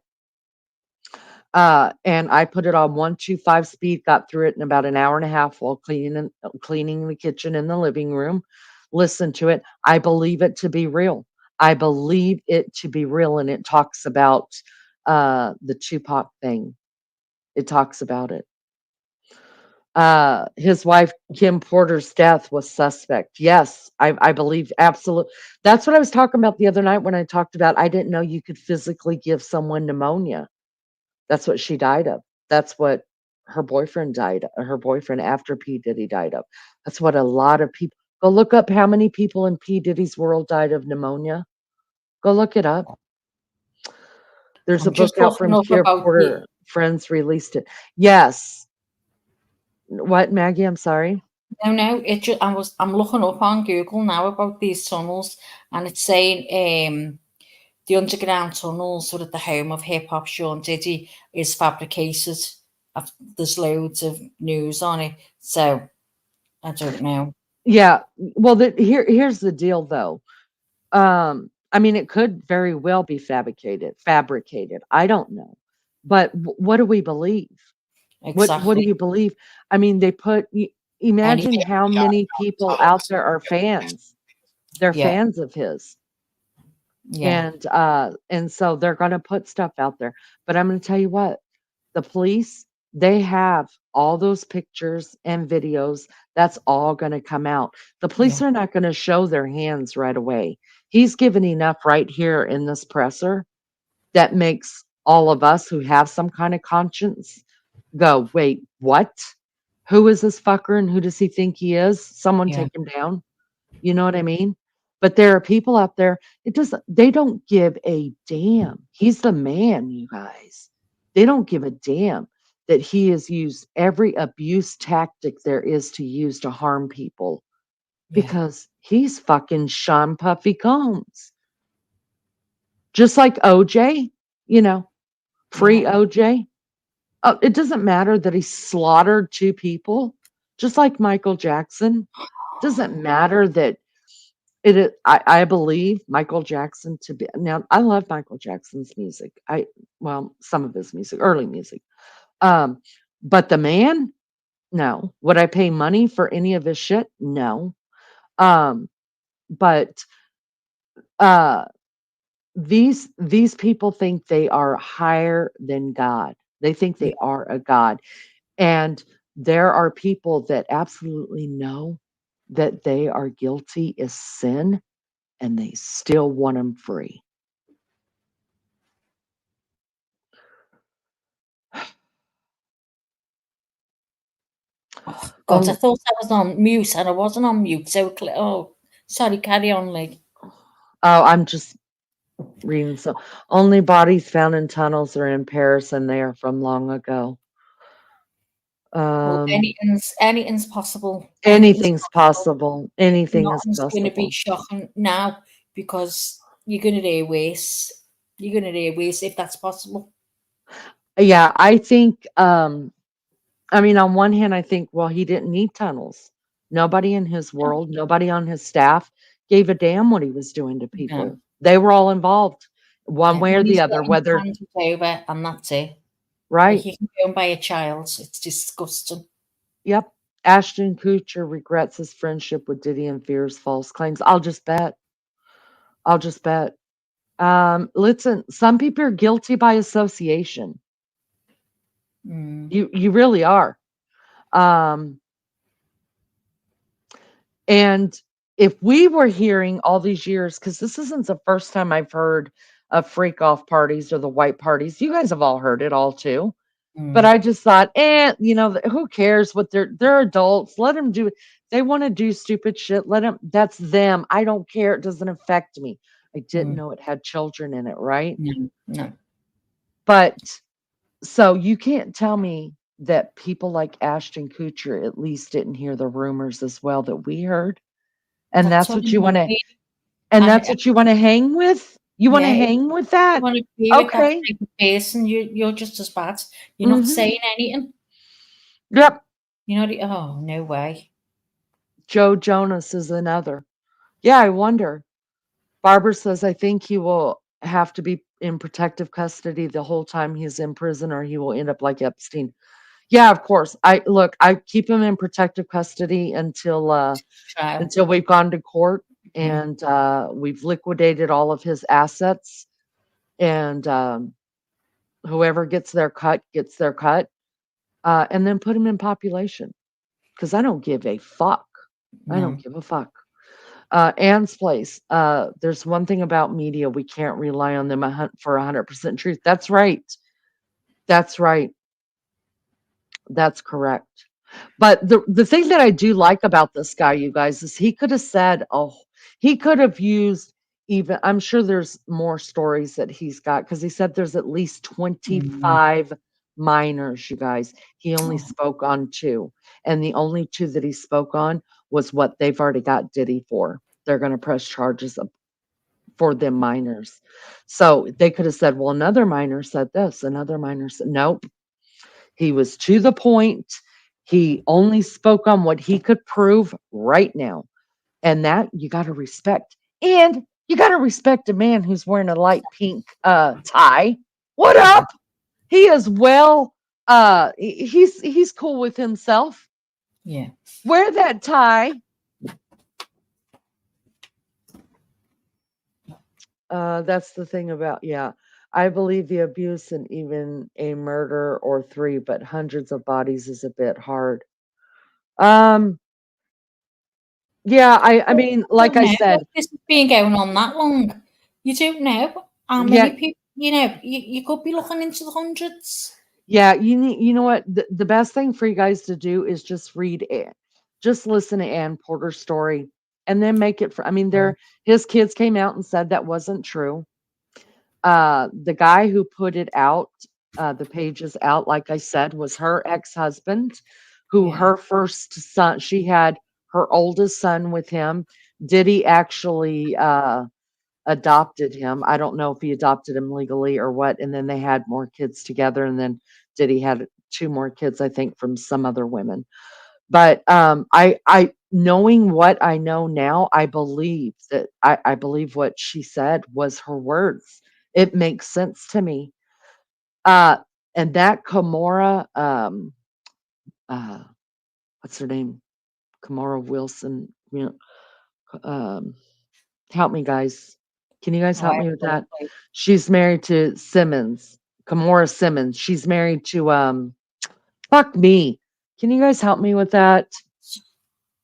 And I put it on 125 speed, got through it in about an hour and a half while cleaning the kitchen and the living room. Listen to it. I believe it to be real. I believe it to be real. And it talks about the Tupac thing. It talks about it. His wife, Kim Porter's death was suspect. Yes, I believe absolutely. That's what I was talking about the other night when I talked about I didn't know you could physically give someone pneumonia. That's what she died of. That's what her boyfriend her boyfriend after P. Diddy died of. That's what a lot of people go look up how many people in P. Diddy's world died of pneumonia. Go look it up. There's a
I'm
book
just
out
looking
from
up
Kim
about the.
Porter. Friends released it. Yes. What, Maggie? I'm sorry.
No, no. I'm looking up on Google now about these tunnels, and it's saying the underground tunnels were at the home of hip hop Sean Diddy is fabricated. There's loads of news on it, so I don't know.
Yeah. Well, here's the deal, though. I mean, it could very well be fabricated. I don't know, but what do we believe? What do
Exactly.
you believe? I mean, imagine
Anything.
how many people out there are fans. They're
Yeah,
fans of his,
yeah,
and so they're going to put stuff out there. But I'm going to tell you what, the police, they have all those pictures and videos. That's all going to come out. The police
yeah,
are not going to show their hands right away. He's given enough right here in this presser that makes all of us who have some kind of conscience go, wait, what? Who is this fucker and who does he think he is? Someone
yeah,
take him down. You know what I mean? But there are people out there, they don't give a damn. He's the man, you guys. They don't give a damn that he has used every abuse tactic there is to use to harm people
yeah,
because he's fucking Sean Puffy Combs. Just like OJ, you know,
yeah,
free OJ. It doesn't matter that he slaughtered 2 people, just like Michael Jackson. Doesn't matter that I believe Michael Jackson to be now, I love Michael Jackson's music. Well, some of his music, early music. Um, but the man, no. Would I pay money for any of his shit? No. Um, but uh these people think they are higher than God. They think
Yeah.
they are a God. And there are people that absolutely know that they are guilty as sin and they still want them free.
Oh, God, I
Oh,
thought I was on mute and I wasn't on mute. So, oh, sorry, carry on, Lee.
I'm just reading some. Only bodies found in tunnels are in Paris and they are from long ago.
Well,
Um,
anything's possible. Anything's
anything's
possible.
possible. Anything is
Nothing's going to be
possible.
shocking now because you're going to hear worse. You're going to hear worse if that's possible.
Yeah, I think I mean, on one hand, I think, well, he didn't need tunnels. Nobody in his
No,
world, nobody on his staff gave a damn what he was doing to
no,
people. They were all involved, one
yeah.
way or the
Money's
other,
getting
whether
handed over, and that's it. Like
right.
you can go and buy a child. It's disgusting.
Yep. Ashton Kutcher regrets his friendship with Diddy and fears false claims. I'll just bet. I'll just bet. Listen, some people are guilty by association.
Mm,
You really are. Um, And if we were hearing all these years, because this isn't the first time I've heard of freak off parties or the white parties. You guys have all heard it all too. But
mm,
I just thought, who cares what they're adults. Let them do it. They want to do stupid shit. Let them, that's them. I don't care. It doesn't affect me. I didn't
mm,
know it had children in it, right?
no, no.
But so you can't tell me that people like Ashton Kutcher at least didn't hear the rumors as well that we heard. And
That's
that's
what
what
I
you want to
mean.
And that's what you wanna hang with? You wanna
Yeah, if
hang with
you
that?
want to be with that
Okay.
type of person, you're just as bad. You're not
Mhm.
saying anything.
Yep.
You know, oh, no way.
Joe Jonas is another. Yeah, I wonder. Barbara says, "I think he will have to be in protective custody the whole time he's in prison, or he will end up like Epstein." Yeah, of course. I keep him in protective custody
Trial.
until we've gone to court
Mm,
and, we've liquidated all of his assets, and, whoever gets their cut gets their cut. And then put them in population because I don't give a fuck. I don't
no.
give a fuck. Ann's place. There's one thing about media, we can't rely on them for 100% truth. That's right. That's right. That's correct. But the thing that I do like about this guy, you guys, is he could have said, oh, he could have used even, I'm sure there's more stories that he's got because he said there's at least
Mm,
25 minors, you guys. He only
oh,
spoke on 2. And the only 2 that he spoke on was what they've already got Diddy for. They're going to press charges for them minors. So they could have said, well, another minor said this, another minor said, nope. He was to the point. He only spoke on what he could prove right now. And that you got to respect. And you got to respect a man who's wearing a light pink tie. What
yeah,
up? He is well he's cool with himself.
yeah.
Wear that tie. That's the thing about, yeah. I believe the abuse and even a murder or 3, but hundreds of bodies is a bit hard. Um, yeah, I
Well,
mean,
I don't
like I
know.
said,
This has been going on that long. You don't know how
yeah,
many people, you could be looking into the hundreds.
yeah, you know what? The best thing for you guys to do is just read it. Just listen to Ann Porter's story and then make it for, I mean,
Mm,
his kids came out and said that wasn't true. The guy who put it out, the pages out, like I said, was her ex-husband, who
yeah.
her first son, she had her oldest son with him. Diddy actually adopted him. I don't know if he adopted him legally or what. And then they had more kids together. And then Diddy had 2 more kids, I think, from some other women. But I knowing what I know now, I believe what she said was her words. It makes sense to me. Uh, and that Kimora, uh, what's her name? Kimora Wilson. Um, help me, guys. Can you guys
Oh,
help
I
me
have
with
no
that?
clue.
She's married to Simmons, Kimora Simmons. She's married to fuck me. Can you guys help me with that?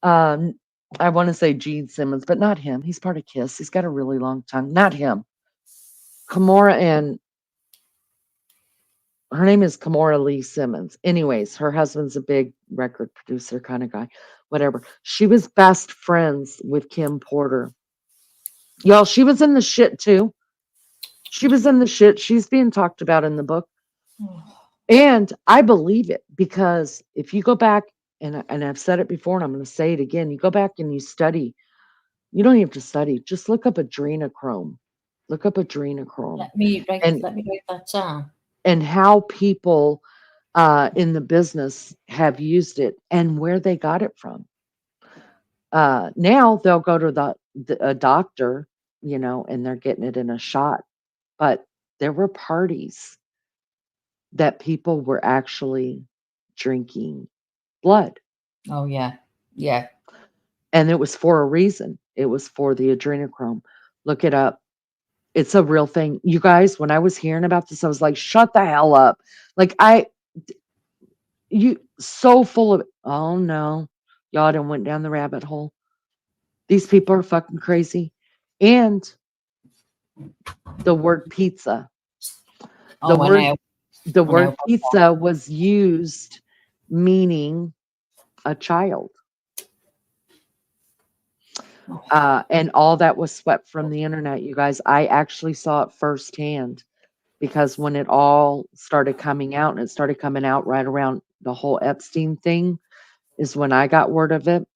Um, I want to say Gene Simmons, but not him. He's part of Kiss. He's got a really long tongue. Not him. Kimora and her name is Kimora Lee Simmons. Anyways, her husband's a big record producer kind of guy. Whatever. She was best friends with Kim Porter. Y'all, she was in the shit too. She was in the shit. She's being talked about in the book. And I believe it because if you go back, and I've said it before and I'm going to say it again, you go back and you study. You don't even have to study. Just look up adrenochrome. Look up adrenochrome and
Let me write that down.
how people in the business have used it and where they got it from. Now they'll go to a doctor, and they're getting it in a shot. But there were parties that people were actually drinking blood.
Oh yeah. Yeah.
And it was for a reason. It was for the adrenochrome. Look it up. It's a real thing. You guys, when I was hearing about this, I was like, shut the hell up. Like you so full of, oh no, y'all done went down the rabbit hole. These people are fucking crazy. And the word pizza. The
Oh, I
word
know.
the
I know.
word pizza was used meaning a child. And all that was swept from the internet, you guys. I actually saw it firsthand because when it all started coming out, and it started coming out right around the whole Epstein thing, is when I got word of it.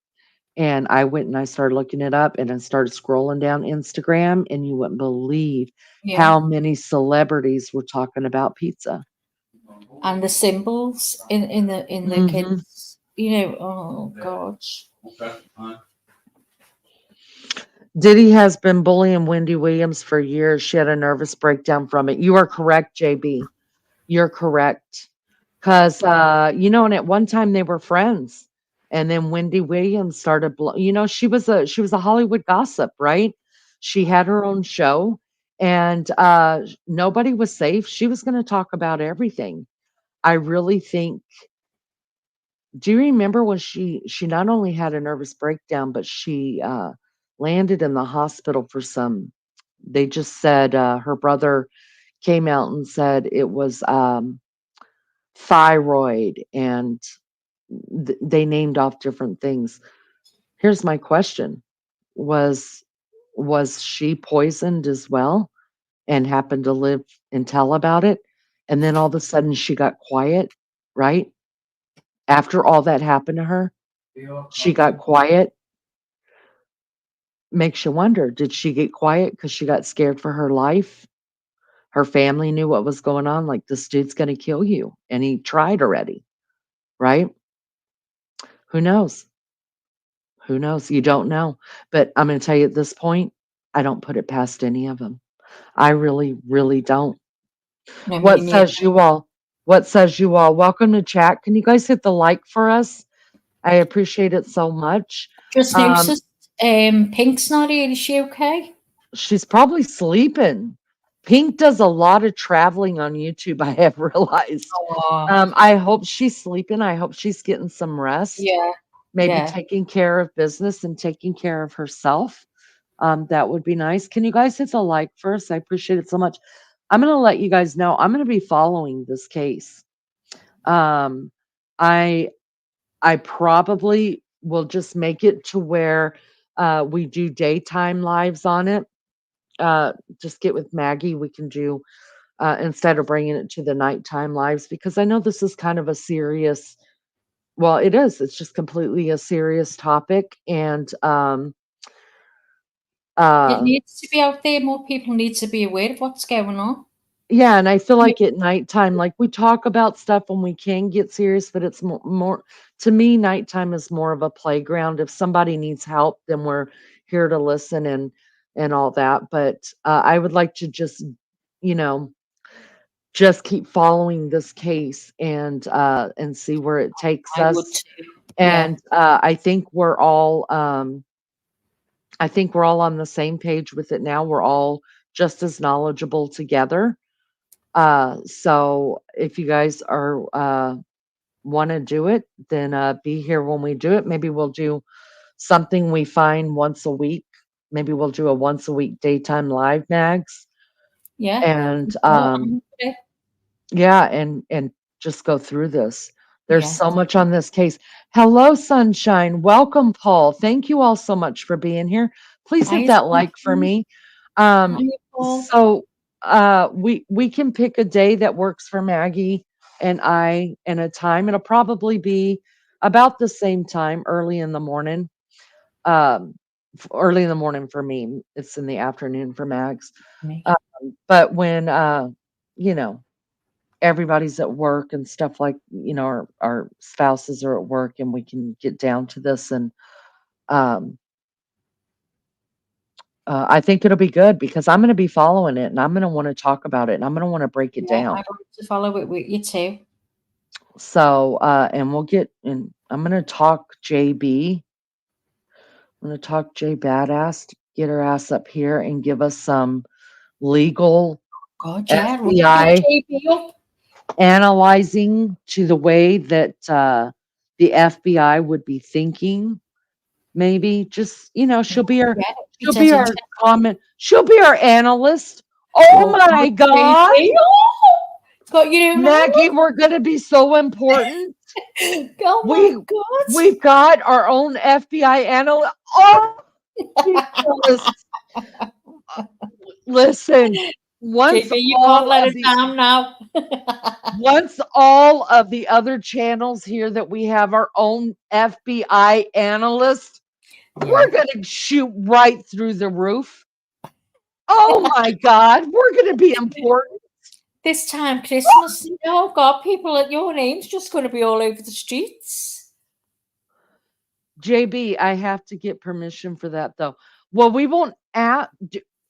And I went and I started looking it up and I started scrolling down Instagram, and you wouldn't believe
Yeah.
how many celebrities were talking about pizza.
And the symbols in the
Mhm.
kids, oh gosh.
Diddy has been bullying Wendy Williams for years. She had a nervous breakdown from it. You are correct, JB. You're correct. Because, and at one time they were friends. And then Wendy Williams started, she was a Hollywood gossip, right? She had her own show, and nobody was safe. She was going to talk about everything. I really think. Do you remember when she not only had a nervous breakdown, but she landed in the hospital for some. They just said her brother came out and said it was thyroid, and they named off different things. Here's my question: Was she poisoned as well, and happened to live and tell about it? And then all of a sudden she got quiet, right? After all that happened to her, she got quiet. Makes you wonder, did she get quiet because she got scared for her life? Her family knew what was going on, like, this dude's gonna kill you, and he tried already, right? Who knows? Who knows? You don't know. But I'm gonna tell you at this point, I don't put it past any of them. I really, really don't.
No,
What says you all? What says you all? Welcome to chat. Can you guys hit the like for us? I appreciate it so much.
Just
Um,
noticed, Pink's not here. Is she okay?
she's probably sleeping. Pink does a lot of traveling on YouTube, I have realized.
Oh,
I hope she's sleeping. I hope she's getting some rest.
yeah.
Maybe
Yeah.
taking care of business and taking care of herself. That would be nice. Can you guys hit the like first? I appreciate it so much. I'm going to let you guys know I'm going to be following this case. Um, I I probably will just make it to where we do daytime lives on it. Just get with Maggie. We can do instead of bringing it to the nighttime lives, because I know this is kind of a serious. Well, it is. It's just completely a serious topic, and
It needs to be out there. More people need to be aware of what's going on.
Yeah, and I feel
Yeah.
like at nighttime, like we talk about stuff when we can get serious, but it's more to me, nighttime is more of a playground. If somebody needs help, then we're here to listen and all that. But I would like to just, you know, just keep following this case and see where it takes
I would
us.
too. Yeah.
And I think we're all on the same page with it now. We're all just as knowledgeable together. So if you guys are want to do it, then be here when we do it. Maybe we'll do something we find once a week. Maybe we'll do a once a week daytime live mags
Yeah.
and
No, I'm okay.
yeah, and just go through this. There's
Yeah.
so much on this case. Hello, sunshine. Welcome, Paul. Thank you all so much for being here. Please hit
Hi,
that like for
sunshine.
me.
Hi, Paul.
So we can pick a day that works for Maggie and I and a time. It'll probably be about the same time, early in the morning. Um, early in the morning for me. It's in the afternoon for Mags.
Me.
But when you know, everybody's at work and stuff like, our spouses are at work and we can get down to this and um I think it'll be good because I'm going to be following it and I'm going to want to talk about it and I'm going to want to break it
Yeah,
down.
I'd like to follow it with you too.
So and we'll get and I'm going to talk JB. I'm going to talk J Badass, get her ass up here and give us some legal
God, yeah, I'd love to
FBI
get JB up.
analyzing to the way that the FBI would be thinking. Maybe just, she'll be our
Yeah, it'd be
she'll
dead
be our
interesting.
she'll be our analyst. Oh
Oh,
my
God,
God.
JB. Oh, got your own
Maggie, we're gonna be so important.
island. Oh my
We
God.
we've got our own FBI analyst. Oh Jesus. Listen, once
JB, you can't
all
let
of
it
the
down now.
once all of the other channels hear that we have our own FBI analyst,
Yeah.
we're gonna shoot right through the roof. Oh my God, we're gonna be important.
This time Christmas, oh God, people at your name's just going to be all over the streets.
JB, I have to get permission for that though. Well, we won't at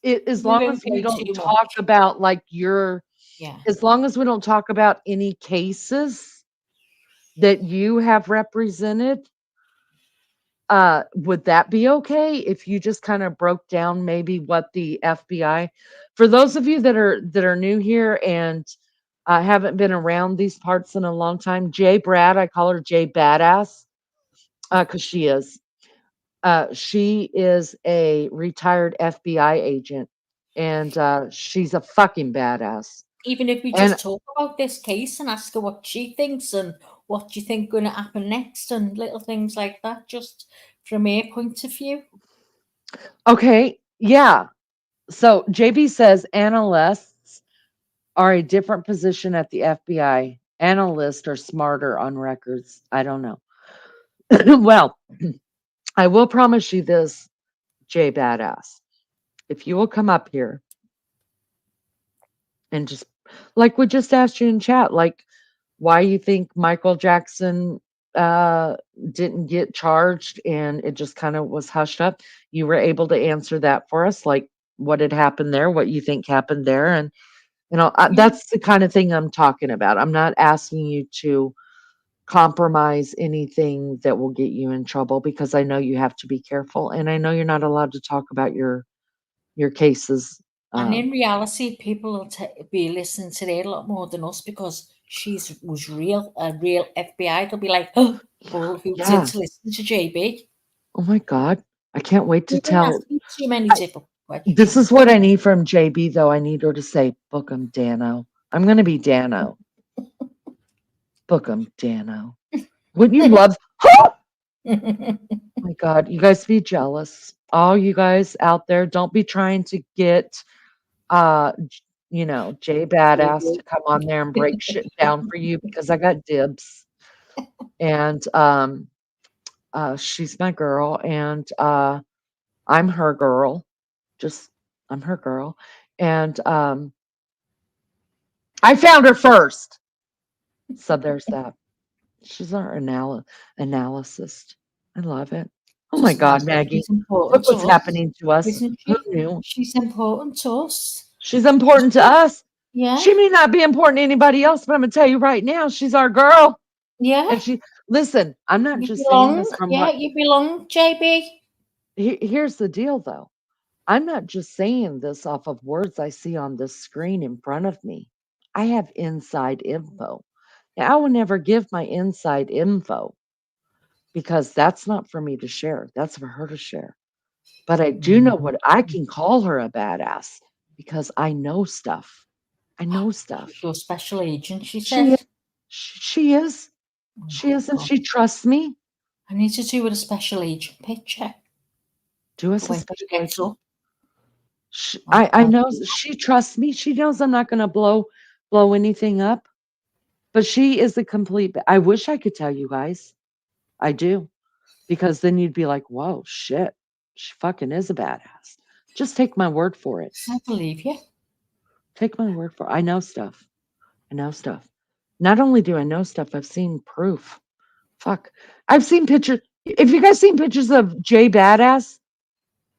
it as
We
long
won't
as we
go
don't
too
talk
much.
about like
Yeah.
as long as we don't talk about any cases that you have represented, would that be okay if you just kind of broke down maybe what the FBI, for those of you that are new here and haven't been around these parts in a long time, Jay Brad, I call her Jay Badass, because she is. She is a retired FBI agent, and she's a fucking badass.
Even if we
And
just talk about this case and ask her what she thinks and what you think going to happen next and little things like that, just from her point of view.
okay, yeah. So JB says analysts are a different position at the FBI. Analysts are smarter on records. I don't know. Well, I will promise you this, Jay Badass. If you will come up here and just like we just asked you in chat, like why you think Michael Jackson didn't get charged and it just kind of was hushed up. You were able to answer that for us, like what had happened there, what you think happened there, and
Yeah.
that's the kind of thing I'm talking about. I'm not asking you to compromise anything that will get you in trouble because I know you have to be careful, and I know you're not allowed to talk about your cases.
And in reality, people will be listening to her a lot more than us because was real, a real FBI. They'll be like, oh, well, who
Yeah.
to listen to JB?
Oh my God, I can't wait to
You don't
tell.
ask me too many
I-
different
This
questions.
is what I need from JB, though. I need her to say, "Book 'em, Dano." I'm going to be Dano. Book 'em, Dano. Wouldn't you love? Oh my God, you guys be jealous. All you guys out there, don't be trying to get, Jay Badass to come on there and break shit down for you because I got dibs, and she's my girl, and I'm her girl, Just I'm her girl. And I found her first. So there's that. She's our analyst. I love it. Oh my
Doesn't
God,
matter.
Maggie.
She's important
Look
to
what's
us,
happening to us.
isn't
Who
she?
knew?
She's important to us.
She's important to us.
Yeah,
She may not be important to anybody else, but I'm gonna tell you right now, she's our girl.
yeah.
And she listen, I'm not
You
just saying
belong.
this from
Yeah,
what
you belong, JB.
here's the deal though. I'm not just saying this off of words I see on this screen in front of me. I have inside info. Now, I will never give my inside info because that's not for me to share. That's for her to share. But I do know what I can call her a badass because I know stuff. I know stuff.
She's your special agent, she
She is.
said.
She is.
Oh
She
my
is, and
God.
she trusts me.
I need to do with a special agent picture
Do
for
us a
when she
special
gets
agent.
up. I'll,
I
I'll
know
do
she trusts me. She knows I'm not going to blow anything up. But she is a complete. I wish I could tell you guys. I do, because then you'd be like, "Whoa, shit, she fucking is a badass." Just take my word for it.
I believe you.
Take my word for it. I know stuff. I know stuff. Not only do I know stuff, I've seen proof. Fuck, I've seen pictures. If you guys seen pictures of Jay Badass,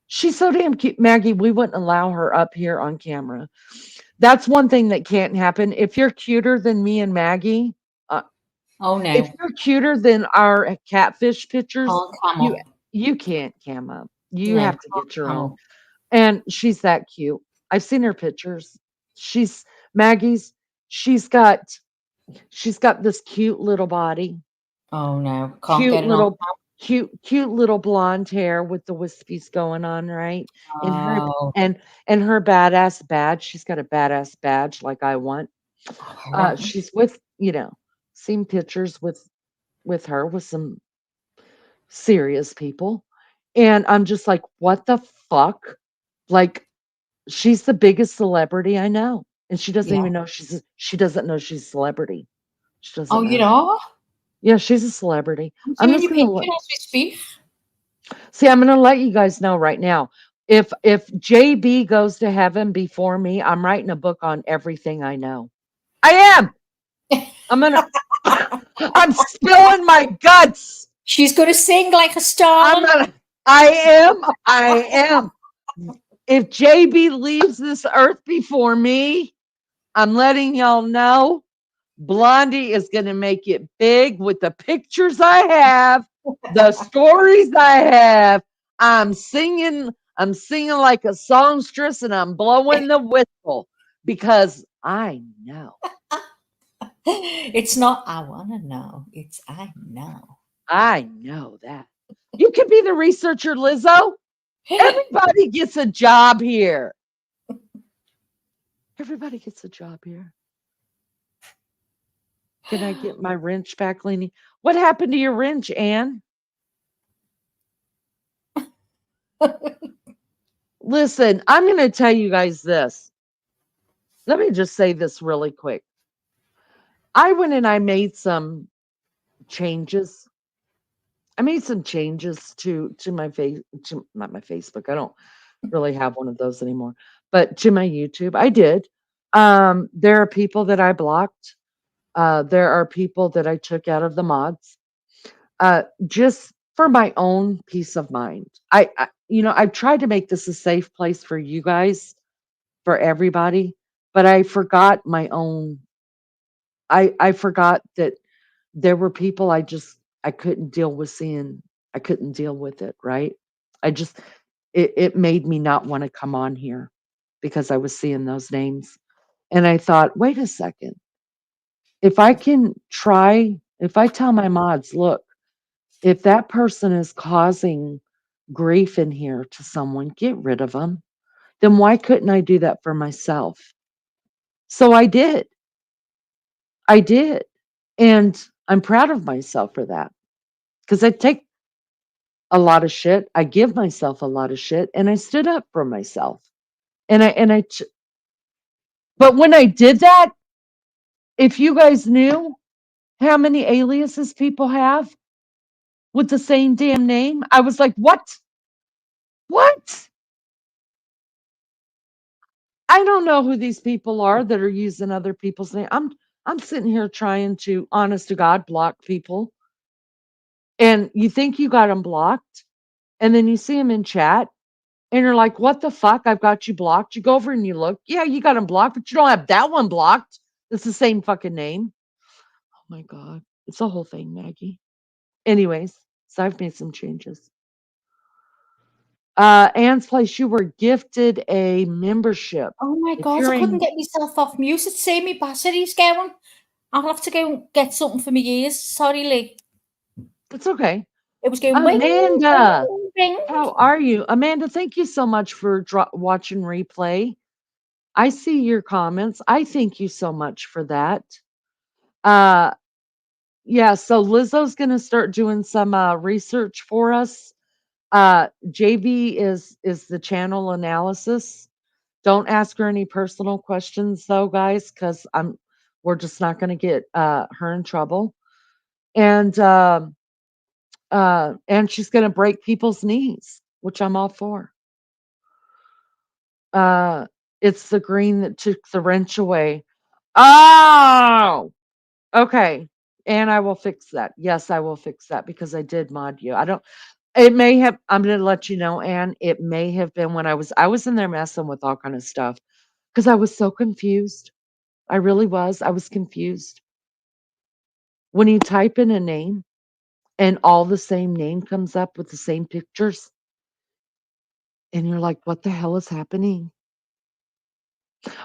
she's so damn cute. Maggie, we wouldn't allow her up here on camera. That's one thing that can't happen. If you're cuter than me and Maggie, uh,
Oh
if
no,
you're cuter than our catfish pictures,
can't come
you
up.
you can't cam up. You
No,
have
can't
to get your
come
own.
up.
And she's that cute. I've seen her pictures. She's Maggie's. She's got she's got this cute little body,
Oh no, can't
cute
get it on.
little cute little blonde hair with the wispies going on, right? And her
Oh,
and her badass badge. She's got a badass badge like I want.
horror.
She's with, seen pictures with her with some serious people. And I'm just like, what the fuck? Like, she's the biggest celebrity I know. And she doesn't
Yeah.
even know she doesn't know she's a celebrity. She
Oh,
doesn't
you
know.
know?
Yeah, she's a celebrity.
I'm
I'm
seeing
just
your
gonna
picture as we speak.
I'm gonna let you guys know right now. If JB goes to heaven before me, I'm writing a book on everything I know. I am. I'm gonna I'm spilling my guts.
She's going to sing like a
I'm
star.
gonna I am. If JB leaves this earth before me, I'm letting y'all know Blondie is going to make it big with the pictures I have, the stories I have. I'm singing like a songstress and I'm blowing the whistle because I know.
It's not, I want to know. It's, I know.
I know that. You could be the researcher, Lizzo. Everybody gets a job here. Everybody gets a job here. Can I get my wrench back, Lenny? What happened to your wrench, Anne? Listen, I'm going to tell you guys this. Let me just say this really quick. I went and I made some changes. I made some changes to my face, to not my Facebook. I don't really have one of those anymore, but to my YouTube, I did. There are people that I blocked. There are people that I took out of the mods. Just for my own peace of mind. I've tried to make this a safe place for you guys, for everybody, but I forgot my own. I forgot that there were people I couldn't deal with seeing. I couldn't deal with it. Right? I just it made me not want to come on here because I was seeing those names, and I thought, wait a second, if I tell my mods, look, if that person is causing grief in here to someone, get rid of them. Then why couldn't I do that for myself? So I did. I did. And I'm proud of myself for that because I take a lot of shit. I give myself a lot of shit and I stood up for myself. But when I did that, if you guys knew how many aliases people have with the same damn name, I was like, what? What? I don't know who these people are that are using other people's name. I'm sitting here trying to, honest to God, block people, and you think you got them blocked, and then you see them in chat, and you're like, "What the fuck? I've got you blocked." You go over and you look, yeah, you got them blocked, but you don't have that one blocked. It's the same fucking name. Oh my God, it's a whole thing, Maggie. Anyways, so I've made some changes. Anne's Place, you were gifted a membership.
Oh my
If
God,
you're
I couldn't
in,
get myself off mute. It's saying me battery's going. I'll have to go and get something for my ears. Sorry, Lee.
it's okay.
It was going ring,
Amanda,
ring, ring.
how are you? Amanda, thank you so much for watching replay. I see your comments. I thank you so much for that. Uh, yeah, so Lizzo's going to start doing some research for us. JV is the channel analysis. Don't ask her any personal questions though, guys, because we're just not going to get her in trouble. And she's going to break people's knees, which I'm all for. It's the green that took the wrench away. Oh, okay. And I will fix that. Yes, I will fix that because I did mod you. I don't. It may have. I'm going to let you know, Anne. It may have been when I was in there messing with all kind of stuff because I was so confused. I really was. I was confused. When you type in a name and all the same name comes up with the same pictures, and you're like, what the hell is happening?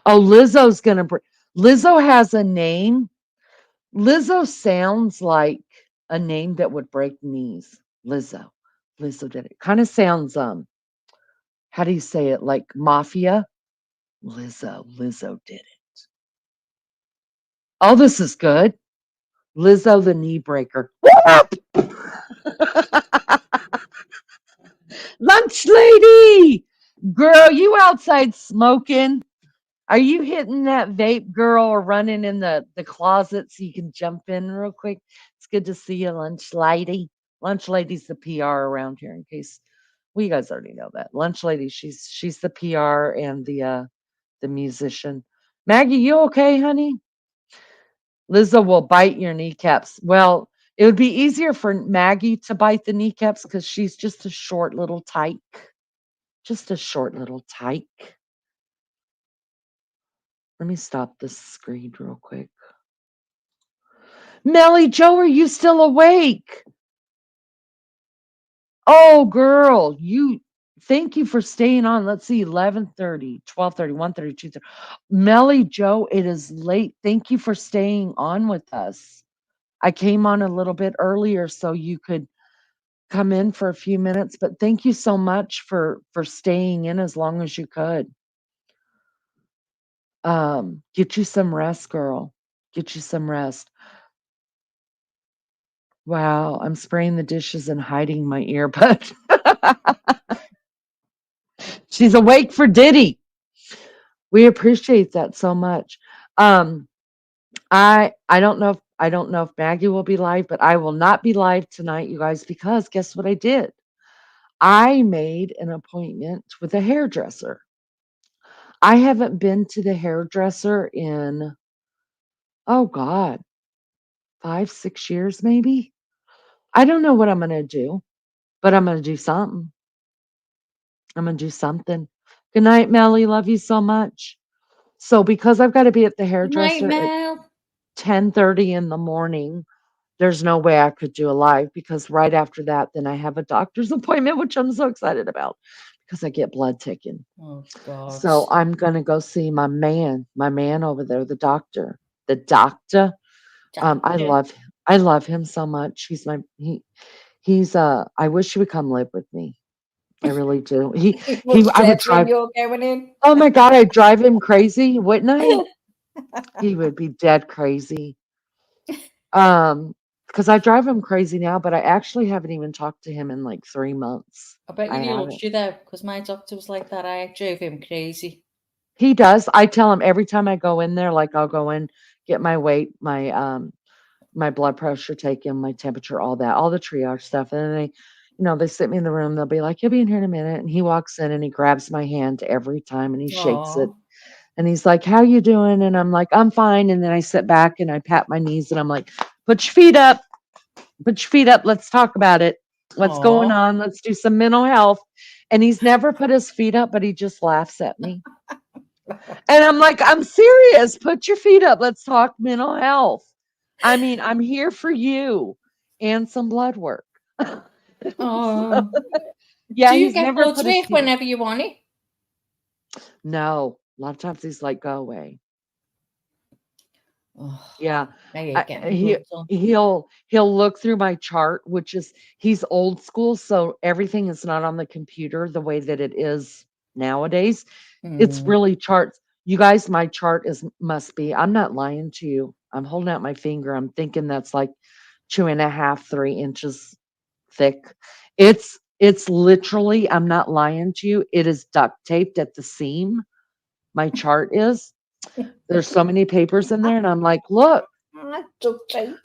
Oh, Lizzo's going to bring. Lizzo has a name. Lizzo sounds like a name that would break knees. Lizzo. Lizzo did it. Kind of sounds, how do you say it? Like mafia? Lizzo did it. Oh, this is good. Lizzo the knee breaker. Lunch lady! Girl, you outside smoking? Are you hitting that vape, girl, or running in the closet so you can jump in real quick? It's good to see you, lunch lady. Lunch lady's the PR around here, in case you guys already know that. Lunch lady, she's the PR and the musician. Maggie, you okay, honey? Lizzo will bite your kneecaps. Well, it would be easier for Maggie to bite the kneecaps because she's just a short little tyke. Just a short little tyke. Let me stop this screen real quick. Melly Joe, are you still awake? Oh, girl, thank you for staying on. Let's see, 11:30, 12:30, 1:30, 2:30. Melly Joe, it is late. Thank you for staying on with us. I came on a little bit earlier so you could come in for a few minutes, but thank you so much for staying in as long as you could. Get you some rest, girl. Get you some rest. Wow, I'm spraying the dishes and hiding my earbud. She's awake for Diddy. We appreciate that so much. Um, I don't know if Maggie will be live, but I will not be live tonight, you guys, because guess what I did? I made an appointment with a hairdresser. I haven't been to the hairdresser in, oh God, 5, 6 years maybe. I don't know what I'm gonna do, but I'm gonna do something. I'm gonna do something. Good night, Melly. Love you so much. So because I've got to be at the
Good night,
hairdresser at
Mel.
10:30 in the morning, there's no way I could do a live because right after that, then I have a doctor's appointment, which I'm so excited about because I get blood taken.
Oh God.
So I'm gonna go see my man over there, the doctor. The doctor. I
Doctor.
love him. I love him so much. He's I wish he would come live with me. I really do. He
Much
I would
better when
drive.
you're going in.
Oh my God, I'd drive him crazy, wouldn't I? He would be dead crazy. Because I drive him crazy now, but I actually haven't even talked to him in like 3 months.
I bet
I
he loves
haven't.
you though, because my doctor was like that. I drove him crazy.
He does. I tell him every time I go in there, like I'll go in, get my weight, my blood pressure taken, my temperature, all that, all the triage stuff. And then they sit me in the room. They'll be like, "You'll be in here in a minute." And he walks in and he grabs my hand every time and he shakes it.
Oh,
And he's like, how you doing? And I'm like, I'm fine. And then I sit back and I pat my knees and I'm like, put your feet up. Put your feet up. Let's talk about it. What's going
Aw.
on? Let's do some mental health. And he's never put his feet up, but he just laughs at me. And I'm like, I'm serious. Put your feet up. Let's talk mental health. I mean, I'm here for you and some blood work.
Oh.
Yeah,
Do you
he's
get
never
blood
put his
work
feet up.
whenever you want it?
No, a lot of times he's like, go away.
Oh,
Yeah.
I hate getting
He
blood done.
he'll look through my chart, which is he's old school, so everything is not on the computer the way that it is nowadays. It's
Mm.
really charts. You guys, my chart is must be. I'm not lying to you. I'm holding out my finger. I'm thinking that's like 2.5, 3 inches thick. It's literally, I'm not lying to you. It is duct taped at the seam. My chart is. There's so many papers in there, and I'm like, look,
Duct tape.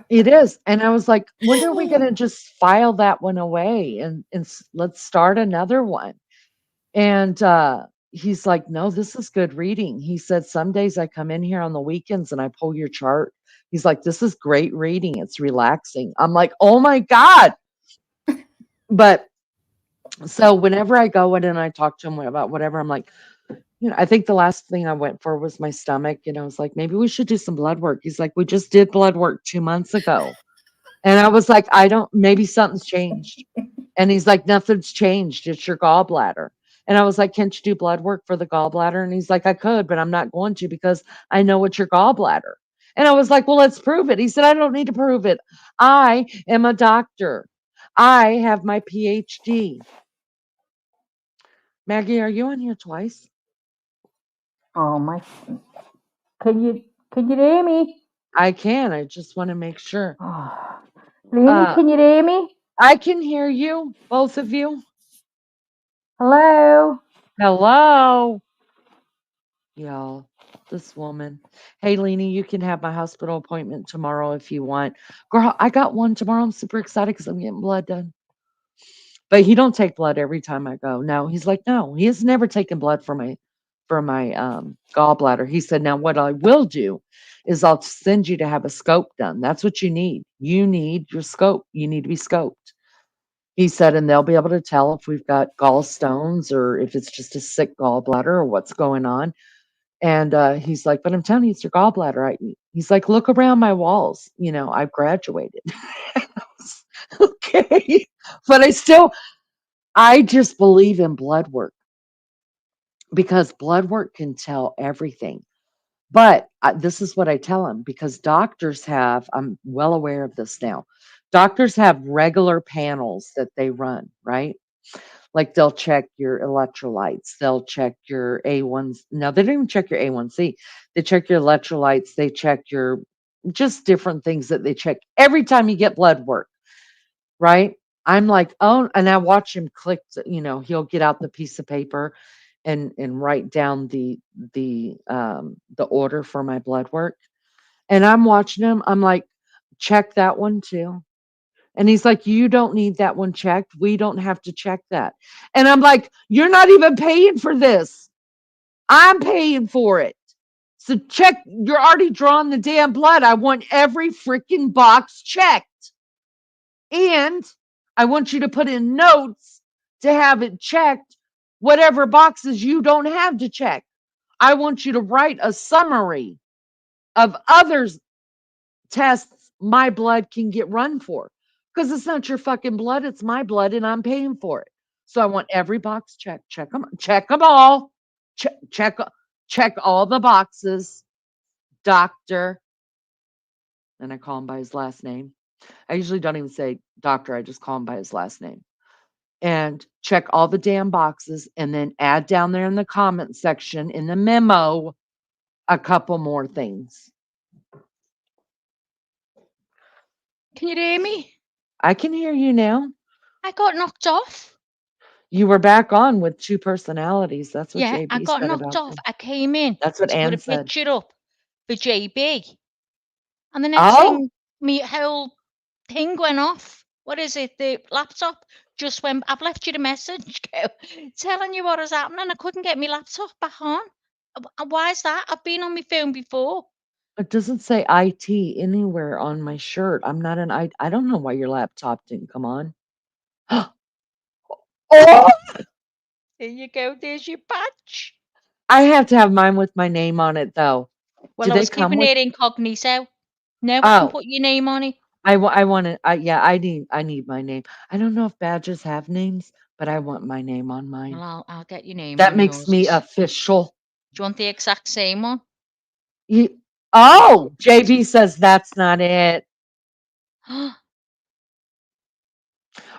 it is. And I was like, when are we gonna just file that one away and let's start another one? And he's like, no, this is good reading. He said, some days I come in here on the weekends and I pull your chart. He's like, this is great reading. It's relaxing. I'm like, oh my God. But so whenever I go in and I talk to him about whatever, I'm like, I think the last thing I went for was my stomach. I was like, maybe we should do some blood work. He's like, we just did blood work 2 months ago. And I was like, maybe something's changed. And he's like, nothing's changed. It's your gallbladder. And I was like, can't you do blood work for the gallbladder? And he's like, I could, but I'm not going to because I know it's your gallbladder. And I was like, well, let's prove it. He said, I don't need to prove it. I am a doctor. I have my PhD. Maggie, are you on here twice?
Oh my. Can you hear me?
I can. I just want to make sure.
Oh. Lainey, can you hear me?
I can hear you, both of you.
Hello?
Hello. Y'all, this woman. Hey, Leanie, you can have my hospital appointment tomorrow if you want. Girl, I got one tomorrow. I'm super excited because I'm getting blood done. But he don't take blood every time I go. No, he's like, no, he has never taken blood for my gallbladder. He said, now what I will do is I'll send you to have a scope done. That's what you need. You need your scope. You need to be scoped. He said, and they'll be able to tell if we've got gallstones or if it's just a sick gallbladder or what's going on. And he's like, but I'm telling you, it's your gallbladder. He's like, look around my walls. I've graduated. Okay. But I just believe in blood work because blood work can tell everything. But this is what I tell him because doctors I'm well aware of this now. Doctors have regular panels that they run, right? Like they'll check your electrolytes, they'll check your A1s. No, they don't even check your A1C. They check your electrolytes, they check your just different things that they check every time you get blood work, right? I'm like, oh, and I watch him click, he'll get out the piece of paper and write down the order for my blood work. And I'm watching him, I'm like, check that one too. And he's like, you don't need that one checked. We don't have to check that. And I'm like, you're not even paying for this. I'm paying for it. So check, you're already drawing the damn blood. I want every freaking box checked. And I want you to put in notes to have it checked, whatever boxes you don't have to check. I want you to write a summary of others tests my blood can get run for because it's not your fucking blood, it's my blood and I'm paying for it. So I want every box checked. Check them all. Check all the boxes. Doctor, and I call him by his last name. I usually don't even say doctor, I just call him by his last name. And check all the damn boxes and then add down there in the comment section in the memo a couple more things.
Can you hear me?
I can hear you now.
I got knocked off.
You were back on with two personalities. That's what
Yeah, I
JB
got
said
knocked
about
off.
you.
I came in
That's what
to put
Ann
a
said.
picture up for JB. And the next
Oh,
thing, me whole thing went off. What is it? The laptop just went. I've left you the message telling you what is happening. I couldn't get my laptop back on. Why is that? I've been on my phone before.
It doesn't say IT anywhere on my shirt. I'm not an I don't know why your laptop didn't come on. Oh!
There you go. There's your badge.
I have to have mine with my name on it, though.
Well,
Do
I
they
was
come
keeping
with
it incognito. No, I can
Oh,
put your name on it.
I wanna yeah, I need my name. I don't know if badges have names, but I want my name on
Well,
mine.
I'll get your name
That
on
makes
yours.
me
Do
official.
you want the exact same one?
You Oh, JB says that's not it.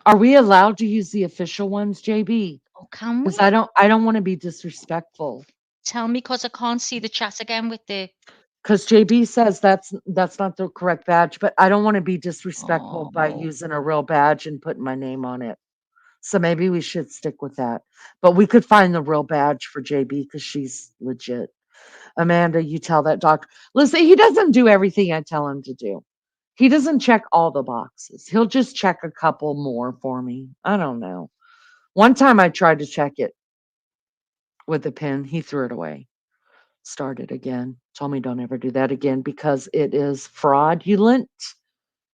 Are we allowed to use the official ones, JB?
Oh, can
Because
we?
I don't want to be disrespectful.
Tell me, because I can't see the chat again with the.
Because JB says that's not the correct badge, but I don't want to be disrespectful by
Oh,
using a real badge and putting my name on it. So maybe we should stick with that. But we could find the real badge for JB because she's legit. Amanda, you tell that doctor. Listen, he doesn't do everything I tell him to do. He doesn't check all the boxes. He'll just check a couple more for me. I don't know. One time I tried to check it with a pen. He threw it away. Started again. Told me don't ever do that again because it is fraudulent,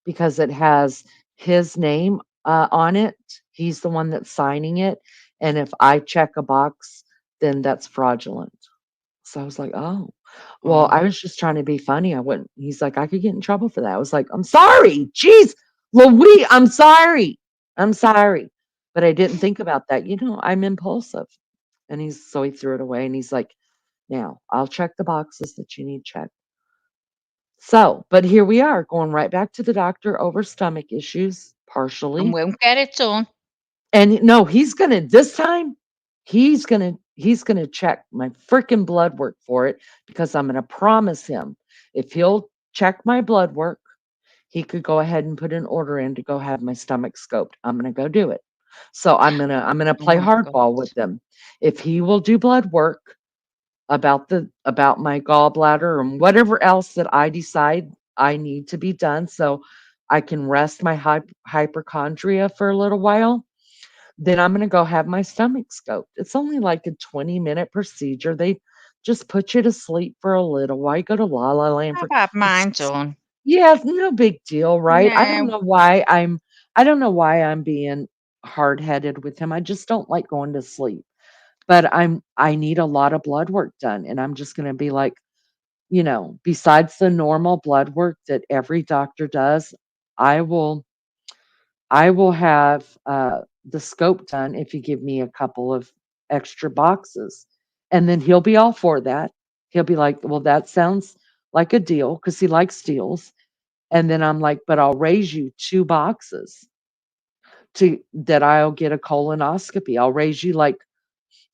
because it has his name on it. He's the one that's signing it. And if I check a box, then that's fraudulent. So I was like, oh, well, I was just trying to be funny. I wouldn't. He's like, I could get in trouble for that. I was like, I'm sorry. Jeez, Louis, I'm sorry. I'm sorry. But I didn't think about that. I'm impulsive. And he threw it away and he's like, now I'll check the boxes that you need checked. So, but here we are going right back to the doctor over stomach issues,
and
partially.
won't get it done.
And no, this time, he's gonna check my freaking blood work for it because I'm gonna promise him if he'll check my blood work, he could go ahead and put an order in to go have my stomach scoped. I'm gonna go do it. So I'm gonna
Oh
play
my God.
hardball with them. If he will do blood work about my gallbladder and whatever else that I decide I need to be done so I can rest my hypochondria for a little while, then I'm gonna go have my stomach scoped. It's only like a 20-minute procedure. They just put you to sleep for a little while. You go to La La Land
I've
for
had
it's
mine done.
yeah, it's no big deal, right?
No.
I don't know why I'm being hard-headed with him. I just don't like going to sleep. But I need a lot of blood work done, and I'm just gonna be like, besides the normal blood work that every doctor does, I will I will have the scope done if you give me a couple of extra boxes. And then he'll be all for that. He'll be like, well, that sounds like a deal because he likes deals. And then I'm like, but I'll raise you 2 boxes to that I'll get a colonoscopy. I'll raise you like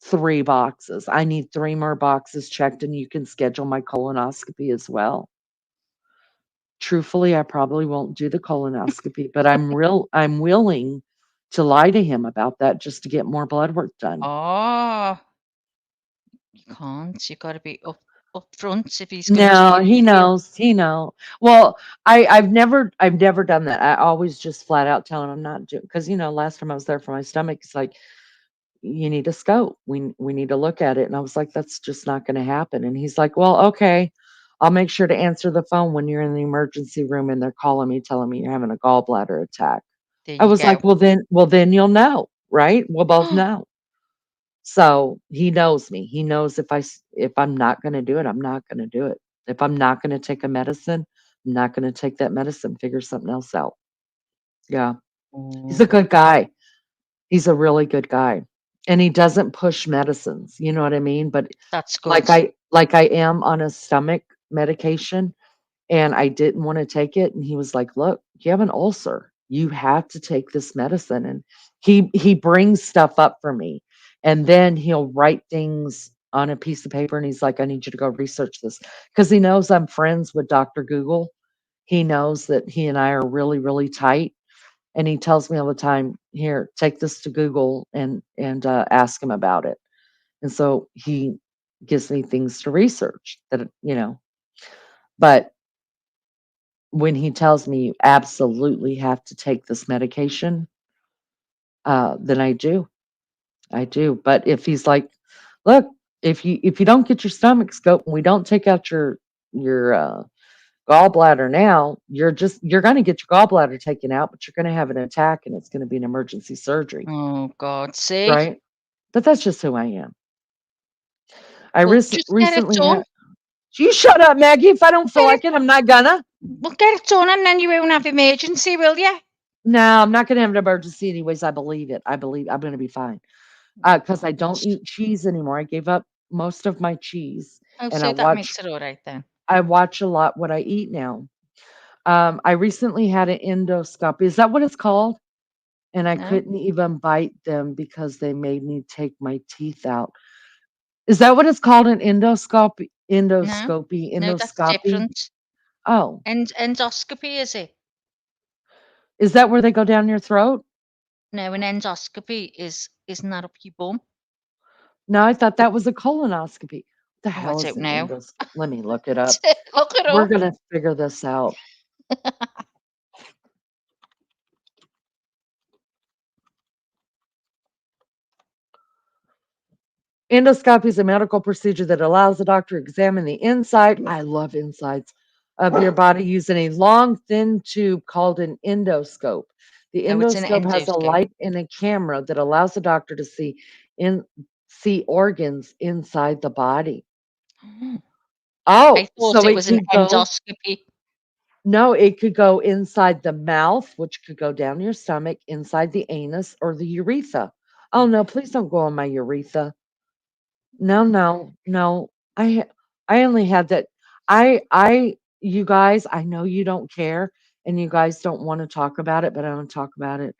3 boxes. I need 3 more boxes checked and you can schedule my colonoscopy as well. Truthfully, I probably won't do the colonoscopy, but I'm willing to lie to him about that just to get more blood work done.
Oh, you can't. You got to be up front if he's going to do
No,
it
he
for you.
knows. He know. Well, I've never done that. I always just flat out tell him I'm not doing because last time I was there for my stomach, it's like you need a scope. We need to look at it. And I was like, that's just not going to happen. And he's like, well, okay. I'll make sure to answer the phone when you're in the emergency room and they're calling me, telling me you're having a gallbladder attack.
There
I
you
was
go.
like, well then you'll know, right? We'll both know. So he knows me. He knows if I'm not going to do it, I'm not going to do it. If I'm not going to take a medicine, I'm not going to take that medicine. Figure something else out. Yeah, he's a
Oh,
good guy. He's a really good guy. And he doesn't push medicines, you know what I mean? But
that's good.
like I am on a stomach medication and I didn't want to take it and he was like, "Look, you have an ulcer. You have to take this medicine." And he brings stuff up for me. And then he'll write things on a piece of paper and he's like, "I need you to go research this." Because he knows I'm friends with Dr. Google. He knows that he and I are really, really tight and he tells me all the time, "Here, take this to Google and ask him about it." And so he gives me things to research but when he tells me you absolutely have to take this medication, then I do. But if he's like, "Look, if you don't get your stomach scope and we don't take out your gallbladder now, you're going to get your gallbladder taken out, but you're going to have an attack and it's going to be an emergency surgery,
Oh God, see?
right? But that's just who I am. I
Well, just get it
recently
done.
had. You shut up, Maggie. If I don't feel like it, I'm not gonna.
Well, get it done, and then you won't have emergency, will you?
No, I'm not gonna have an emergency anyways. I believe it. I believe I'm gonna be fine. Because I don't eat cheese anymore. I gave up most of my cheese,
Oh,
and I
so that
watch
makes it all right then.
I watch a lot what I eat now. I recently had an endoscopy. Is that what it's called? And I
No,
couldn't even bite them because they made me take my teeth out. Is that what it's called? An endoscopy?
no,
Endoscopy?
no, that's
Endoscopy?
different.
Oh,
Endoscopy, is it?
is that where they go down your throat?
No, an endoscopy is not up your bum.
No, I thought that was a colonoscopy. What the
Oh, I
hell is
don't
an
know.
endoscopy? Let me look it up.
Look it
We're
up.
gonna figure this out. Endoscopy is a medical procedure that allows the doctor to examine the inside. I love insides of your body using a long, thin tube called an endoscope. The
Oh, it's an
endoscope has a
endoscope.
light and a camera that allows the doctor to in see organs inside the body.
Oh, I
Oh,
thought
so
it
it
was an
could go.
endoscopy.
No, it could go inside the mouth, which could go down your stomach, inside the anus, or the urethra. Oh no, please don't go on my urethra. No, no, no. I only had that. You guys, I know you don't care, and you guys don't want to talk about it, but I want to talk about it.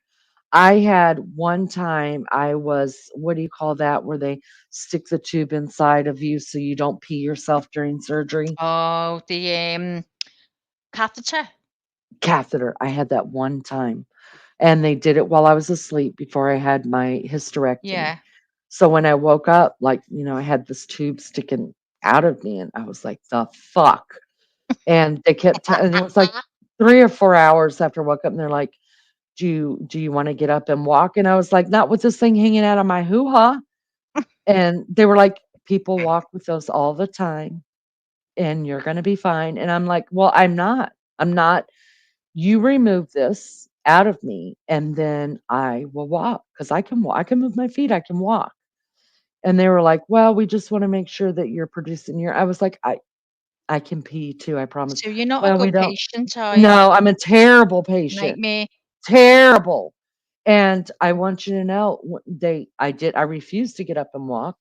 I had one time I was, what do you call that, where they stick the tube inside of you so you don't pee yourself during surgery?
Oh, the catheter.
Catheter. I had that one time. And they did it while I was asleep before I had my hysterectomy.
Yeah.
So when I woke up, like, I had this tube sticking out of me, and I was like, "The fuck?" And they kept and it was like 3 or 4 hours after I woke up, and they're like, "Do you wanna get up and walk?" And I was like, "Not with this thing hanging out of my hoo-ha." And they were like, "People walk with those all the time, and you're gonna be fine." And I'm like, "Well, I'm not. I'm not. You remove this out of me, and then I will walk because I can move my feet, I can walk." And they were like, "Well, we just wanna make sure that you're producing your." I was like, I can pee too, I promise."
So you're not a
"Well, we
good
don't."
patient, are you?
No, I'm a terrible patient.
Nightmare.
Terrible. And I want you to know, I refused to get up and walk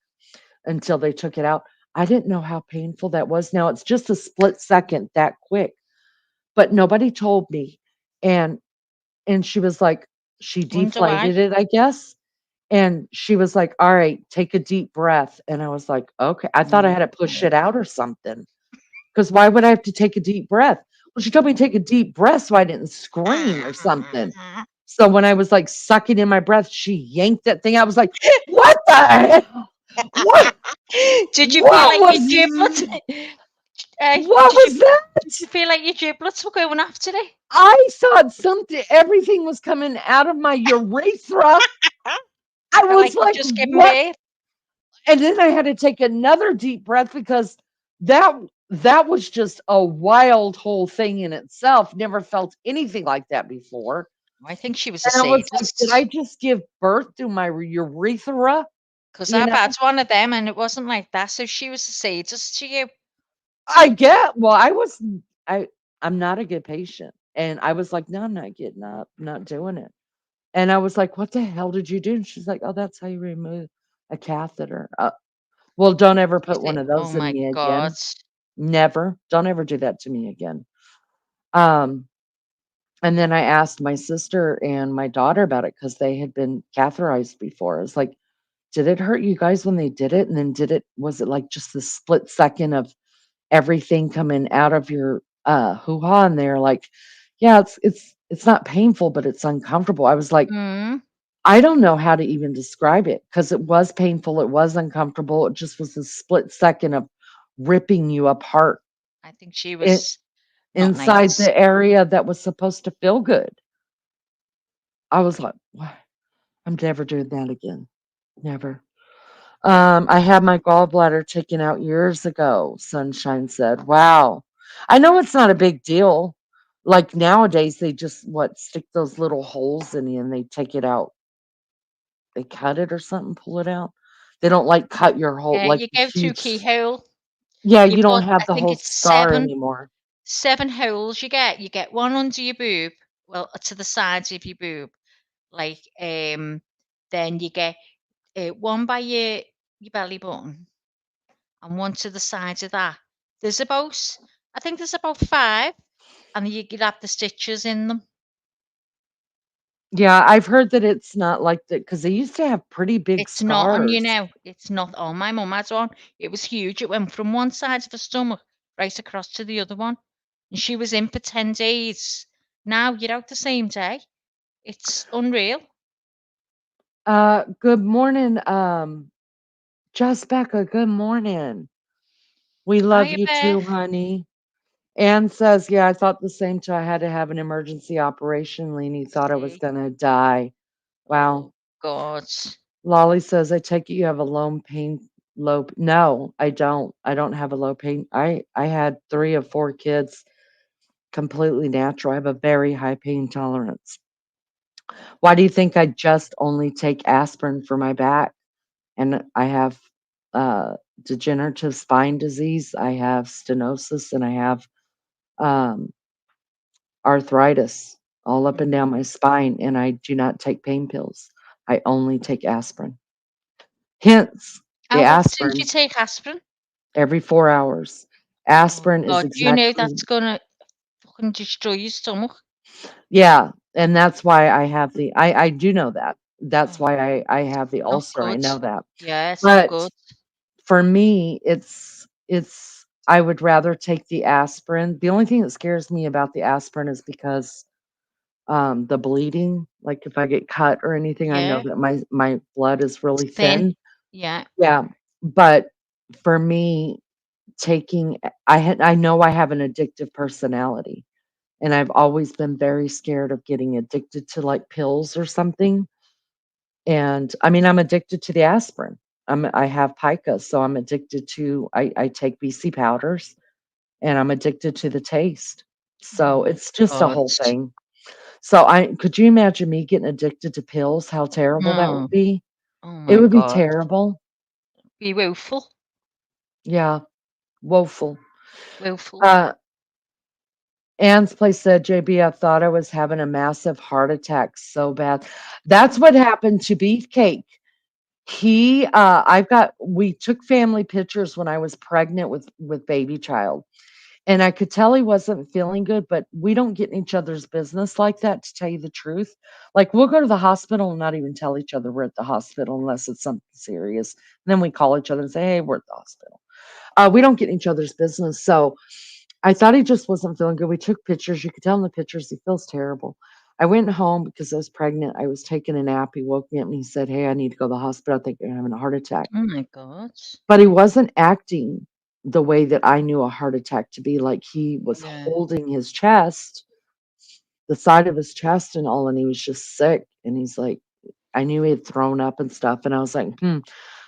until they took it out. I didn't know how painful that was. Now it's just a split second that quick, but nobody told me. And she was like, she
Wonder why.
deflated it, I guess. And she was like, "All right, take a deep breath." And I was like, "Okay." I thought I had to push it out or something. Because why would I have to take a deep breath? Well, she told me to take a deep breath so I didn't scream or something. So when I was like sucking in my breath, she yanked that thing. I was like, "What the hell? What?
Did you feel
What
like your giblets?
was? What
Did you
was that?"
feel like your giblets were going off today?
I thought everything was coming out of my urethra. I
Felt
was
like you
like,
just given
"What?"
birth.
And then I had to take another deep breath because that that was just a wild whole thing in itself. Never felt anything like that before.
I think she was a
And I was like, "Did I
sadist.
just give birth to my urethra?"
Because
You
our
know?
dad's one of them, and it wasn't like that. So she was a sadist to you.
I get well, I I'm not a good patient. And I was like, "No, I'm not getting up. I'm not doing it." And I was like, "What the hell did you do?" And she's like, "Oh, that's how you remove a catheter." Well, don't ever
You
put one
think,
of
oh
those in
my
me
God.
again. Never. Don't ever do that to me again. Um, and then I asked my sister and my daughter about it because they had been catheterized before. I was like, "Did it hurt you guys when they did it? And then was it like just the split second of everything coming out of your hoo-ha?" And they're like, "Yeah, it's not painful, but it's uncomfortable." I was like,
Mm,
I don't know how to even describe it because it was painful, it was uncomfortable, it just was a split second of ripping you apart
I think she
in,
was not
inside
nice.
the area that was supposed to feel good. I was like, "What? I'm never doing that again. Never." I had my gallbladder taken out years ago, Sunshine said. Wow. I know it's not a big deal. Like nowadays, they just stick those little holes in you and they take it out. They cut it or something, pull it out. They don't like cut your whole
Yeah,
like
you
the
go through
huge.
keyhole.
Yeah, you
You've
don't
got,
have
I
the
think
whole
it's
scar anymore.
seven holes you get. You get one under your boob, well, to the sides of your boob, like then you get one by your belly button and one to the sides of that. There's about, I think there's about 5, and you could have the stitches in them.
Yeah, I've heard that it's not like that because they used to have pretty big
It's not on you
scars.
now. It's not on. My mum had one. It was huge. It went from one side of her stomach right across to the other one. And she was in for 10 days. Now you're out the same day. It's unreal.
Good morning, Just Becca. Good morning. We love
Hiya,
you too,
Beth.
honey. Anne says, yeah, I thought the same too. I had to have an emergency operation. Leanie thought I was
See?
gonna die. Wow.
Oh, God.
Lolly says, I take it you have a no, I don't. I don't have a low pain. I had 3 of 4 kids completely natural. I have a very high pain tolerance. Why do you think I just only take aspirin for my back? And I have degenerative spine disease, I have stenosis, and I have um, arthritis all up and down my spine, and I do not take pain pills. I only take aspirin. Hence, the
How often do you
aspirin
take aspirin?
every 4 hours.
Oh,
Aspirin is
God. You know
exactly.
that's going to fucking destroy your stomach.
Yeah, and that's why I do know that. That's
Oh,
why I have the
not
ulcer. I
good.
know that.
Yeah, it's not
But
good.
for me, it's I would rather take the aspirin. The only thing that scares me about the aspirin is because the bleeding, like if I get cut or anything, I know
Yeah,
that my blood is
it's
really
thin.
thin.
Yeah.
Yeah, but for me, taking I know I have an addictive personality, and I've always been very scared of getting addicted to like pills or something. And I mean, I'm addicted to the aspirin. I have pica, so I'm addicted to I take BC powders and I'm addicted to the taste. So
Oh,
it's just a
God.
whole thing. So I could you imagine me getting addicted to pills? How terrible that would
No.
be?
Oh,
It
my
would be
God.
terrible.
Be woeful.
Yeah, woeful.
Woeful.
Uh Ann's place said, JB, I thought I was having a massive heart attack so bad. That's what happened to Beefcake. We took family pictures when I was pregnant with baby child, and I could tell he wasn't feeling good, but we don't get in each other's business like that, to tell you the truth. Like, we'll go to the hospital and not even tell each other we're at the hospital unless it's something serious. And then we call each other and say, hey, we're at the hospital. We don't get in each other's business. So I thought he just wasn't feeling good. We took pictures. You could tell in the pictures he feels terrible. I went home because I was pregnant. I was taking a nap. He woke me up and he said, hey, I need to go to the hospital. I think you're having a heart attack.
Oh, my God.
But he wasn't acting the way that I knew a heart attack to be. Like, he was
Yeah.
holding his chest, the side of his chest and all, and he was just sick. And he's like, I knew he had thrown up and stuff. And I was like, hmm.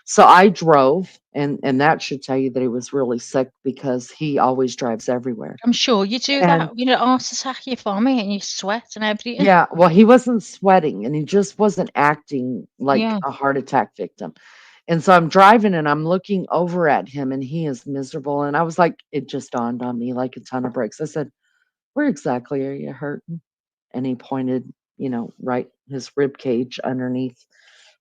So I drove, and that should tell you that he was really sick because he always drives everywhere.
I'm sure you do
And
that. You know, heart attack, you vomit and you sweat and everything.
yeah, well, he wasn't sweating and he just wasn't acting like
Yeah.
a heart attack victim. And so I'm driving and I'm looking over at him and he is miserable. And I was like, it just dawned on me like a ton of bricks. I said, where exactly are you hurting? And he pointed, right his rib cage underneath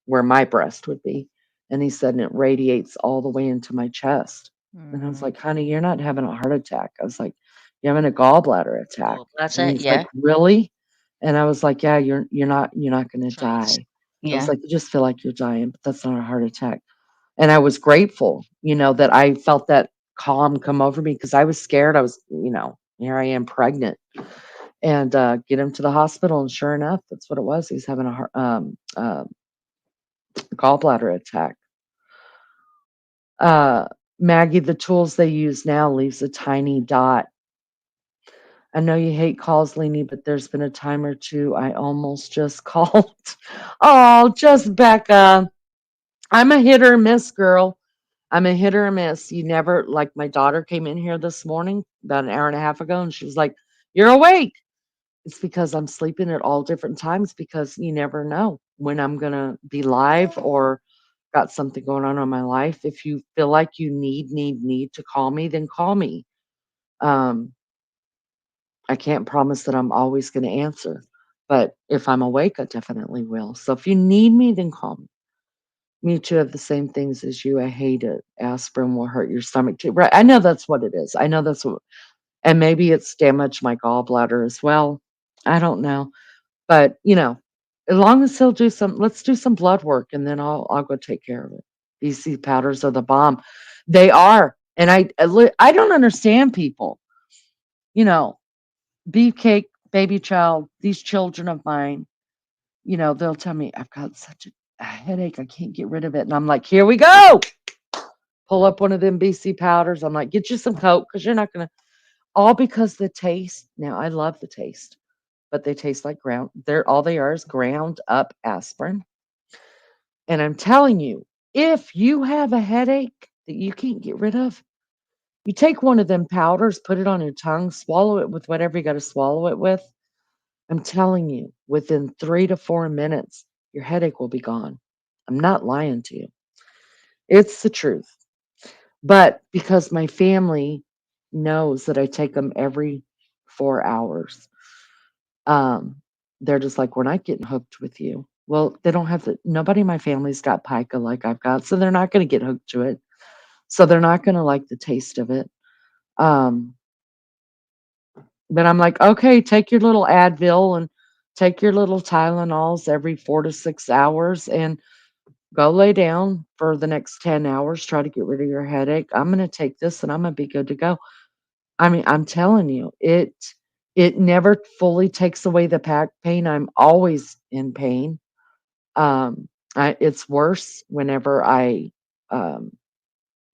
where my breast would be. And he said, and it radiates all the way into my chest. And I was
Mm.
like, honey, you're not having a heart attack. I was like, you're having a gallbladder attack.
Oh, that's
And
it.
he's like,
Yeah.
really? And I was like, yeah, you're not gonna
That's right.
die. I was
Yeah.
like, you just feel like you're dying, but that's not a heart attack. And I was grateful, that I felt that calm come over me because I was scared. I was, here I am pregnant. And get him to the hospital, and sure enough, that's what it was. He's having a gallbladder attack. Uh, Maggie, the tools they use now leaves a tiny dot. I know you hate calls, Leanie, but there's been a time or two I almost just called. Oh, just Becca. I'm a hit or miss girl. I'm a hit or miss. You never, like my daughter came in here this morning about an hour and a half ago and she was like, "You're awake." It's because I'm sleeping at all different times because you never know when I'm going to be live or got something going on in my life. If you feel like you need to call me, then call me. Um, I can't promise that I'm always going to answer, but if I'm awake, I definitely will. So if you need me, then call me. Me too have the same things as you. I hate it. Aspirin will hurt your stomach too. Right. I know that's what it is. I know that's what, and maybe it's damaged my gallbladder as well. I don't know. But, as long as he'll do let's do some blood work and then I'll go take care of it. BC powders are the bomb. They are. And I don't understand people, you know, beefcake, baby child, these children of mine, they'll tell me I've got such a headache. I can't get rid of it. And I'm like, here we go. Pull up one of them BC powders. I'm like, get you some Coke because you're not going to, all because the taste. Now, I love the taste, but they taste like all they are is ground up aspirin. And I'm telling you, if you have a headache that you can't get rid of, you take one of them powders, put it on your tongue, swallow it with whatever you got to swallow it with. I'm telling you, within 3 to 4 minutes, your headache will be gone. I'm not lying to you. It's the truth. But because my family knows that I take them every 4 hours, um, they're just like, we're not getting hooked with you. Well, they don't have nobody in my family's got pica like I've got, so they're not going to get hooked to it. So they're not going to like the taste of it. Um, but I'm like, okay, take your little Advil and take your little Tylenols every 4 to 6 hours and go lay down for the next 10 hours. Try to get rid of your headache. I'm going to take this and I'm going to be good to go. I mean, I'm telling you, it never fully takes away the back pain. I'm always in pain. Um, it's worse whenever I um,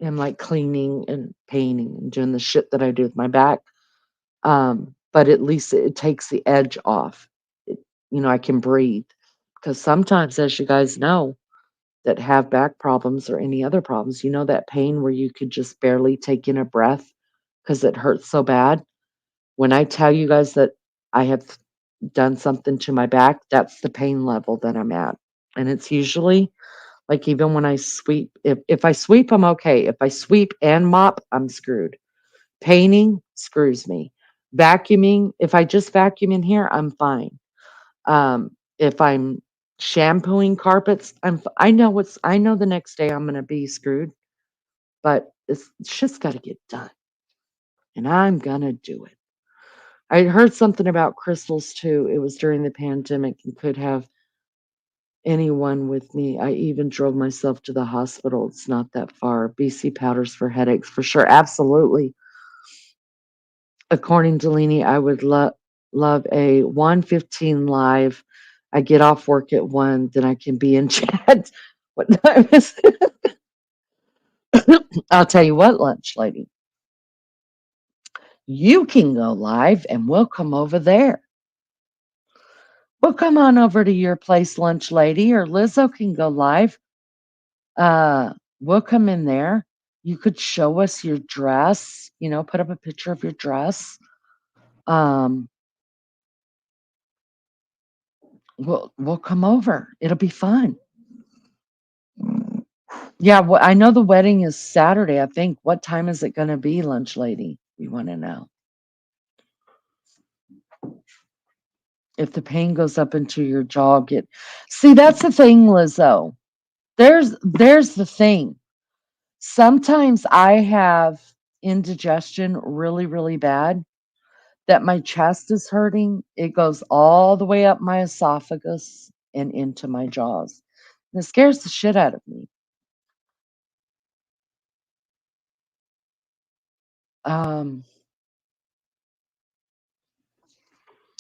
am like cleaning and painting and doing the shit that I do with my back. But at least it takes the edge off. I can breathe because sometimes, as you guys know, that have back problems or any other problems, that pain where you could just barely take in a breath because it hurts so bad. When I tell you guys that I have done something to my back, that's the pain level that I'm at. And it's usually like even when I sweep, if I sweep, I'm okay. If I sweep and mop, I'm screwed. Painting screws me. Vacuuming, if I just vacuum in here, I'm fine. If I'm shampooing carpets, I know the next day I'm gonna be screwed, but it's just got to get done, and I'm gonna do it. I heard something about crystals too. It was during the pandemic and could have anyone with me. I even drove myself to the hospital. It's not that far. BC powders for headaches for sure. Absolutely. According to Leanie, I would love a 1:15 live. I get off work at 1, then I can be in chat. What time is it? I'll tell you what, lunch lady. You can go live and we'll come over there. We'll come on over to your place, lunch lady, or Lizzo can go live. We'll come in there. You could show us your dress, put up a picture of your dress. Um, we'll come over. It'll be fun. Yeah, well, I know the wedding is Saturday, I think. What time is it going to be, lunch lady? We want to know. If the pain goes up into your jaw, see, that's the thing, Lizzo. There's the thing. Sometimes I have indigestion really, really bad that my chest is hurting. It goes all the way up my esophagus and into my jaws. And it scares the shit out of me. Um,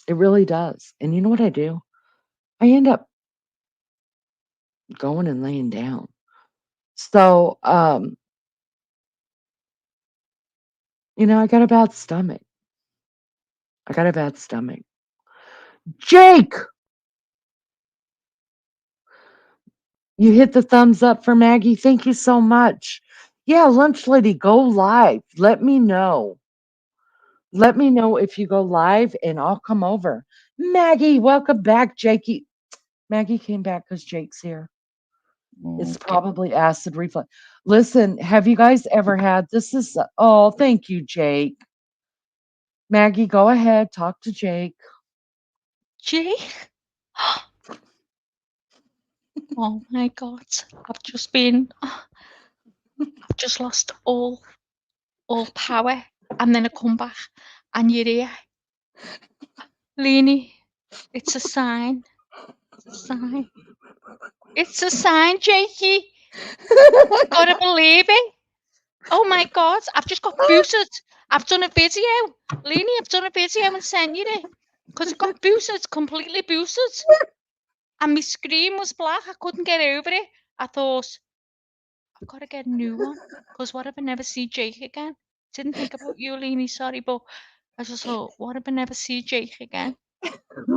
it really does. And you know what I do? I end up going and laying down. So, I got a bad stomach. I got a bad stomach. Jake, You hit the thumbs up for Maggie. Thank you so much. Yeah, Lunch Lady, go live. Let me know. Let me know if you go live and I'll come over. Maggie, welcome back, Jakey. Maggie came back because Jake's here. It's
Okay.
probably acid reflux. Listen, have you guys ever had this? Is oh, thank you, Jake. Maggie, go ahead, talk to Jake.
Jake? Oh my God. I've just been, I've just lost all power. And then I come back and you're here. Leanie, it's a sign. It's a sign. It's a sign, Jakey. You've got to believe it. Oh my God, I've just got boosted. I've done a video. Leanie, I've done a video and sent you it. Because it got boosted, completely boosted. And my screen was black. I couldn't get over it. I thought, I've got to get a new one. Because what if I never see Jake again? Didn't think about you, Leanie, sorry, but I just thought, what if I never see Jake again?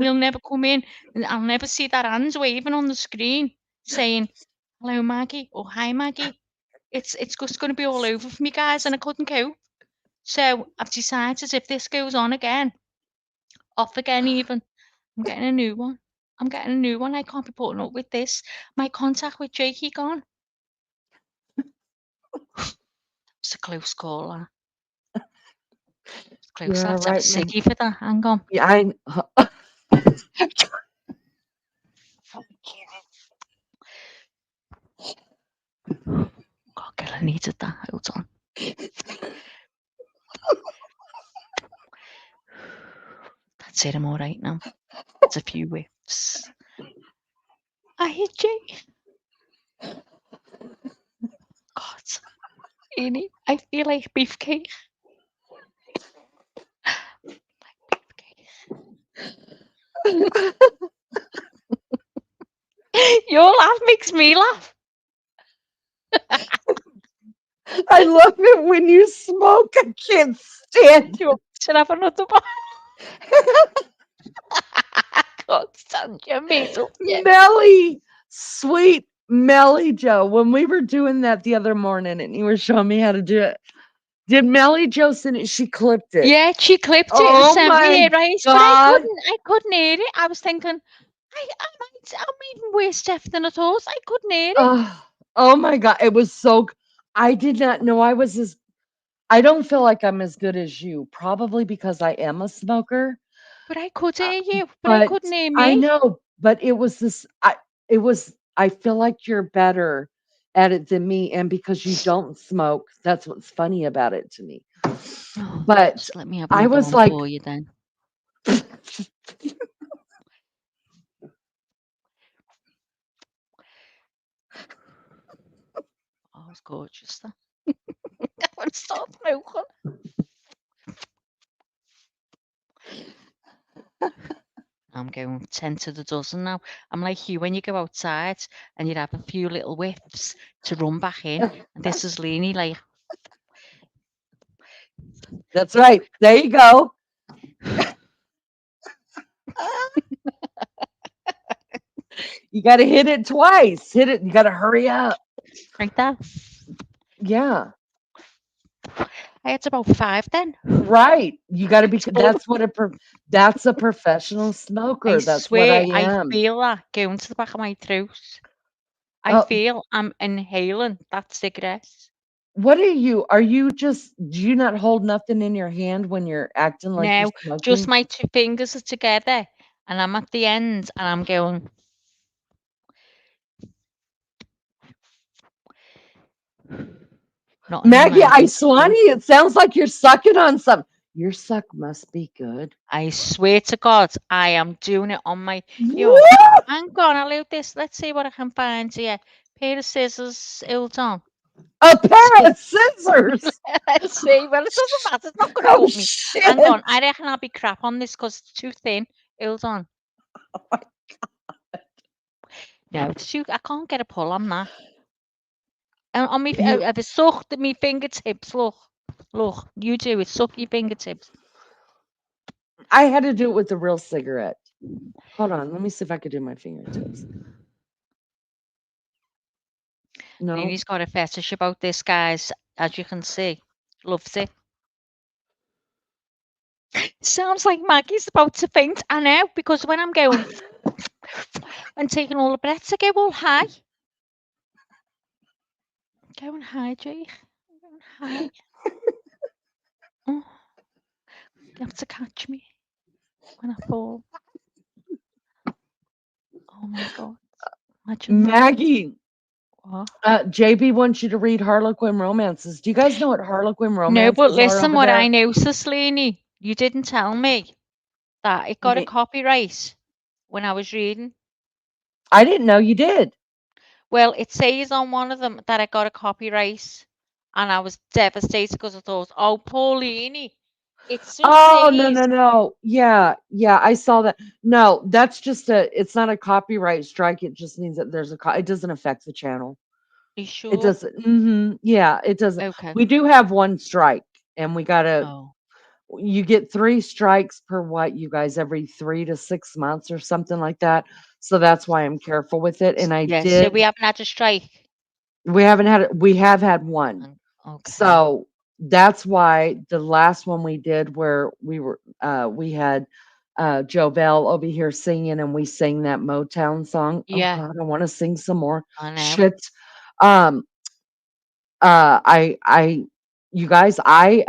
He'll never come in. And I'll never see that hands waving on the screen saying, hello, Maggie, or hi, Maggie. It's just going to be all over for me, guys, and I couldn't cope. So I've decided if this goes on again, off again even, I'm getting a new one. I'm getting a new one. I can't be putting up with this. My contact with Jakey gone. It's a close call, It's close.
You're
I
all
have to have a
right, man.
ciggy for that. Hang on.
Yeah, I.
God, I needed that. Hold on. That's it. I'm all right now. It's a few whiffs. I hit Jake. God, Annie, I feel like beefcake. Your laugh makes me laugh.
I love it when you smoke. I can't stand
You should have another one. God, stand your mate up yet.
Melly, sweet Melly Joe. When we were doing that the other morning and you were showing me how to do it, did Melly Joe send it? She clipped it.
Yeah, she clipped it and
Oh
sent me
my
it, right? But
God.
I couldn't hear it. I was thinking, I'm even worse deaf than I thought. I couldn't hear it.
Oh my God. It was so. I did not know I was as. I don't feel like I'm as good as you, probably because I am a smoker.
But I could
Uh,
hear you, but I
but
couldn't hear
I
me.
know, but it was this. It was. I feel like you're better at it than me, and because you don't smoke, that's what's funny about it to me.
Oh,
But
just let me have
I
another
was
one
like,
for you then. Oh, it's gorgeous. That. I want to start smoking. I'm going 10 to the dozen now. I'm like you when you go outside and you'd have a few little whiffs to run back in. And this is Leanie, like,
that's right. There you go. You got to hit it twice. Hit it. You got to hurry up.
like that.
Yeah.
It's about 5 then.
Right. You got to be.
It's full.
That's what that's a professional
I
smoker. That's what I
swear, I
am.
feel that going to the back of my throat. I
Oh,
feel I'm inhaling that cigarette.
what are you? Are you just? Do you not hold nothing in your hand when you're acting like you're
Now, just
smoking?
my 2 fingers are together and I'm at the end and I'm going. Not in the
Maggie, I
nicest way.
Swanee, it sounds like you're sucking on something. Your suck must be good.
I swear to God, I am doing it on my.
Woo!
Yo, hang on, I'll leave this. Let's see what I can find here. Pair of scissors, hold on.
A pair of scissors.
Let's see. Well, it doesn't matter. It's not going to
Oh
cut me. Hang on.
shit.
I reckon I'll be crap on this because it's too thin. Hold on. No, it's too. I can't get a pull on that. And on me,
You
I've sucked at me fingertips. Look. You do it. Suck your fingertips.
I had to do it with the real cigarette. Hold on, let me see if I could do my fingertips. No.
Leanie's got a fetish about this, guys, as you can see. Loves it. Sounds like Maggie's about to faint. I know, because when I'm going and taking all the breaths, I go all high. Going high, Jake. Going high. Oh, you have to catch me when I fall. Oh my God. Imagine that.
Maggie,
What?
JB wants you to read Harlequin romances. Do you guys know what Harlequin
No,
romances
but
are
listen,
over
what I
there?
know, Cicely, you didn't tell me that it got a
Me-
copyright when I was reading.
I didn't know you did.
Well, it says on one of them that I got a copyright, and I was devastated because I thought, oh, Pauline, it so
Oh, no,
says.
no. Yeah, I saw that. No, that's just it's not a copyright strike. It just means that there's it doesn't affect the channel.
You
It
sure?
doesn't. Yeah, it doesn't.
Okay.
We do have one strike, and we gotta.
Oh,
You get 3 strikes per what, you guys, every 3 to 6 months or something like that. So that's why I'm careful with it. And I
yeah. So we
did.
haven't had a strike.
We haven't had it. We have had one.
Okay.
So that's why the last one we did, where we had Jovel over here singing, and we sang that Motown song.
Yeah.
Oh God, I want to sing some more.
I know.
Shit. Um. I. You guys, I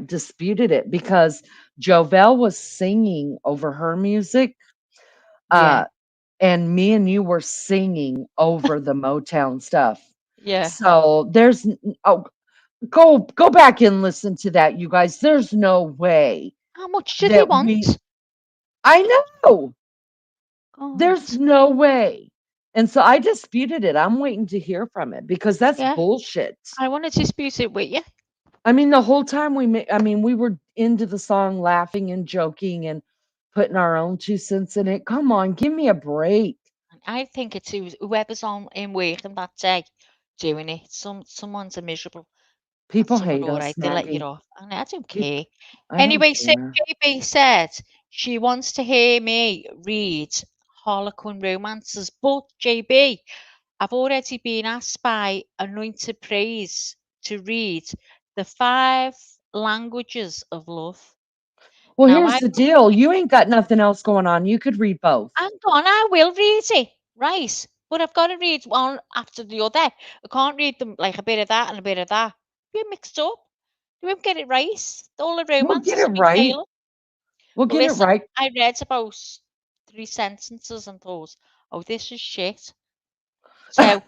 disputed it because Jovel was singing over her music.
Yeah.
And me and you were singing over the Motown stuff.
Yeah.
So oh, go back and listen to that, you guys. There's no way
How much do they
that
want?
I know. There's
God.
no way. And so I disputed it. I'm waiting to hear from it because that's
Yeah.
bullshit.
I want to dispute it with you.
I mean, the whole time we were into the song, laughing and joking and putting our own 2 cents in it. Come on, give me a break.
I think it's whoever's on in working that day doing it. Someone's a miserable.
People
Some are
hate
all
us,
right. They let you
Maggie.
off. And I don't
Peop
care.
I don't
Anyway, so
care.
JB said she wants to hear me read Harlequin romances. But JB, I've already been asked by Anointed Praise to read the 5 languages of love.
Well,
Now,
here's the deal. You ain't got nothing else going on. You could read both.
hang on, I will read it. Right. But I've got to read one after the other. I can't read them like a bit of that and a bit of that. Be mixed up. You won't get it right. All the
We'll get it
romances will be
right.
failing.
We'll
But
get it
listen,
right.
I read about 3 sentences and thought, oh, this is shit. So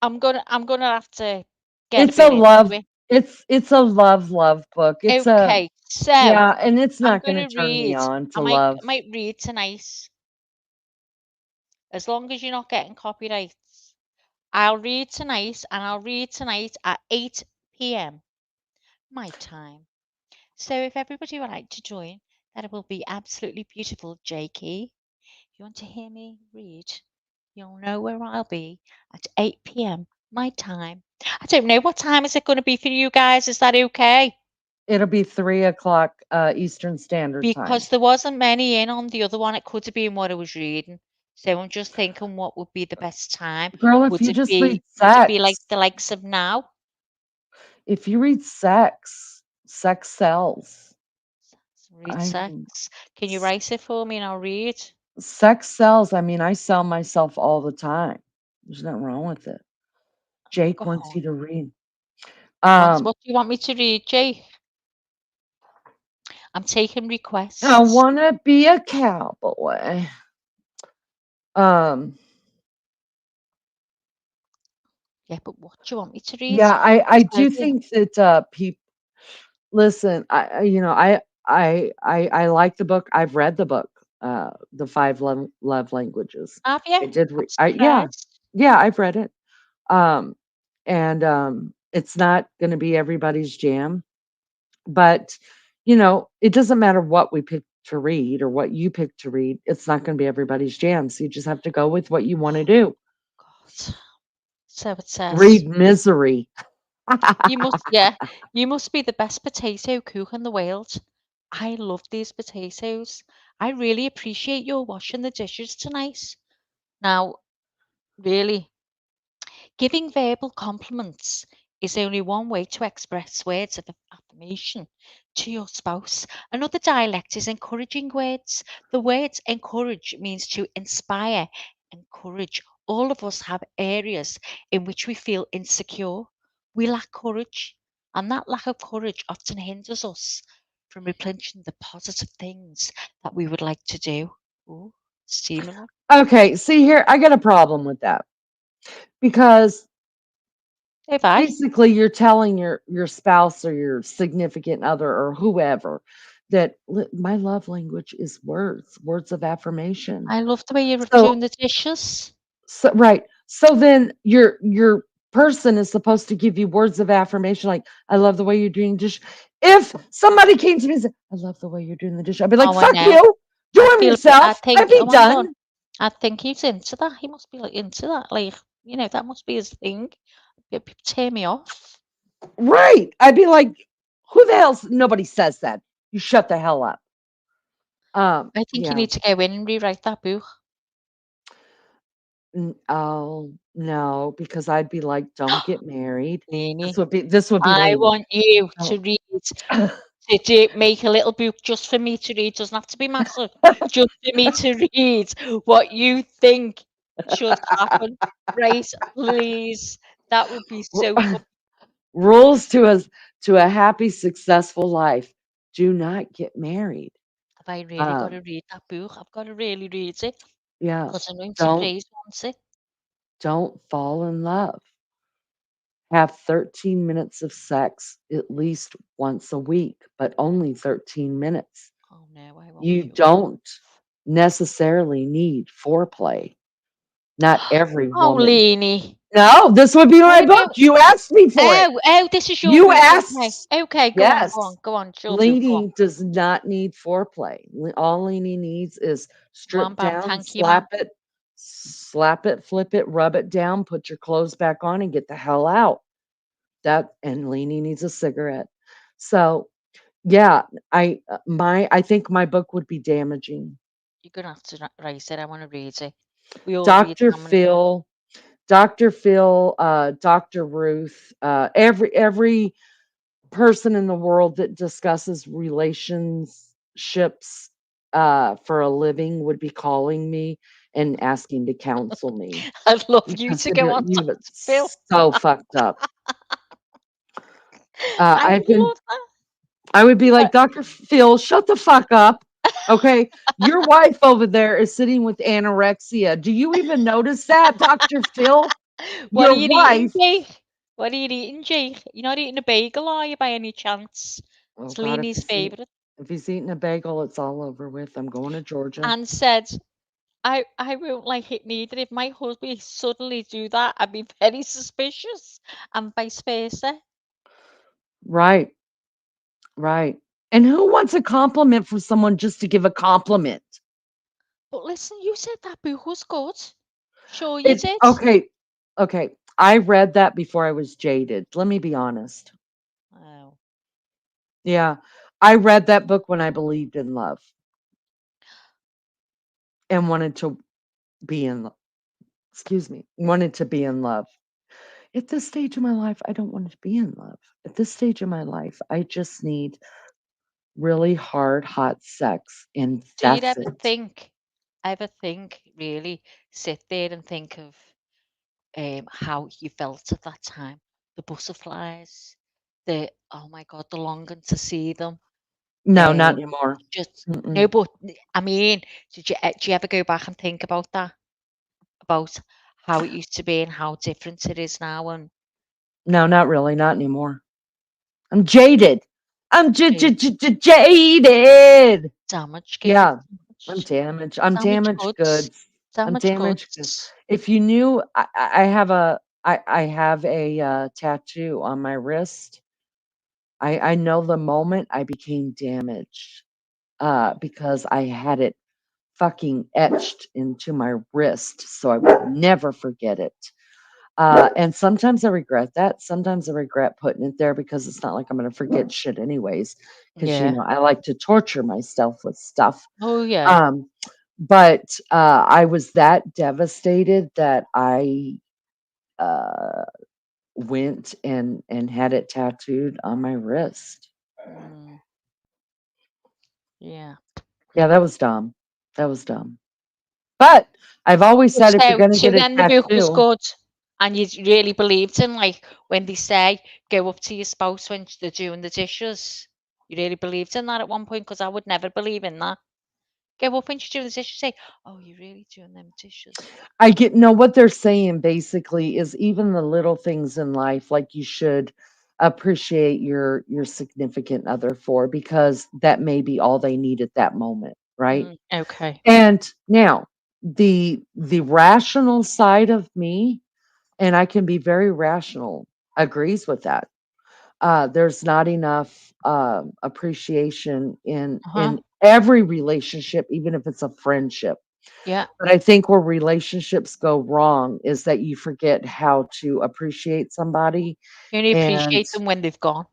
I'm gonna have to get a
It's a
bit into
love
it.
it's a love book. It's a
Okay, so
yeah, and it's
I'm
not gonna
gonna
turn me
read.
on
I
to love.
might read tonight. As long as you're not getting copyrights. I'll read tonight, and I'll read tonight at 8 p.m. my time. So if everybody would like to join, that will be absolutely beautiful, Jakey. If you want to hear me read, you'll know where I'll be at 8 p.m. my time. I don't know what time is it going to be for you guys. Is that okay?
It'll be 3 o'clock Eastern Standard Time.
Because there wasn't many in on the other one. It could have been what I was reading. So I'm just thinking what would be the best time.
Girl, if
Would
you
it
just read
be like
sex,
the likes of now?
if you read sex sells.
Read
I
sex.
mean,
Can you write it for me and I'll read?
sex sells. I mean, I sell myself all the time. There's nothing wrong with it. Jake
Go
wants
on.
you to read.
What do you want me to read, Jake? I'm taking requests.
I wanna be a cowboy.
Yeah, but what do you want me to read?
Yeah, I do
Slogan.
think that people listen. I like the book. I've read the book, the five love languages.
Have
I
you?
did.
I'm
Yeah,
surprised.
I've read it. And it's not going to be everybody's jam, but it doesn't matter what we pick to read or what you pick to read. It's not going to be everybody's jam. So you just have to go with what you want to do.
God. So it says.
Read Misery.
You must be the best potato cook in the world. I love these potatoes. I really appreciate your washing the dishes tonight. Now, really, Giving verbal compliments is only one way to express words of affirmation to your spouse. Another dialect is encouraging words. The word encourage means to inspire, encourage. All of us have areas in which we feel insecure. We lack courage, and that lack of courage often hinders us from replenishing the positive things that we would like to do. Ooh, steaming up.
Okay, see here, I got a problem with that because
If I,
basically you're telling your spouse or your significant other or whoever that my love language is words of affirmation.
I love the way you're
So
doing the dishes.
so right. So then your person is supposed to give you words of affirmation like I love the way you're doing dish. If somebody came to me and said, I love the way you're doing the dish, I'd be like,
Oh, I
fuck
know.
you. Do
I
them
feel, I
yourself. I'd
think,
be
oh, hang on.
done.
I think he's into that. He must be like into that. Like, that must be his thing. It tear me off.
Right. I'd be like, who the hell's nobody says that. You shut the hell up.
I think you
Yeah.
need to go in and rewrite that book.
Oh, no, because I'd be like, don't get married.
Lainey,
This would be
I
Lainey.
want you to
Don't.
read, make a little book just for me to read. Doesn't have to be massive. Just for me to read what you think should happen. Right, please. That would be so good.
Rules to a happy, successful life. Do not get married.
Have I really got
Um,
to read that book? I've got to really read it
yeah.
because I know
Don't
Praise wants it.
don't fall in love. Have 13 minutes of sex at least once a week, but only 13 minutes.
Oh no, I won't
You
do it.
don't necessarily need foreplay. Not every
Oh,
woman.
Leanie.
No, this would be my
Oh
book.
no.
You asked me for it.
Oh, this is your
You
book. Okay.
asked.
Okay, go on, go on,
Yes.
go on. It's your book. Go on.
Leaning does not need foreplay. All Leaning needs is
Wham
strip
bam,
down,
thank you, ma'am.
slap it, flip it, rub it down, put your clothes back on, and get the hell out. That and Leaning needs a cigarette. So yeah, I think my book would be damaging.
You're gonna have to write it. I want to read it. We all read
Dr.
how many
Phil, Dr. Phil, Dr. Ruth, every person in the world that discusses relationships for a living would be calling me and asking to counsel me
I'd love you
because
to
they'd be
go
like,
on
you
Dr.
look
Phil.
so fucked up.
I
I've been,
love that.
I would be like, Dr. Phil, shut the fuck up. Okay. Your wife over there is sitting with anorexia. Do you even notice that, Dr. Phil?
What are
Your
you eating,
wife.
Jake? What are you eating, Jake? You're not eating a bagel, are you, by any chance?
Oh
It's
God,
Leanie's favourite.
if he's eating a bagel, it's all over with. I'm going to Georgia.
And said, I won't like it neither. If my husband suddenly do that, I'd be very suspicious, and vice versa.
Right, right. And who wants a compliment from someone just to give a compliment?
But listen, you said that book was good. Sure you
It
did.
okay, okay. I read that before I was jaded. Let me be honest.
Oh.
Yeah. I read that book when I believed in love and wanted to be in love. Excuse me. Wanted to be in love. At this stage of my life, I don't want to be in love. At this stage of my life, I just need really hard, hot sex, and
Do you
that's it.
ever think, really sit there and think of how you felt at that time? The butterflies, oh my God, the longing to see them.
No, not
Um,
anymore.
just no,
Mm-mm.
but I mean, do you ever go back and think about that? About how it used to be and how different it is now, and
No, not really, not anymore. I'm jaded. I'm
jade,
jaded.
damaged, girl,
Yeah, I'm damaged. I'm
damaged
damaged
goods,
goods. I'm
damaged
damaged goods.
goods.
If you knew, I have a tattoo on my wrist. I know the moment I became damaged because I had it fucking etched into my wrist, so I would never forget it. And sometimes I regret that. Sometimes I regret putting it there because it's not like I'm going to forget shit anyways. Because
Yeah.
I like to torture myself with stuff.
Oh yeah.
But I was that devastated that I uh, went and had it tattooed on my wrist.
Mm. Yeah.
Yeah, that was dumb. That was dumb. But I've always said if you're
So,
gonna get a
then the book was
tattoo,
good, and you really believed in, like, when they say, "Go up to your spouse when they're doing the dishes." You really believed in that at one point, because I would never believe in that. Go up when she's doing the dishes, say, "Oh, you're really doing them dishes."
I get no, what they're saying basically is even the little things in life, like you should appreciate your significant other for because that may be all they need at that moment, right?
Okay.
And now the rational side of me, and I can be very rational, agrees with that. There's not enough appreciation
Uh-huh.
in every relationship, even if it's a friendship.
Yeah.
But I think where relationships go wrong is that you forget how to appreciate somebody
You only
and
appreciate them when they've gone.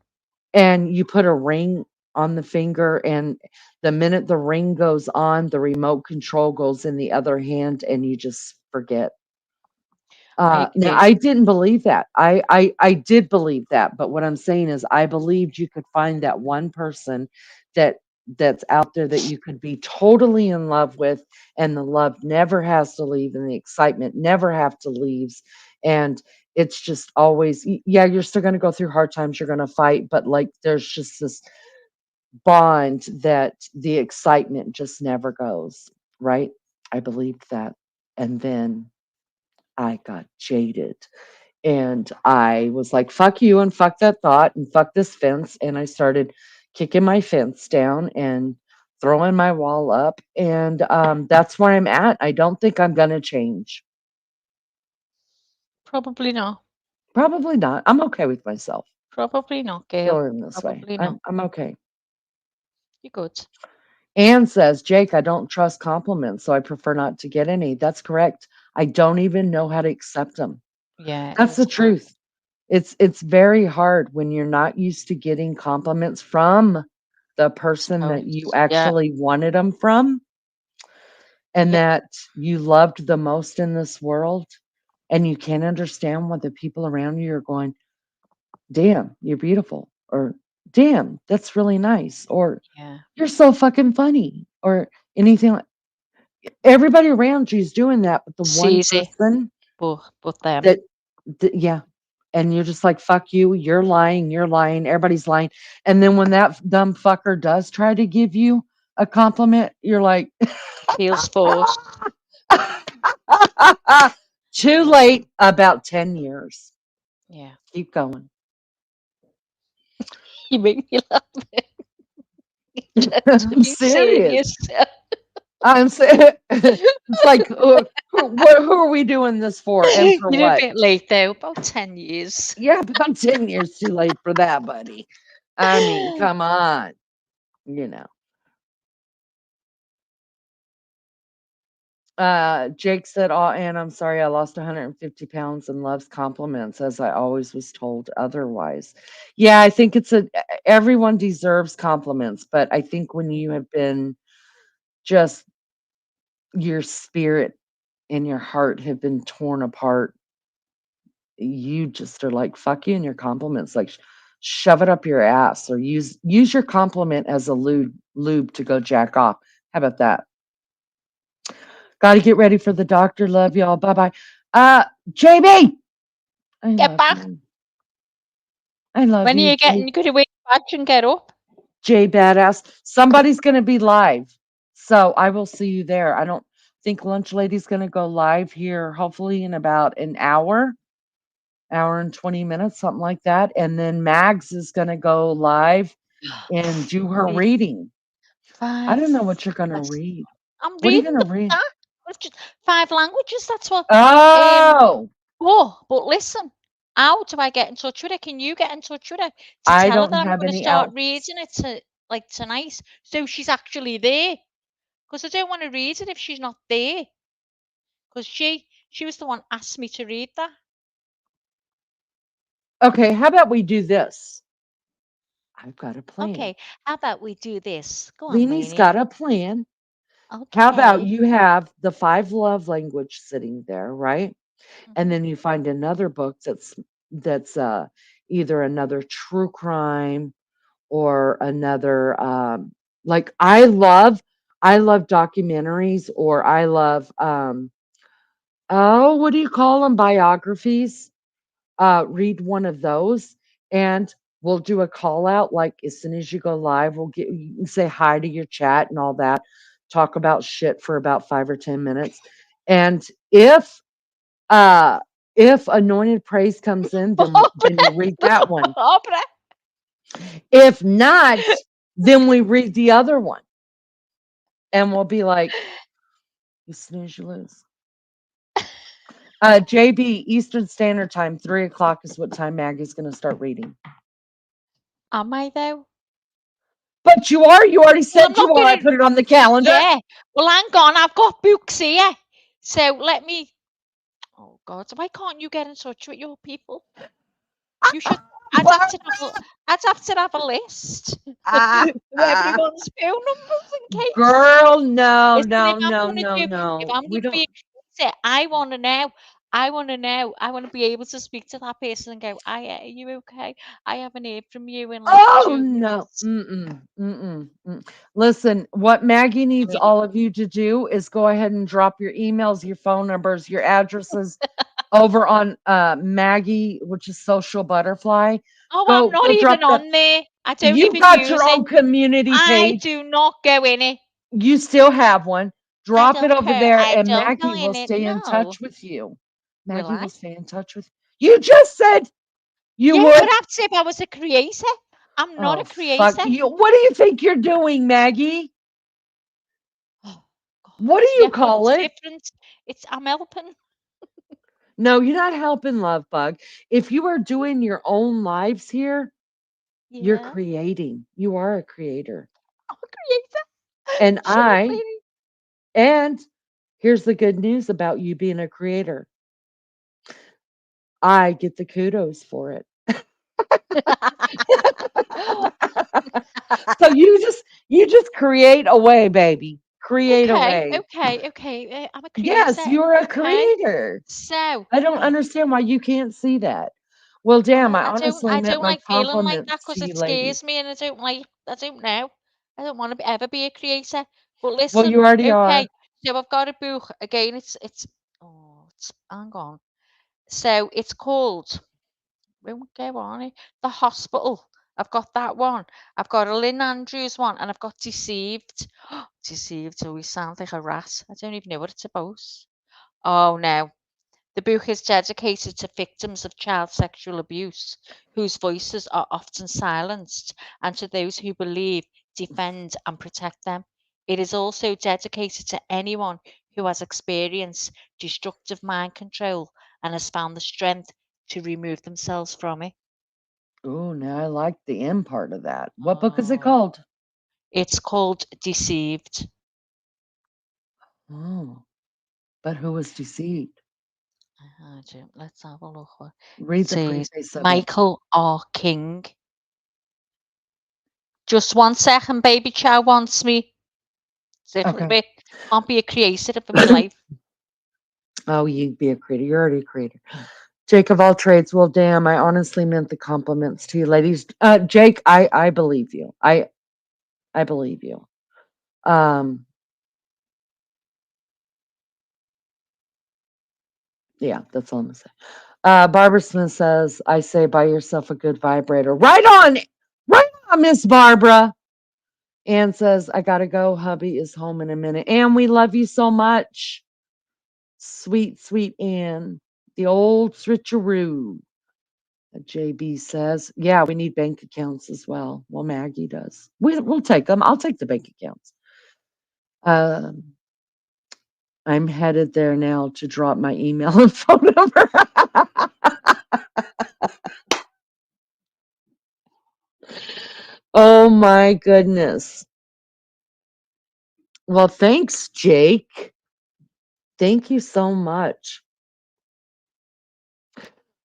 you put a ring on the finger and the minute the ring goes on, the remote control goes in the other hand and you just forget.
I
Now
agree.
I didn't believe that. I did believe that, but what I'm saying is I believed you could find that one person that that's out there that you could be totally in love with and the love never has to leave and the excitement never have to leaves and it's just always yeah, you're still going to go through hard times, you're going to fight, but like there's just this bond that the excitement just never goes, right? I believed that. And then I got jaded and I was like, fuck you and fuck that thought and fuck this fence. And I started kicking my fence down and throwing my wall up. And that's where I'm at. I don't think I'm going to change.
Probably not.
Probably not. I'm okay with myself
Probably not, girl.
feeling this way.
Probably not.
I'm okay.
You're good.
Anne says, Jake, I don't trust compliments, so I prefer not to get any. That's correct. I don't even know how to accept them.
Yeah,
That's the
it's hard.
truth. It's very hard when you're not used to getting compliments from the person that you
Spouse. Yeah.
actually wanted them from and
Yep.
that you loved the most in this world, and you can't understand what the people around you are going, "Damn, you're beautiful," or "Damn, that's really nice," or
Yeah.
"You're so fucking funny," or anything like everybody around you is doing that, but the
It's
one
easy,
person
but them.
that yeah, and you're just like, "Fuck you, you're lying, everybody's lying." And then when that dumb fucker does try to give you a compliment, you're like,
Feels forced.
"Too late, about 10 years.
Yeah.
Keep going."
You make me laugh. To
I'm
be
serious.
serious.
I'm saying it's like, who are we doing this for and for
You're a
what?
bit late though, about 10 years.
Yeah, about 10 years too late for that, buddy. I mean, come on, you know. Jake said, "Oh, Ann, I'm sorry I lost 150 pounds and loves compliments as I always was told otherwise." Yeah, I think everyone deserves compliments, but I think when you have been just your spirit and your heart have been torn apart, you just are like, fuck you and your compliments, like shove it up your ass or use your compliment as a lube to go jack off. How about that? Got to get ready for the doctor. Love y'all. Bye bye. JB, I
Get
love
back.
you. I love
When are
you,
you getting, you gotta wait badge and get up.
J Badass. Somebody's gonna be live, so I will see you there. I don't think Lunch Lady's gonna go live here, hopefully in about an hour and 20 minutes, something like that. And then Mags is gonna go live and do her
Five,
reading. I
five.
don't know what you're gonna
That's,
read.
I'm
What are you
reading
gonna
the
read?
that. It's just 5 languages. That's what. Um.
Oh,
But listen. How do I get in touch with her? Can you get in touch with her to
I
tell her
don't
that I'm
have
going to
any
start
out.
reading it tonight, so she's actually there? Because I don't want to read it if she's not there. Because she was the one asked me to read that.
Okay, how about we do this? I've got a plan.
Okay, how about we do this? Go on,
Leanie's
Lainey.
got a plan. How about
Okay.
you have the five love language sitting there, right? And
Mhm.
then you find another book that's either another true crime or another like I love documentaries, or I love oh, what do you call them, biographies. Read one of those, and we'll do a call out. Like as soon as you go live, you can say hi to your chat and all that, talk about shit for about 5 or 10 minutes. And uh if Anointed Praise comes in, then you read that one.
Barbara.
If not, then we read the other one, and we'll be like, you snooze, you lose. JB, Eastern Standard Time, 3 o'clock is what time Maggie's gonna start reading.
Am I though?
But you are. You already
Well, I'm
said you
not
are. I
gonna.
put it on the calendar.
Yeah. Well, hang on. I've got books here. So let me. Oh God. Why can't you get in touch with your people? You should. I'd have to have a. I'd have to have a list
Ah,
of
ah.
everyone's phone numbers in case.
Girl, no,
Listen,
no, no, no,
if
no.
I'm
We
gonna
don't.
be a creator, I want to know. I want to know. I want to be able to speak to that person and go, are you okay? I haven't heard from you in like
Oh
2 months.
no. Mm-mm, mm-mm, mm. Listen, what Maggie needs all of you to do is go ahead and drop your emails, your phone numbers, your addresses over on Maggie, which is Social Butterfly.
Oh, I'm
Go
not
drop
even
that.
on there. I don't
You've
even
got your
use it.
own community
I
page.
do not go in it.
You still have one.
I
Drop it
don't
over
care.
there,
I
and
don't go
Maggie will
in it.
stay in
No.
touch with you.
Will
Maggie
I?
will stay in touch with you. You just said you
Yeah,
would.
but that's if I was a creator. I'm not
Oh
a
fuck
creator.
you! What do you think you're doing, Maggie?
Oh God.
What do you
Yeah, but
call
it's
it?
different. I'm helping.
No, you're not helping, Love Bug. If you are doing your own lives here, you're
Yeah,
creating. You are a creator.
I'm a creator.
And
Shut up, lady.
and here's the good news about you being a creator. I get the kudos for it. So you just create away, baby. Create
Okay,
away.
okay, okay. I'm a
Yes,
creator.
you're a
Okay.
creator.
So,
I don't understand why you can't see that. Well, damn, I honestly
I
meant
don't
my
like feeling like that
compliments to
because
you
it
ladies.
scares me, and I don't know. I don't want to ever be a creator. But
Well,
listen,
you already are.
okay. So I've got a book again. Hang on. So it's called. Won't go on it. The Hospital. I've got that one. I've got a Lynn Andrews one, and I've got Deceived. Deceived always sounds like a rat. I don't even know what it's about. Oh no. The book is dedicated to victims of child sexual abuse whose voices are often silenced, and to those who believe, defend, and protect them. It is also dedicated to anyone who has experienced destructive mind control and has found the strength to remove themselves from it.
Oh, now I like the end part of that. What book is it
Oh,
called?
it's called Deceived.
Oh, but who was deceived?
Let's have a look. It
Read the
says
preface of it.
Michael R. King. Just 1 second, baby chow wants me. Little
Okay.
bit. Can't be a creator of my life.
Oh, you'd be a creator. You're already a creator. Jake of all trades. Well, damn, I honestly meant the compliments to you, ladies. Jake, I believe you. I believe you. Yeah, that's all I'm gonna say. Barbara Smith says, I say buy yourself a good vibrator. Right on, Miss Barbara. Ann says, I gotta go. Hubby is home in a minute. Ann, we love you so much. Sweet, sweet Ann. The old switcheroo. JB says, yeah, we need bank accounts as well. Well, Maggie does. We'll take them. I'll take the bank accounts. I'm headed there now to drop my email and phone number. Oh my goodness. Well, thanks, Jake. Thank you so much.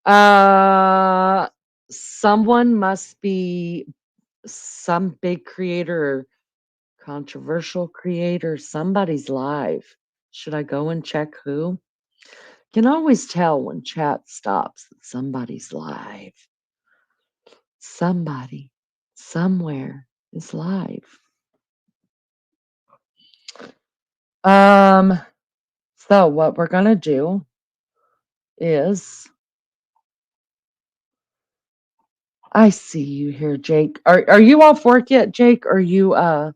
Uh, Someone must be some big creator, controversial creator. Somebody's live. Should I go and check who? Can always tell when chat stops that somebody's live. Somebody, somewhere is live. So what we're gonna do is I see you here, Jake. Are you off work yet, Jake? Or you're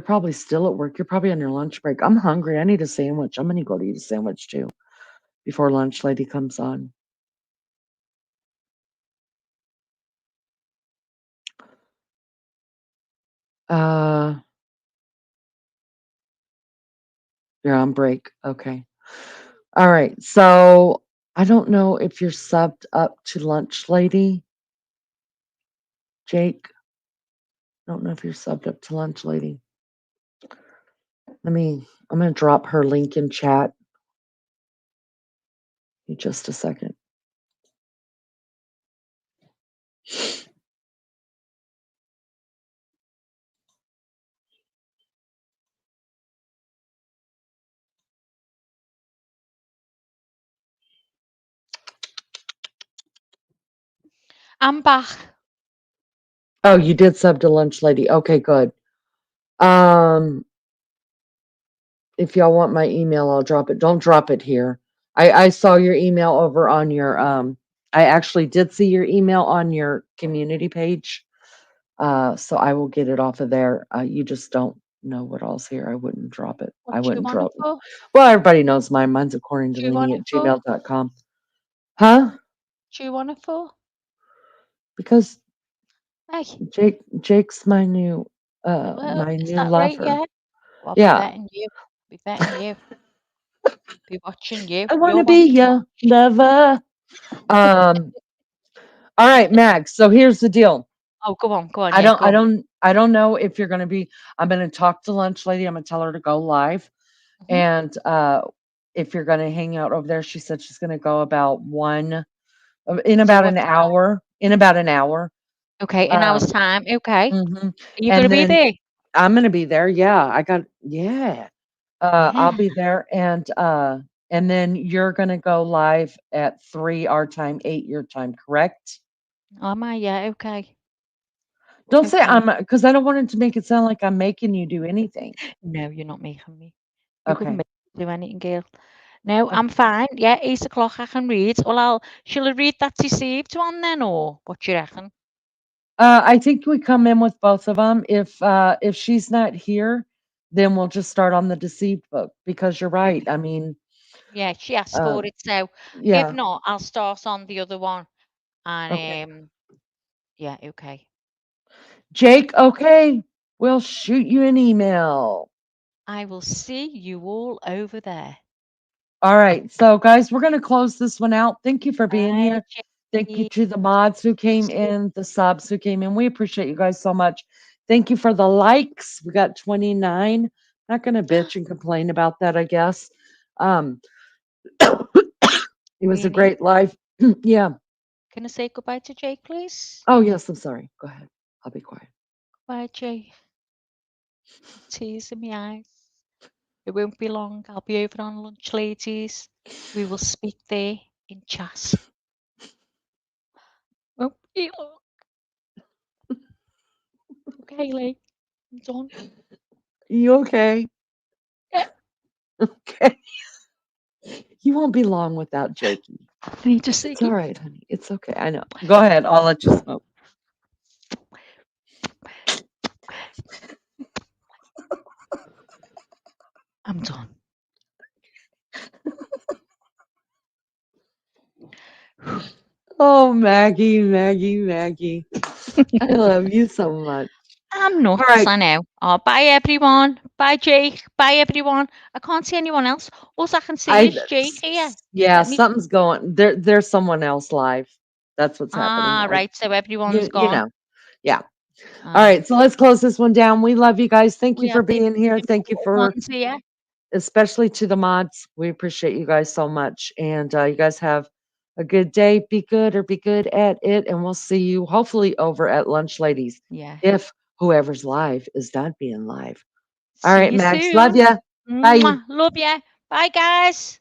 probably still at work. You're probably on your lunch break. I'm hungry. I need a sandwich. I'm gonna go to eat a sandwich too before lunch lady comes on. You're on break. Okay. All right. So I don't know if you're subbed up to lunch lady, Jake. I don't know if you're subbed up to lunch lady. I'm gonna drop her link in chat in just a second.
I'm back.
Oh, you did sub to lunch lady. Okay, good. If y'all want my email, I'll drop it. Don't drop it here. I saw your email over on your I actually did see your email on your community page. So I will get it off of there. You just don't know what all's here. I wouldn't drop it.
What
I
do you
wouldn't
want it
drop it.
for?
Well, everybody knows mine. Mine's according to
Do you want
Lenny
it
at
for?
gmail.com. Huh?
Do you want it for?
Because
Hey,
Jake's my new
well, is that right?
lover.
Yeah. Well, I'll be
Yeah.
betting you. Be betting you. Be watching you.
I
You're
wanna
one
be
to
your
watch.
lover. Um all right, Max. So here's the deal.
Oh, go on, go on.
I
Yeah,
don't
go
I
on.
don't I don't know if you're gonna be I'm gonna talk to lunch lady. I'm gonna tell her to go live.
Mhm.
And if you're gonna hang out over there, she said she's gonna go about in
So
about
what
an
time?
hour. In about an hour.
Okay, in hour's time. Okay.
Mhm.
Are you gonna
And
be
then
there?
I'm gonna be there. Yeah. I'll
Yeah.
be there and then you're gonna go live at 3 our time, 8 your time, correct?
Am I? Yeah. Okay.
Don't say
Okay.
because I don't want it to make it sound like I'm making you do anything.
No, you're not making me. You couldn't
Okay.
make me do anything, girl. No,
Okay.
I'm fine. Yeah, 8 o'clock I can read. Well, shall I read that deceived one then, or what do you reckon?
I think we come in with both of them. If she's not here, then we'll just start on the deceived book because you're right. I mean,
Yeah, she asked
uh,
for it, so if
yeah.
not, I'll start on the other one.
Okay.
And yeah, okay.
Jake, okay. We'll shoot you an email.
I will see you all over there.
All right. So, guys, we're going to close this one out. Thank you for being
Bye,
here. Thank you
Jackie.
to the mods who came in, the subs who came in. We appreciate you guys so much. Thank you for the likes. We got 29. Not going to bitch and complain about that, I guess. Um, it was a
Queenie,
great live. Yeah.
can I say goodbye to Jake, please?
Oh, yes. I'm sorry. Go ahead. I'll be quiet.
Bye, Jake. Tears in my eyes. It won't be long. I'll be over on lunch, ladies. We will speak there in chat. Won't be long. Okay, Lee. I'm done.
You okay?
Yeah,
Okay. You won't be long without Jakey.
I need to
It's
say
all right, honey. It's okay. I know. Go ahead. I'll let you smoke.
I'm done.
Oh, Maggie, Maggie, Maggie. I love you so much.
I'm
All
nuts,
right.
I know. Oh, bye everyone. Bye Jake. Bye everyone. I can't see anyone else. All I can see is Jake here.
Yeah,
Let me.
something's going. There's someone else live. That's what's happening.
Right. So everyone's
You
gone.
know. Yeah. All
Ah,
right. So let's close this one down. We love you guys. Thank you
we are
for
the
being here. Thank you
little
for
ones here.
especially to the mods. We appreciate you guys so much. And you guys have a good day. Be good or be good at it. And we'll see you hopefully over at Lunch Ladies.
Yeah.
If whoever's live is not being live. All
See
right,
you
Max. Love
soon.
ya. Bye.
Mwah. Love ya. Bye guys.